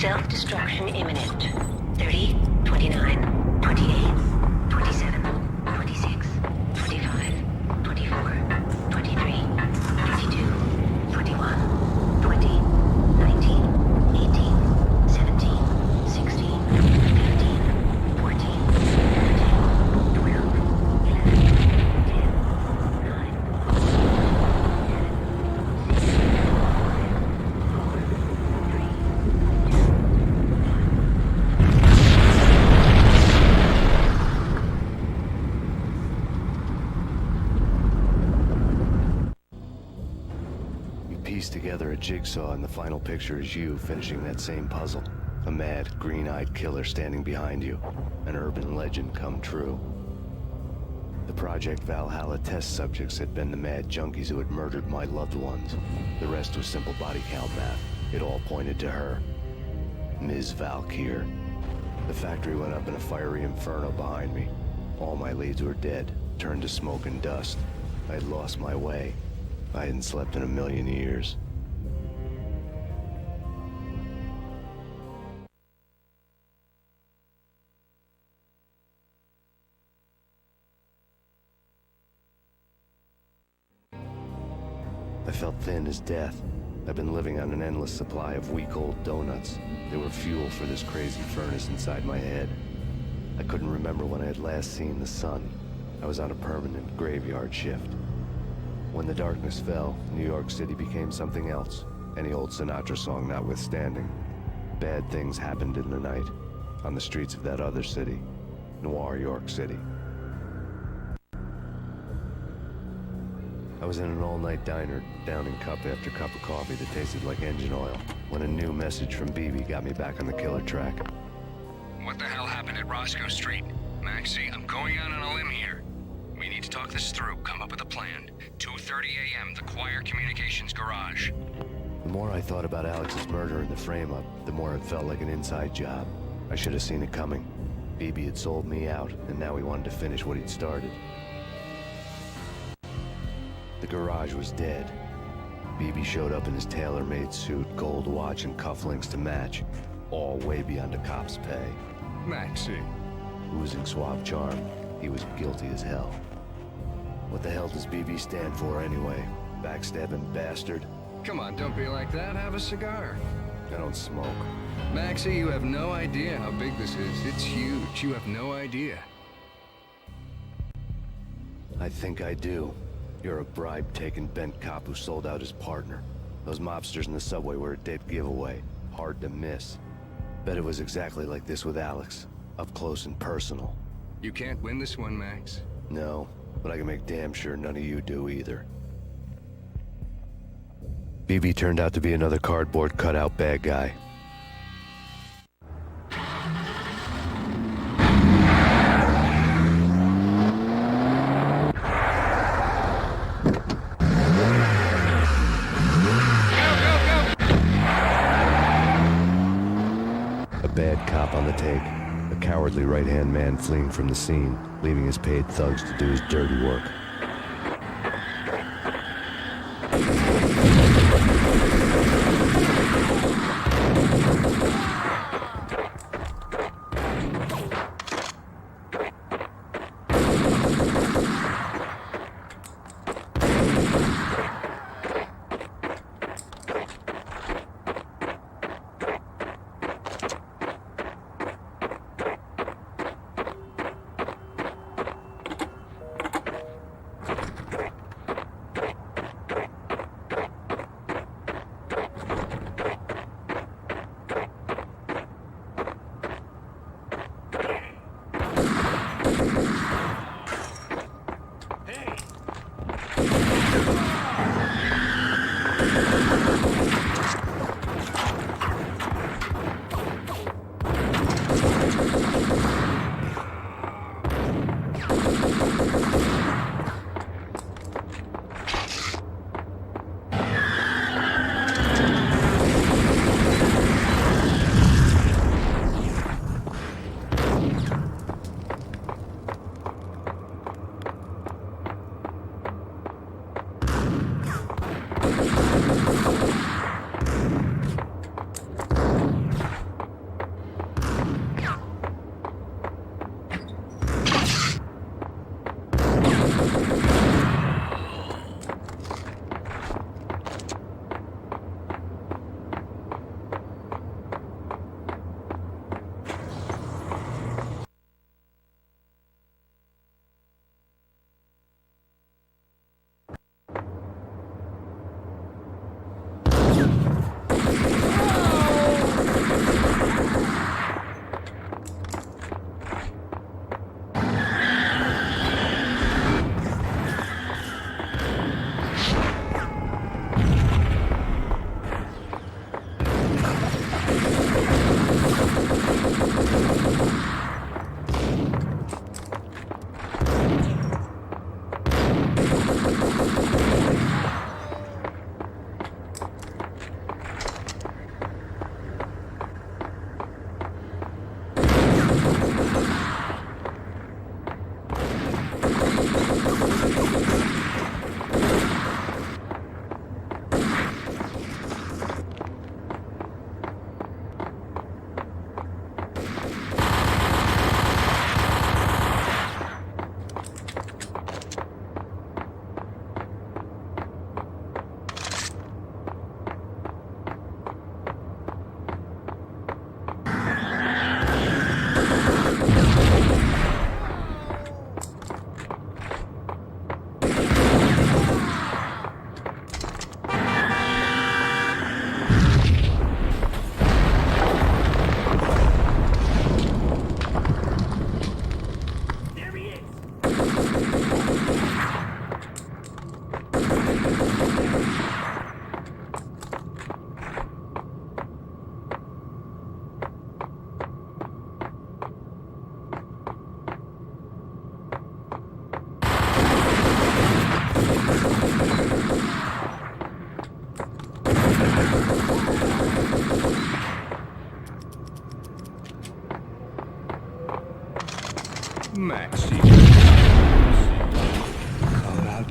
Self-destruction imminent. 30, 29, 28, 27, 26, 25, 24, 23, 22, 21, 20, 19, 18, 17, 16, 15, 14, 13, 12, 11, 10, 9, Piece together a jigsaw, and the final picture is you finishing that same puzzle. A mad, green-eyed killer standing behind you. An urban legend come true. The Project Valhalla test subjects had been the mad junkies who had murdered my loved ones. The rest was simple body count math. It all pointed to her. Ms. Valkyr. The factory went up in a fiery inferno behind me. All my leads were dead, turned to smoke and dust. I had lost my way. I hadn't slept in a million years. I felt thin as death. I've been living on an endless supply of week-old donuts. They were fuel for this crazy furnace inside my head. I couldn't remember when I had last seen the sun. I was on a permanent graveyard shift. When the darkness fell, New York City became something else, any old Sinatra song notwithstanding. Bad things happened in the night, on the streets of that other city, Noir York City. I was in an all-night diner, downing cup after cup of coffee that tasted like engine oil, when a new message from BB got me back on the killer track. What the hell happened at Roscoe Street? Maxie, I'm going out on a limb here. We need to talk this through, come up with a plan. 2:30 a.m., the Choir Communications Garage. The more I thought about Alex's murder and the frame-up, the more it felt like an inside job. I should have seen it coming. BB had sold me out, and now he wanted to finish what he'd started. The garage was dead. BB showed up in his tailor-made suit, gold watch, and cufflinks to match, all way beyond a cop's pay. Maxie. Oozing suave charm, he was guilty as hell. What the hell does BB stand for anyway? Backstabbing bastard? Come on, don't be like that. Have a cigar. I don't smoke. Maxie, you have no idea how big this is. It's huge. You have no idea. I think I do. You're a bribe-taking bent cop who sold out his partner. Those mobsters in the subway were a dead giveaway. Hard to miss. Bet it was exactly like this with Alex. Up close and personal. You can't win this one, Max. No, but I can make damn sure none of you do either. BB turned out to be another cardboard cutout bad guy. A bad cop on the take. A cowardly right-hand man fleeing from the scene, leaving his paid thugs to do his dirty work.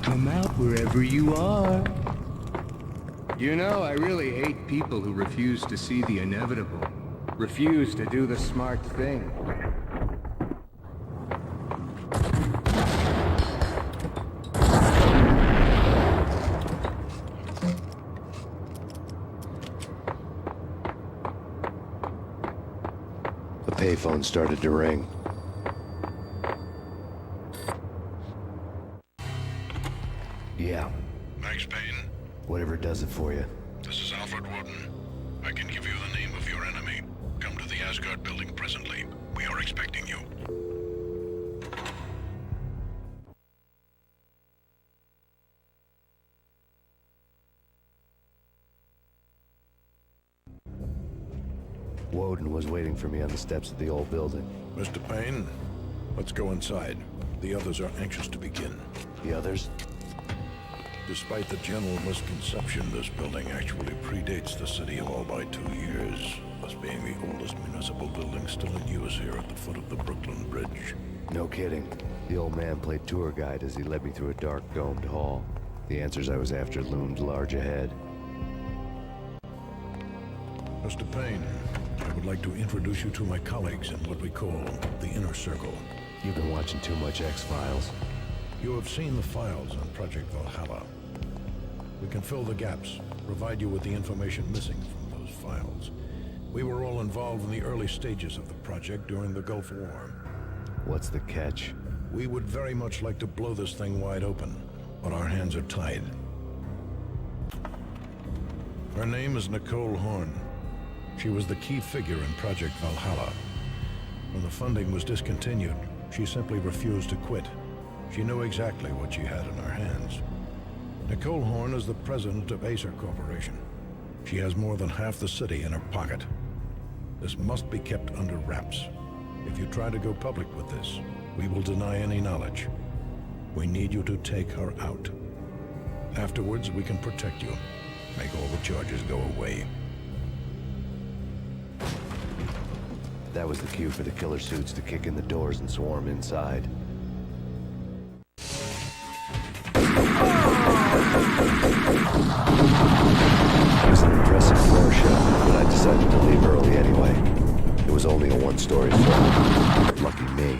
Come out wherever you are. You know, I really hate people who refuse to see the inevitable. Refuse to do the smart thing. The payphone started to ring. Yeah. Max Payne? Whatever does it for you. This is Alfred Woden. I can give you the name of your enemy. Come to the Asgard building presently. We are expecting you. Woden was waiting for me on the steps of the old building. Mr. Payne, let's go inside. The others are anxious to begin. The others? Despite the general misconception, this building actually predates the City Hall by 2 years, thus being the oldest municipal building still in use here at the foot of the Brooklyn Bridge. No kidding. The old man played tour guide as he led me through a dark, domed hall. The answers I was after loomed large ahead. Mr. Payne, I would like to introduce you to my colleagues in what we call the Inner Circle. You've been watching too much X-Files. You have seen the files on Project Valhalla. We can fill the gaps, provide you with the information missing from those files. We were all involved in the early stages of the project during the Gulf War. What's the catch? We would very much like to blow this thing wide open, but our hands are tied. Her name is Nicole Horn. She was the key figure in Project Valhalla. When the funding was discontinued, she simply refused to quit. She knew exactly what she had in her hands. Nicole Horn is the president of Acer Corporation. She has more than half the city in her pocket. This must be kept under wraps. If you try to go public with this, we will deny any knowledge. We need you to take her out. Afterwards, we can protect you. Make all the charges go away. That was the cue for the killer suits to kick in the doors and swarm inside. It was an impressive floor show, but I decided to leave early anyway. It was only a one-story film. Lucky me.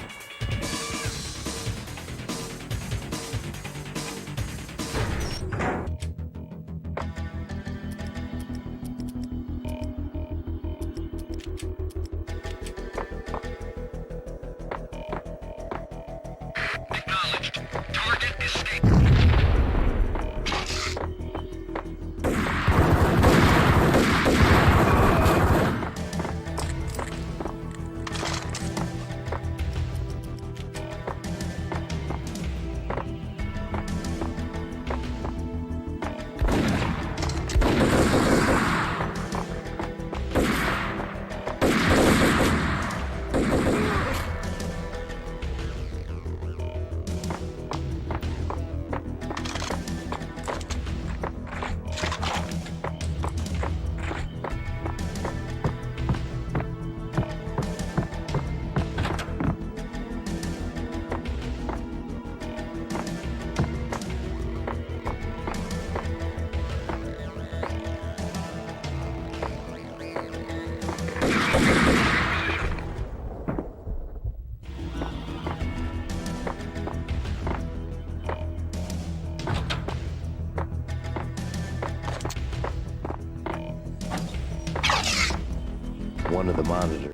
One of the monitors.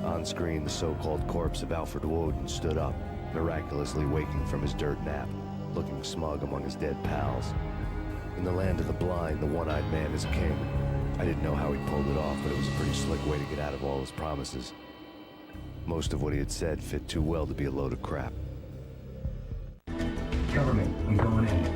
On screen, the so-called corpse of Alfred Woden stood up, miraculously waking from his dirt nap, looking smug among his dead pals. In the land of the blind, the one-eyed man is king. I didn't know how he pulled it off, but it was a pretty slick way to get out of all his promises. Most of what he had said fit too well to be a load of crap. Cover me. I'm going in.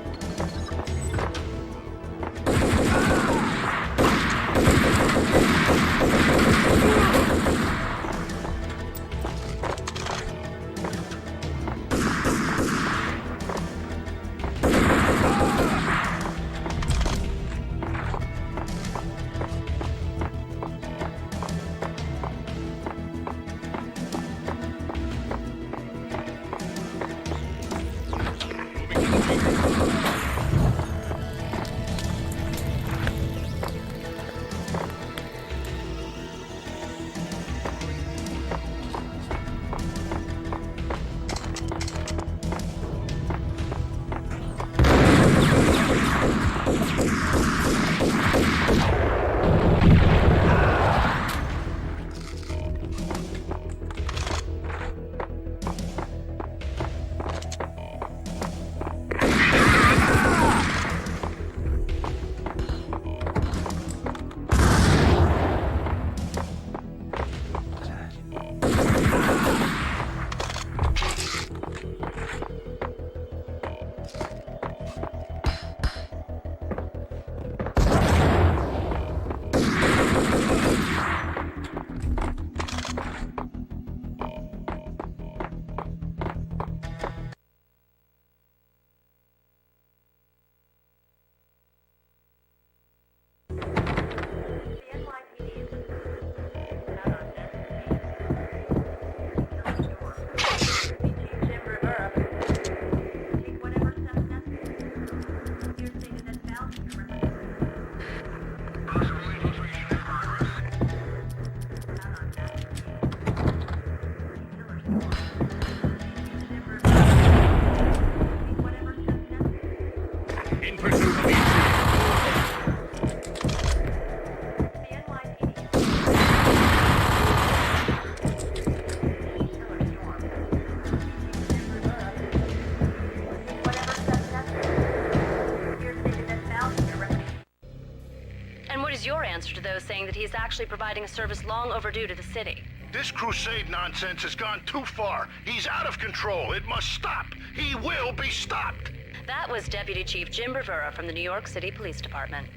answer to those saying that he's actually providing a service long overdue to the city. This crusade nonsense has gone too far. He's out of control. It must stop. He will be stopped. That was Deputy Chief Jim Rivera from the New York City Police Department.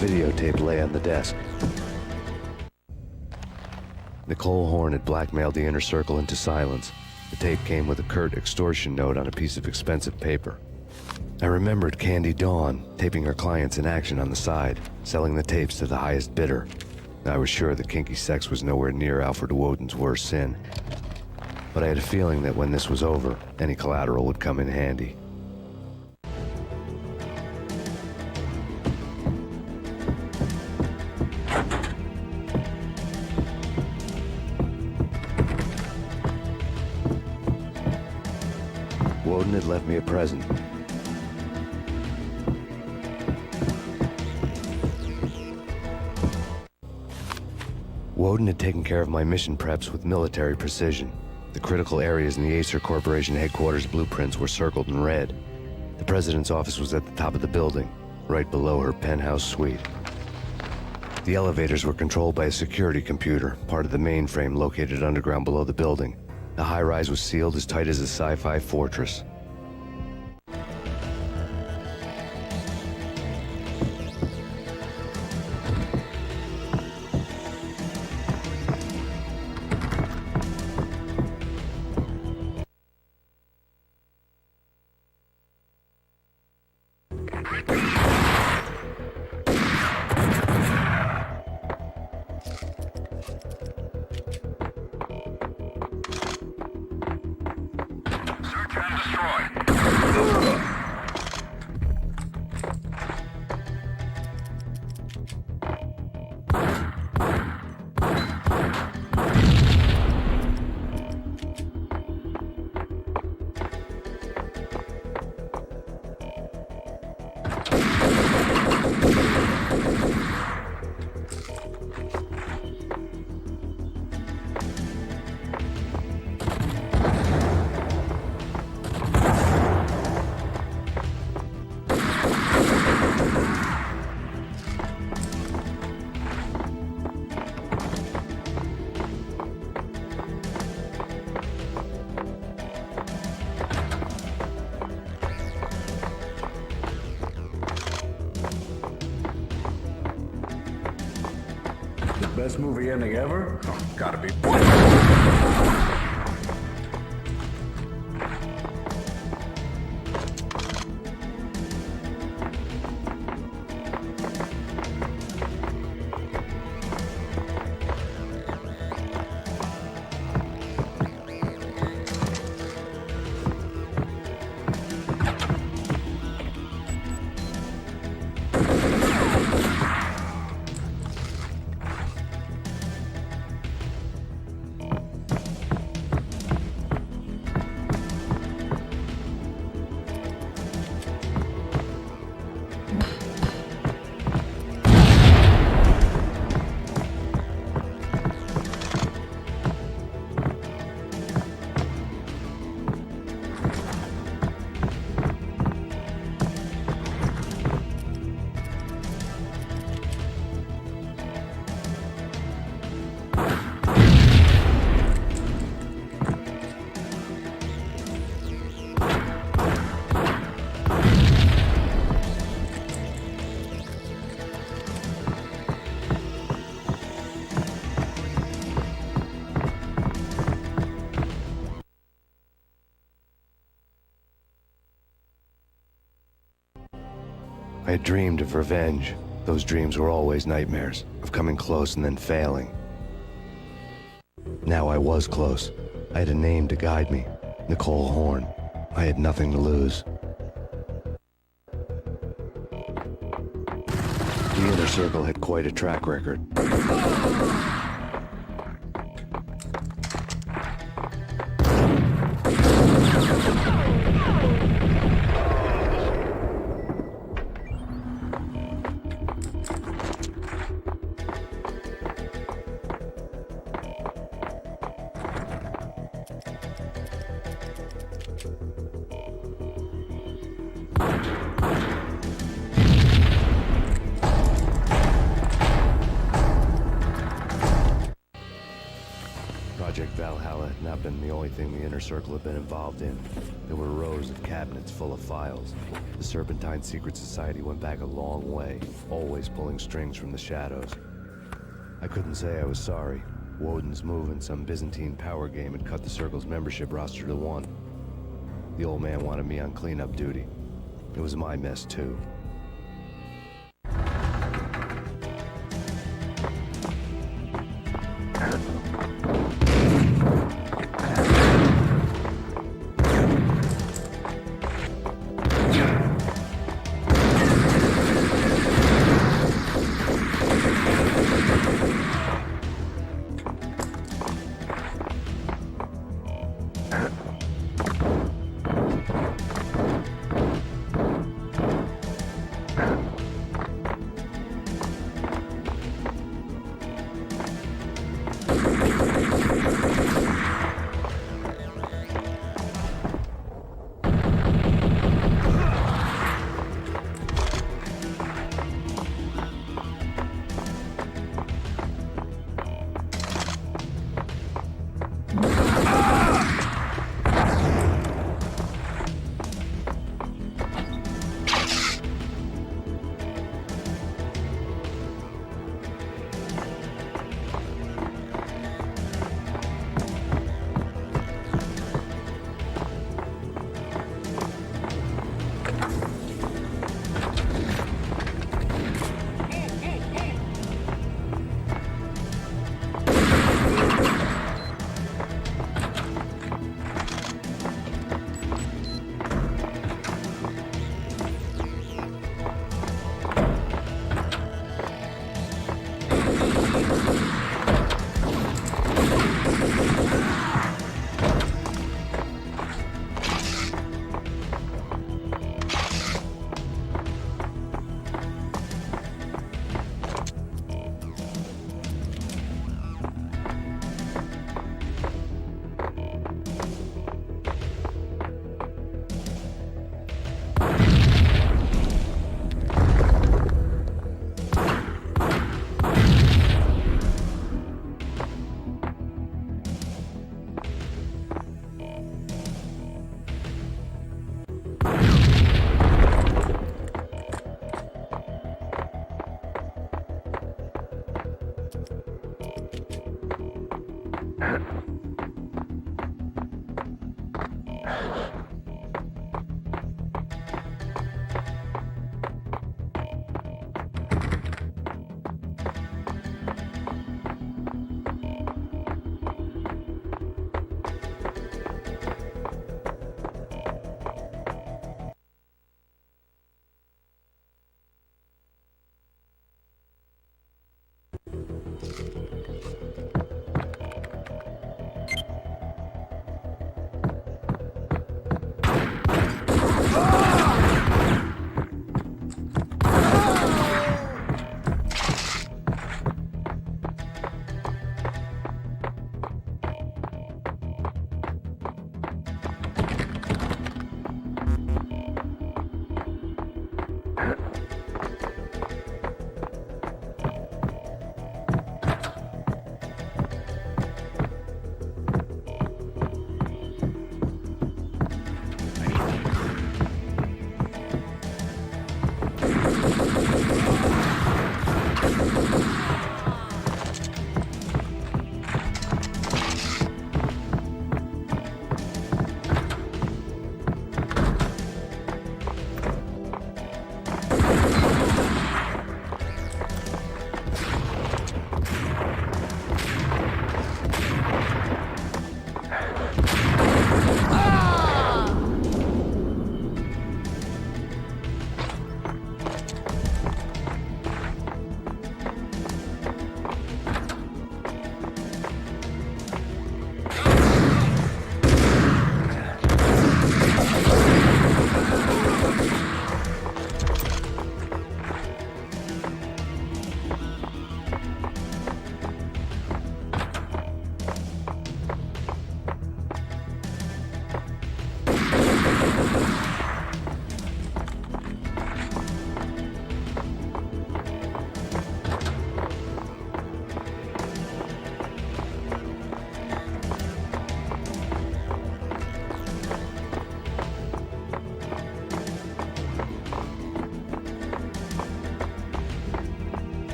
Videotape lay on the desk. Nicole Horn had blackmailed the inner circle into silence. The tape came with a curt extortion note on a piece of expensive paper. I remembered Candy Dawn taping her clients in action on the side, selling the tapes to the highest bidder. I was sure that kinky sex was nowhere near Alfred Woden's worst sin. But I had a feeling that when this was over, any collateral would come in handy. Woden had left me a present. Woden had taken care of my mission preps with military precision. The critical areas in the Acer Corporation headquarters blueprints were circled in red. The president's office was at the top of the building, right below her penthouse suite. The elevators were controlled by a security computer, part of the mainframe located underground below the building. The high-rise was sealed as tight as a sci-fi fortress. Search and destroy. Best movie ending ever? Oh, gotta be. I had dreamed of revenge. Those dreams were always nightmares, of coming close and then failing. Now I was close. I had a name to guide me, Nicole Horn. I had nothing to lose. The Inner Circle had quite a track record. Project Valhalla had not been the only thing the Inner Circle had been involved in. There were rows of cabinets full of files. The Serpentine Secret Society went back a long way, always pulling strings from the shadows. I couldn't say I was sorry. Woden's move and some Byzantine power game had cut the Circle's membership roster to 1. The old man wanted me on cleanup duty. It was my mess, too.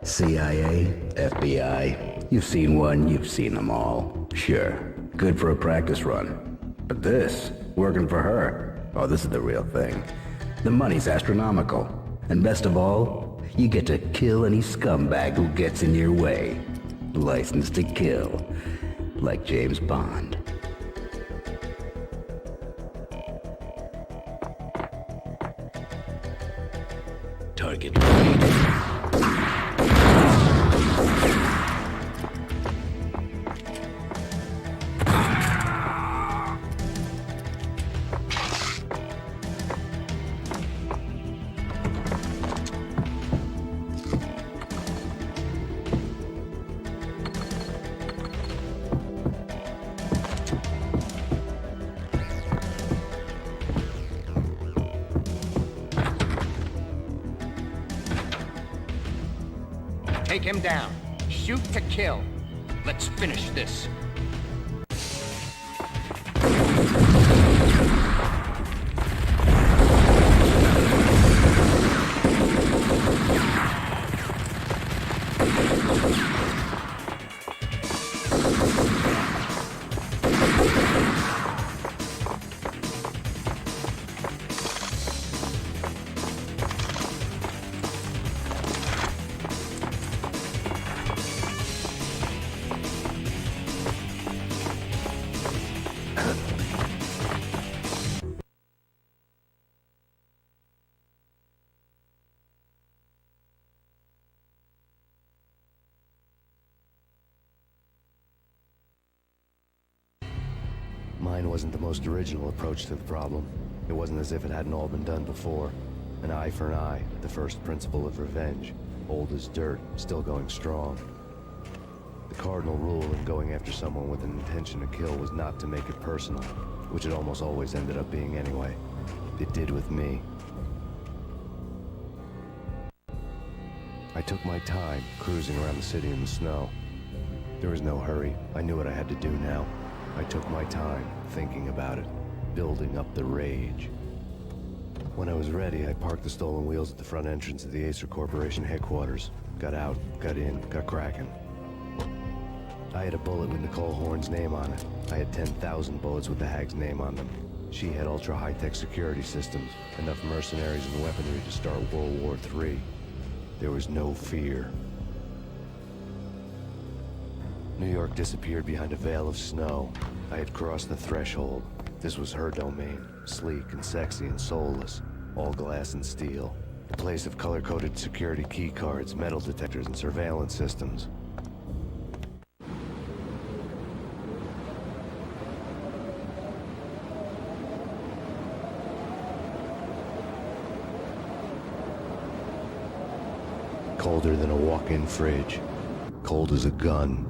CIA, FBI, you've seen one, you've seen them all. Sure, good for a practice run. But this, working for her, oh, this is the real thing. The money's astronomical. And best of all, you get to kill any scumbag who gets in your way. License to kill, like James Bond. Target located. Take him down. Shoot to kill. Let's finish this. Mine wasn't the most original approach to the problem. It wasn't as if it hadn't all been done before. An eye for an eye, the first principle of revenge. Old as dirt, still going strong. The cardinal rule in going after someone with an intention to kill was not to make it personal, which it almost always ended up being anyway. It did with me. I took my time, cruising around the city in the snow. There was no hurry. I knew what I had to do now. I took my time, thinking about it, building up the rage. When I was ready, I parked the stolen wheels at the front entrance of the Acer Corporation headquarters. Got out, got in, got cracking. I had a bullet with Nicole Horn's name on it. I had 10,000 bullets with the Hag's name on them. She had ultra-high-tech security systems, enough mercenaries and weaponry to start World War III. There was no fear. New York disappeared behind a veil of snow. I had crossed the threshold. This was her domain, sleek and sexy and soulless, all glass and steel. A place of color-coded security keycards, metal detectors, and surveillance systems. Colder than a walk-in fridge. Cold as a gun.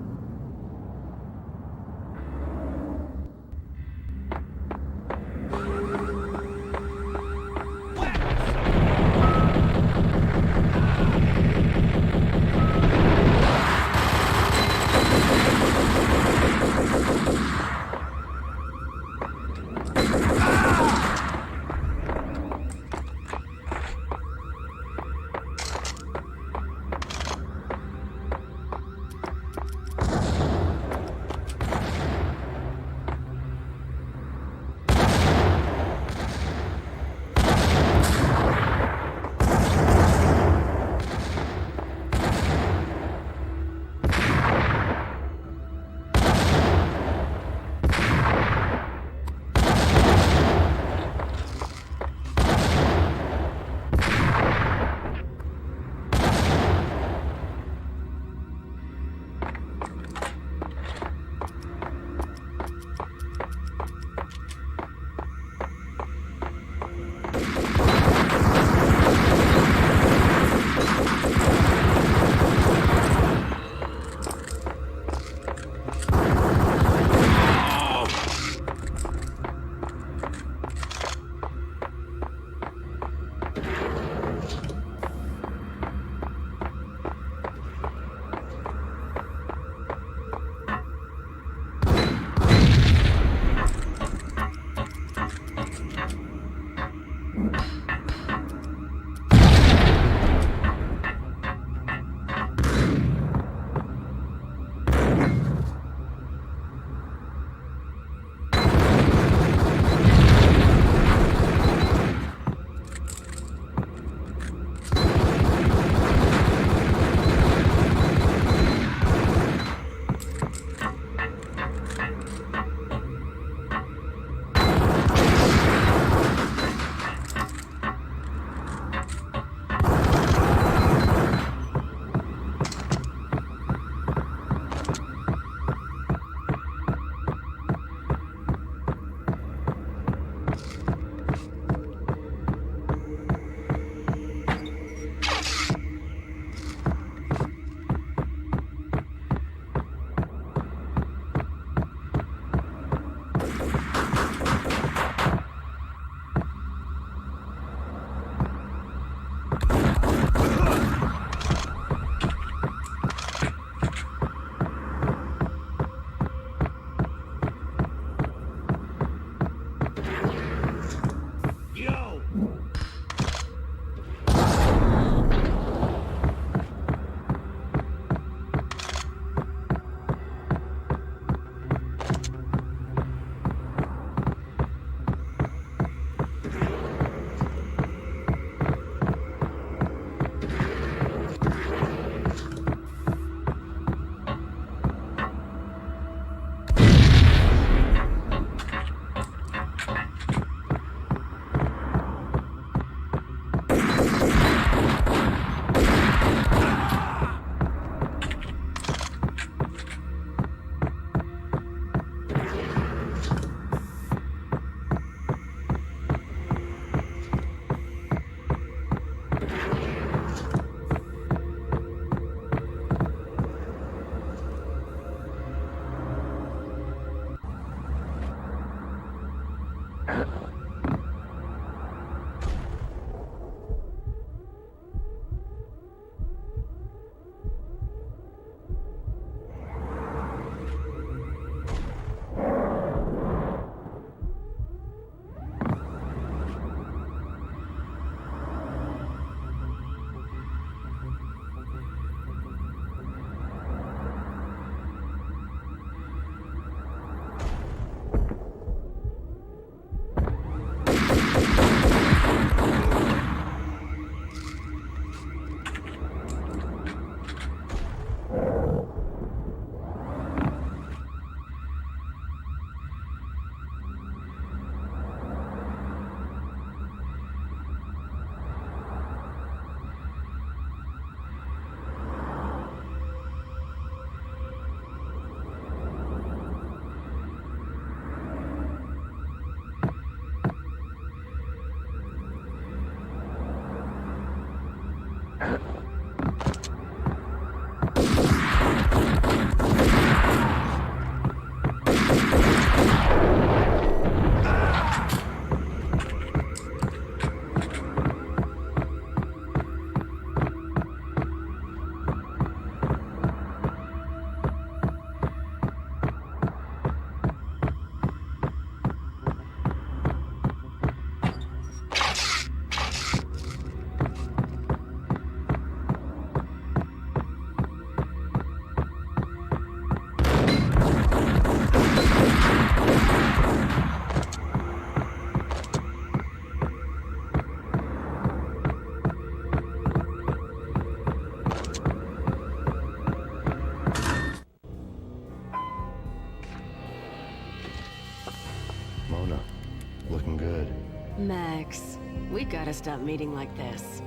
Relax. We gotta stop meeting like this.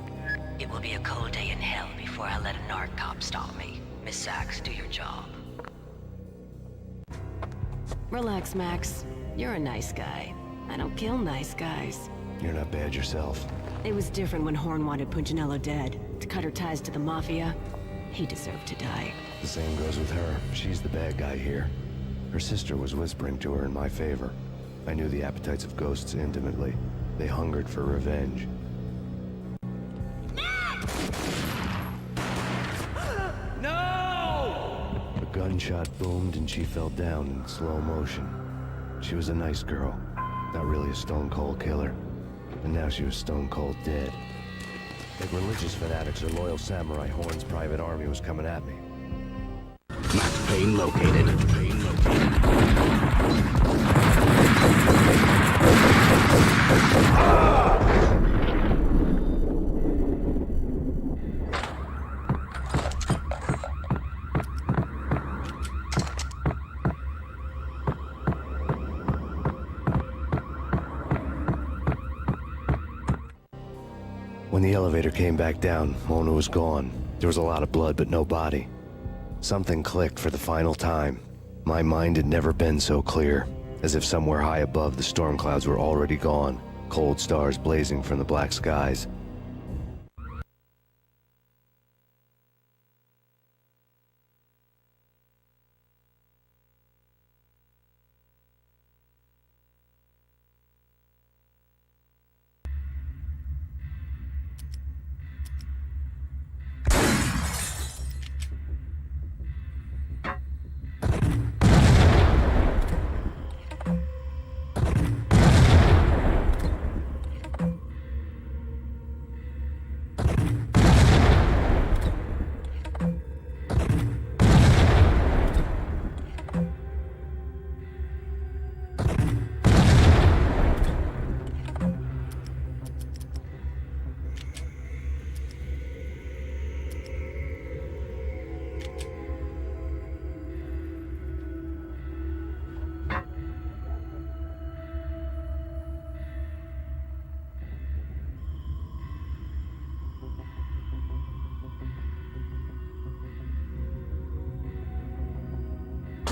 It will be a cold day in hell before I let a narc cop stop me. Miss Sachs, do your job. Relax, Max. You're a nice guy. I don't kill nice guys. You're not bad yourself. It was different when Horn wanted Punchinello dead. To cut her ties to the Mafia. He deserved to die. The same goes with her. She's the bad guy here. Her sister was whispering to her in my favor. I knew the appetites of ghosts intimately. They hungered for revenge. No! A gunshot boomed and she fell down in slow motion. She was a nice girl. Not really a stone-cold killer. And now she was stone-cold dead. Like religious fanatics or loyal samurai, Horn's private army was coming at me. Max Payne located. When the elevator came back down, Mona was gone. There was a lot of blood, but no body. Something clicked for the final time. My mind had never been so clear, as if somewhere high above the storm clouds were already gone, cold stars blazing from the black skies.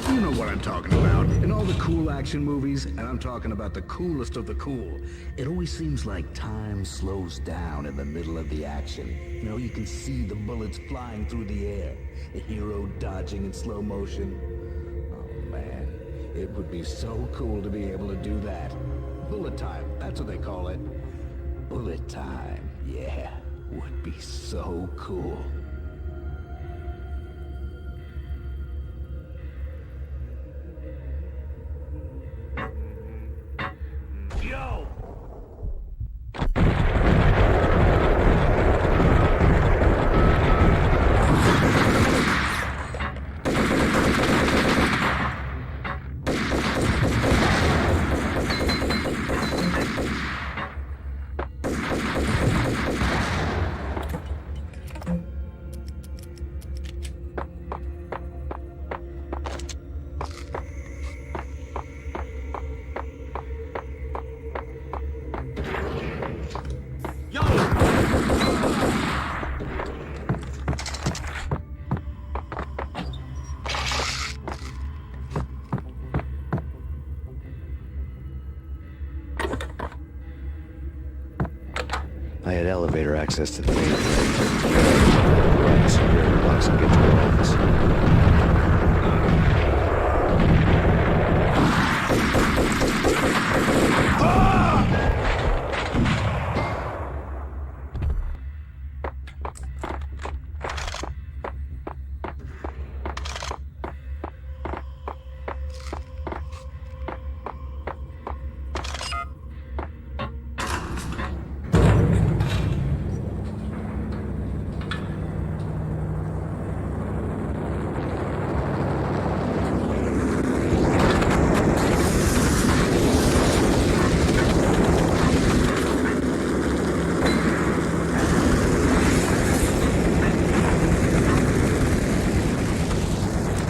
You know what I'm talking about. In all the cool action movies, and I'm talking about the coolest of the cool, it always seems like time slows down in the middle of the action. You know, you can see the bullets flying through the air, a hero dodging in slow motion. Oh man, it would be so cool to be able to do that. Bullet time, that's what they call it. Bullet time, yeah, would be so cool. Yo! I had elevator access to the main floor. Grab the security box and get to her office.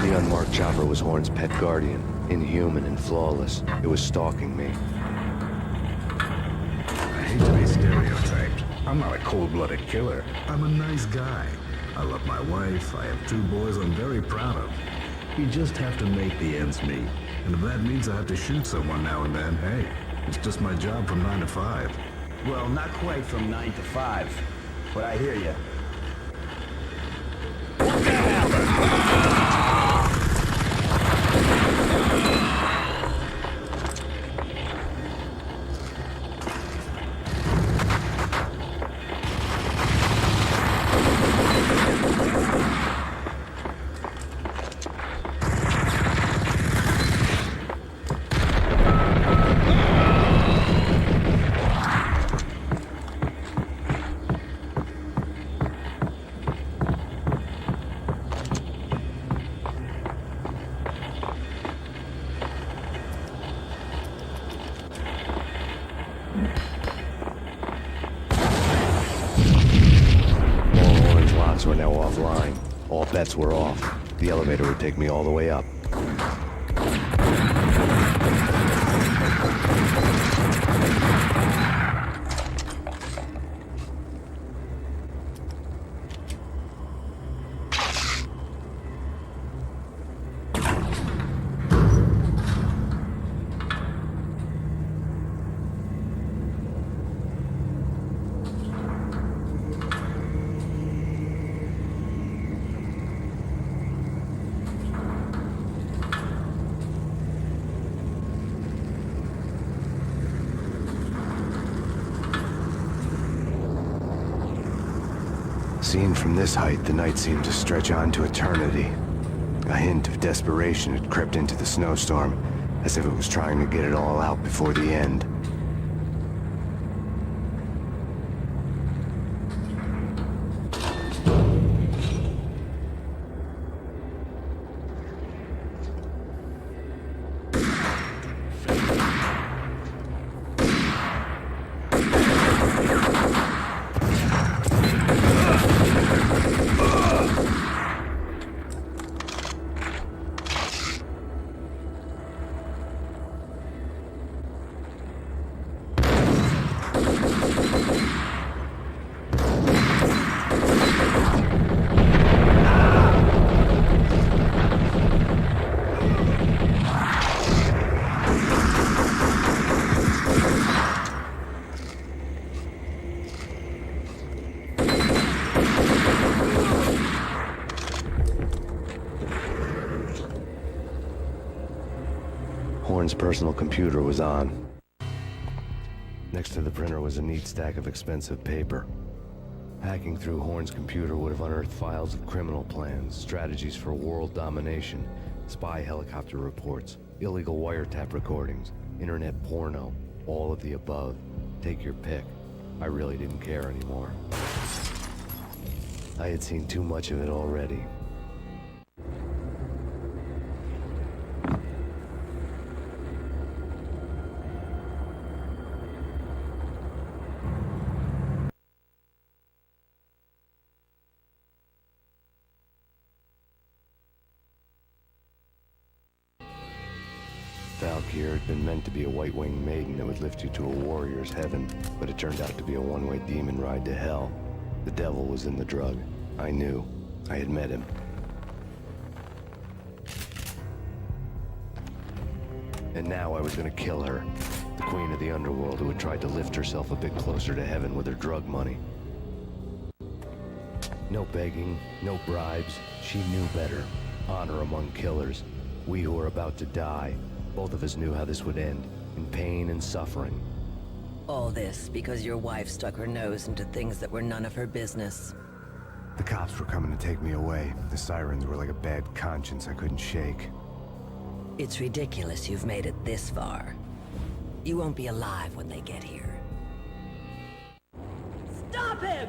The unmarked chopper was Horn's pet guardian, inhuman and flawless. It was stalking me. I hate I'm not a cold-blooded killer. I'm a nice guy. I love my wife, I have 2 boys I'm very proud of. We just have to make the ends meet. And if that means I have to shoot someone now and then, hey, it's just my job from 9 to 5. Well, not quite from 9 to 5, but I hear you. Were now offline. All bets were off. The elevator would take me all the way up. Seen from this height, the night seemed to stretch on to eternity. A hint of desperation had crept into the snowstorm, as if it was trying to get it all out before the end. Horn's personal computer was on. Next to the printer was a neat stack of expensive paper. Hacking through Horn's computer would have unearthed files of criminal plans, strategies for world domination, spy helicopter reports, illegal wiretap recordings, internet porno, all of the above. Take your pick. I really didn't care anymore. I had seen too much of it already. Valkyr had been meant to be a white-winged maiden that would lift you to a warrior's heaven, but it turned out to be a one-way demon ride to hell. The devil was in the drug. I knew. I had met him. And now I was gonna kill her. The queen of the underworld who had tried to lift herself a bit closer to heaven with her drug money. No begging, no bribes. She knew better. Honor among killers. We who were about to die. Both of us knew how this would end, in pain and suffering. All this because your wife stuck her nose into things that were none of her business. The cops were coming to take me away. The sirens were like a bad conscience I couldn't shake. It's ridiculous you've made it this far. You won't be alive when they get here. Stop him!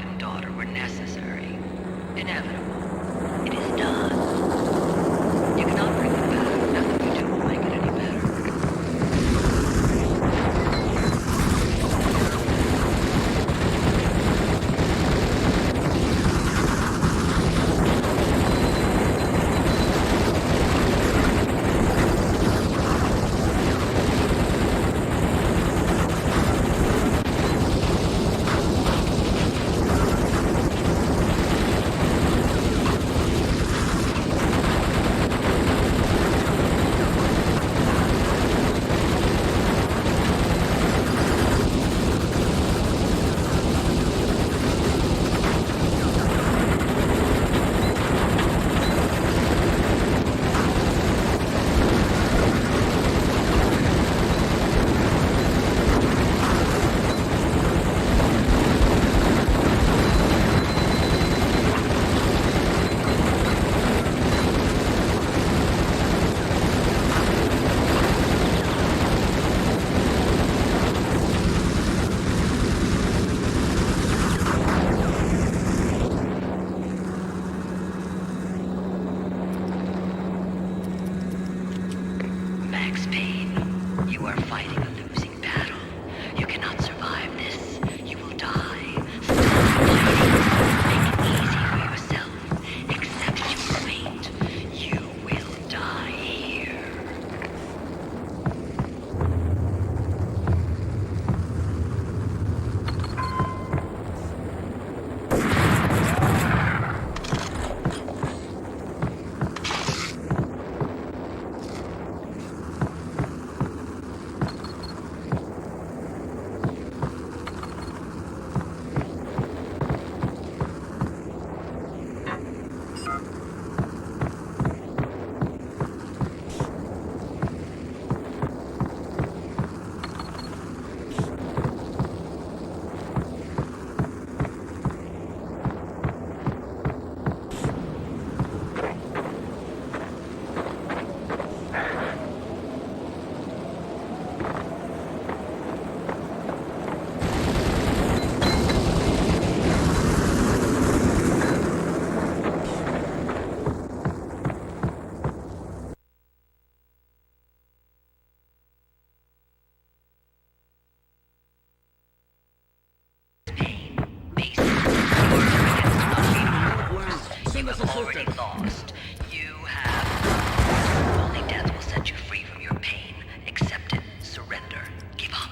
and daughter were necessary, inevitable. It is done. You cannot bring them back. Nothing you do will make it any better. Already lost. You have. Only death will set you free from your pain. Accept it. Surrender. Give up.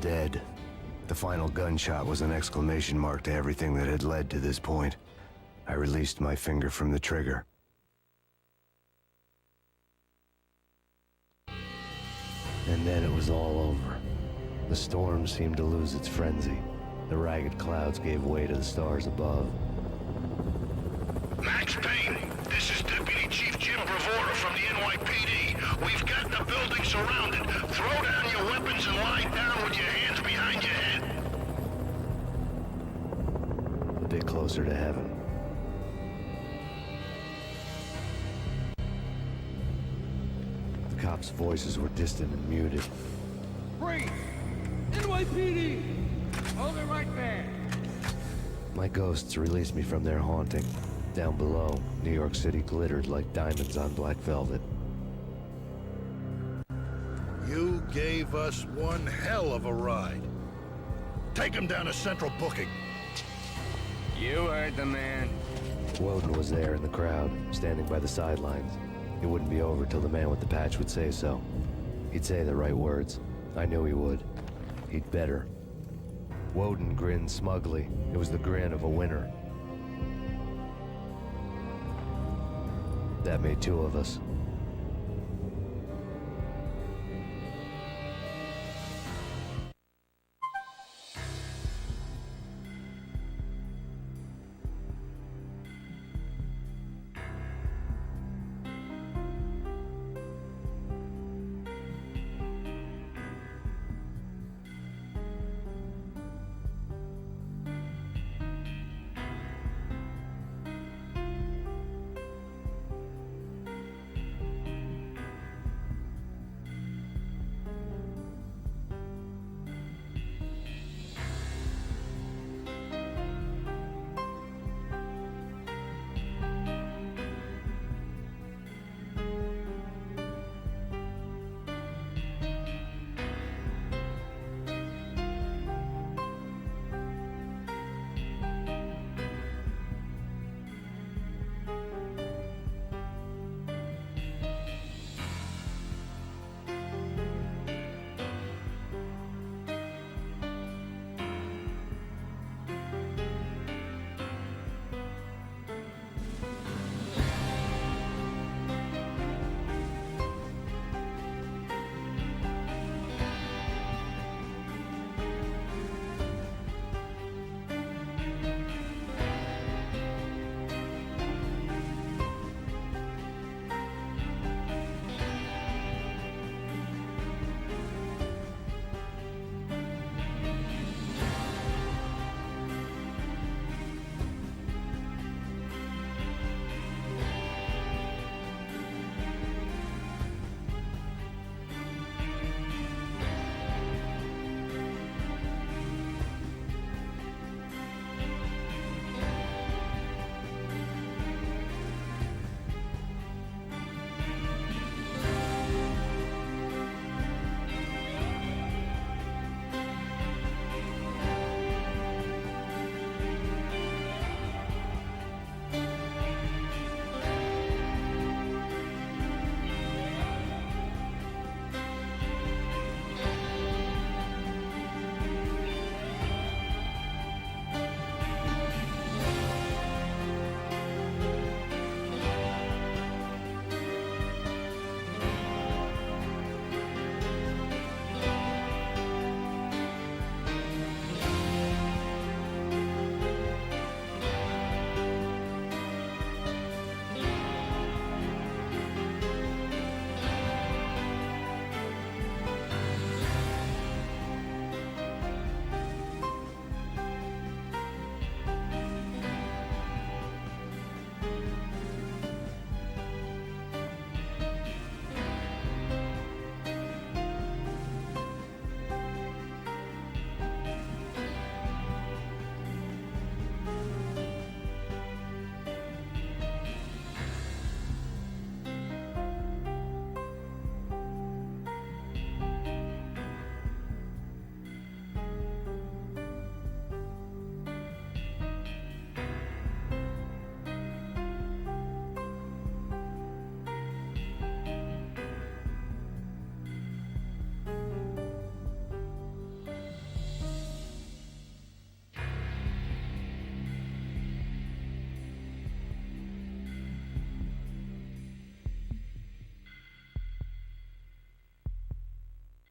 dead. The final gunshot was an exclamation mark to everything that had led to this point. I released my finger from the trigger. And then it was all over. The storm seemed to lose its frenzy. The ragged clouds gave way to the stars above. Max Payne, this is Deputy Chief Jim Bravura from the NYPD. We've got the building surrounded. Throw down your weapons and lie down with your hands behind your head. A bit closer to heaven. The cops' voices were distant and muted. Freeze! NYPD! Hold it right there! My ghosts released me from their haunting. Down below, New York City glittered like diamonds on black velvet. You gave us one hell of a ride. Take him down to Central Booking. You heard the man. Woden was there in the crowd, standing by the sidelines. It wouldn't be over till the man with the patch would say so. He'd say the right words. I knew he would. He'd better. Woden grinned smugly. It was the grin of a winner. That made two of us.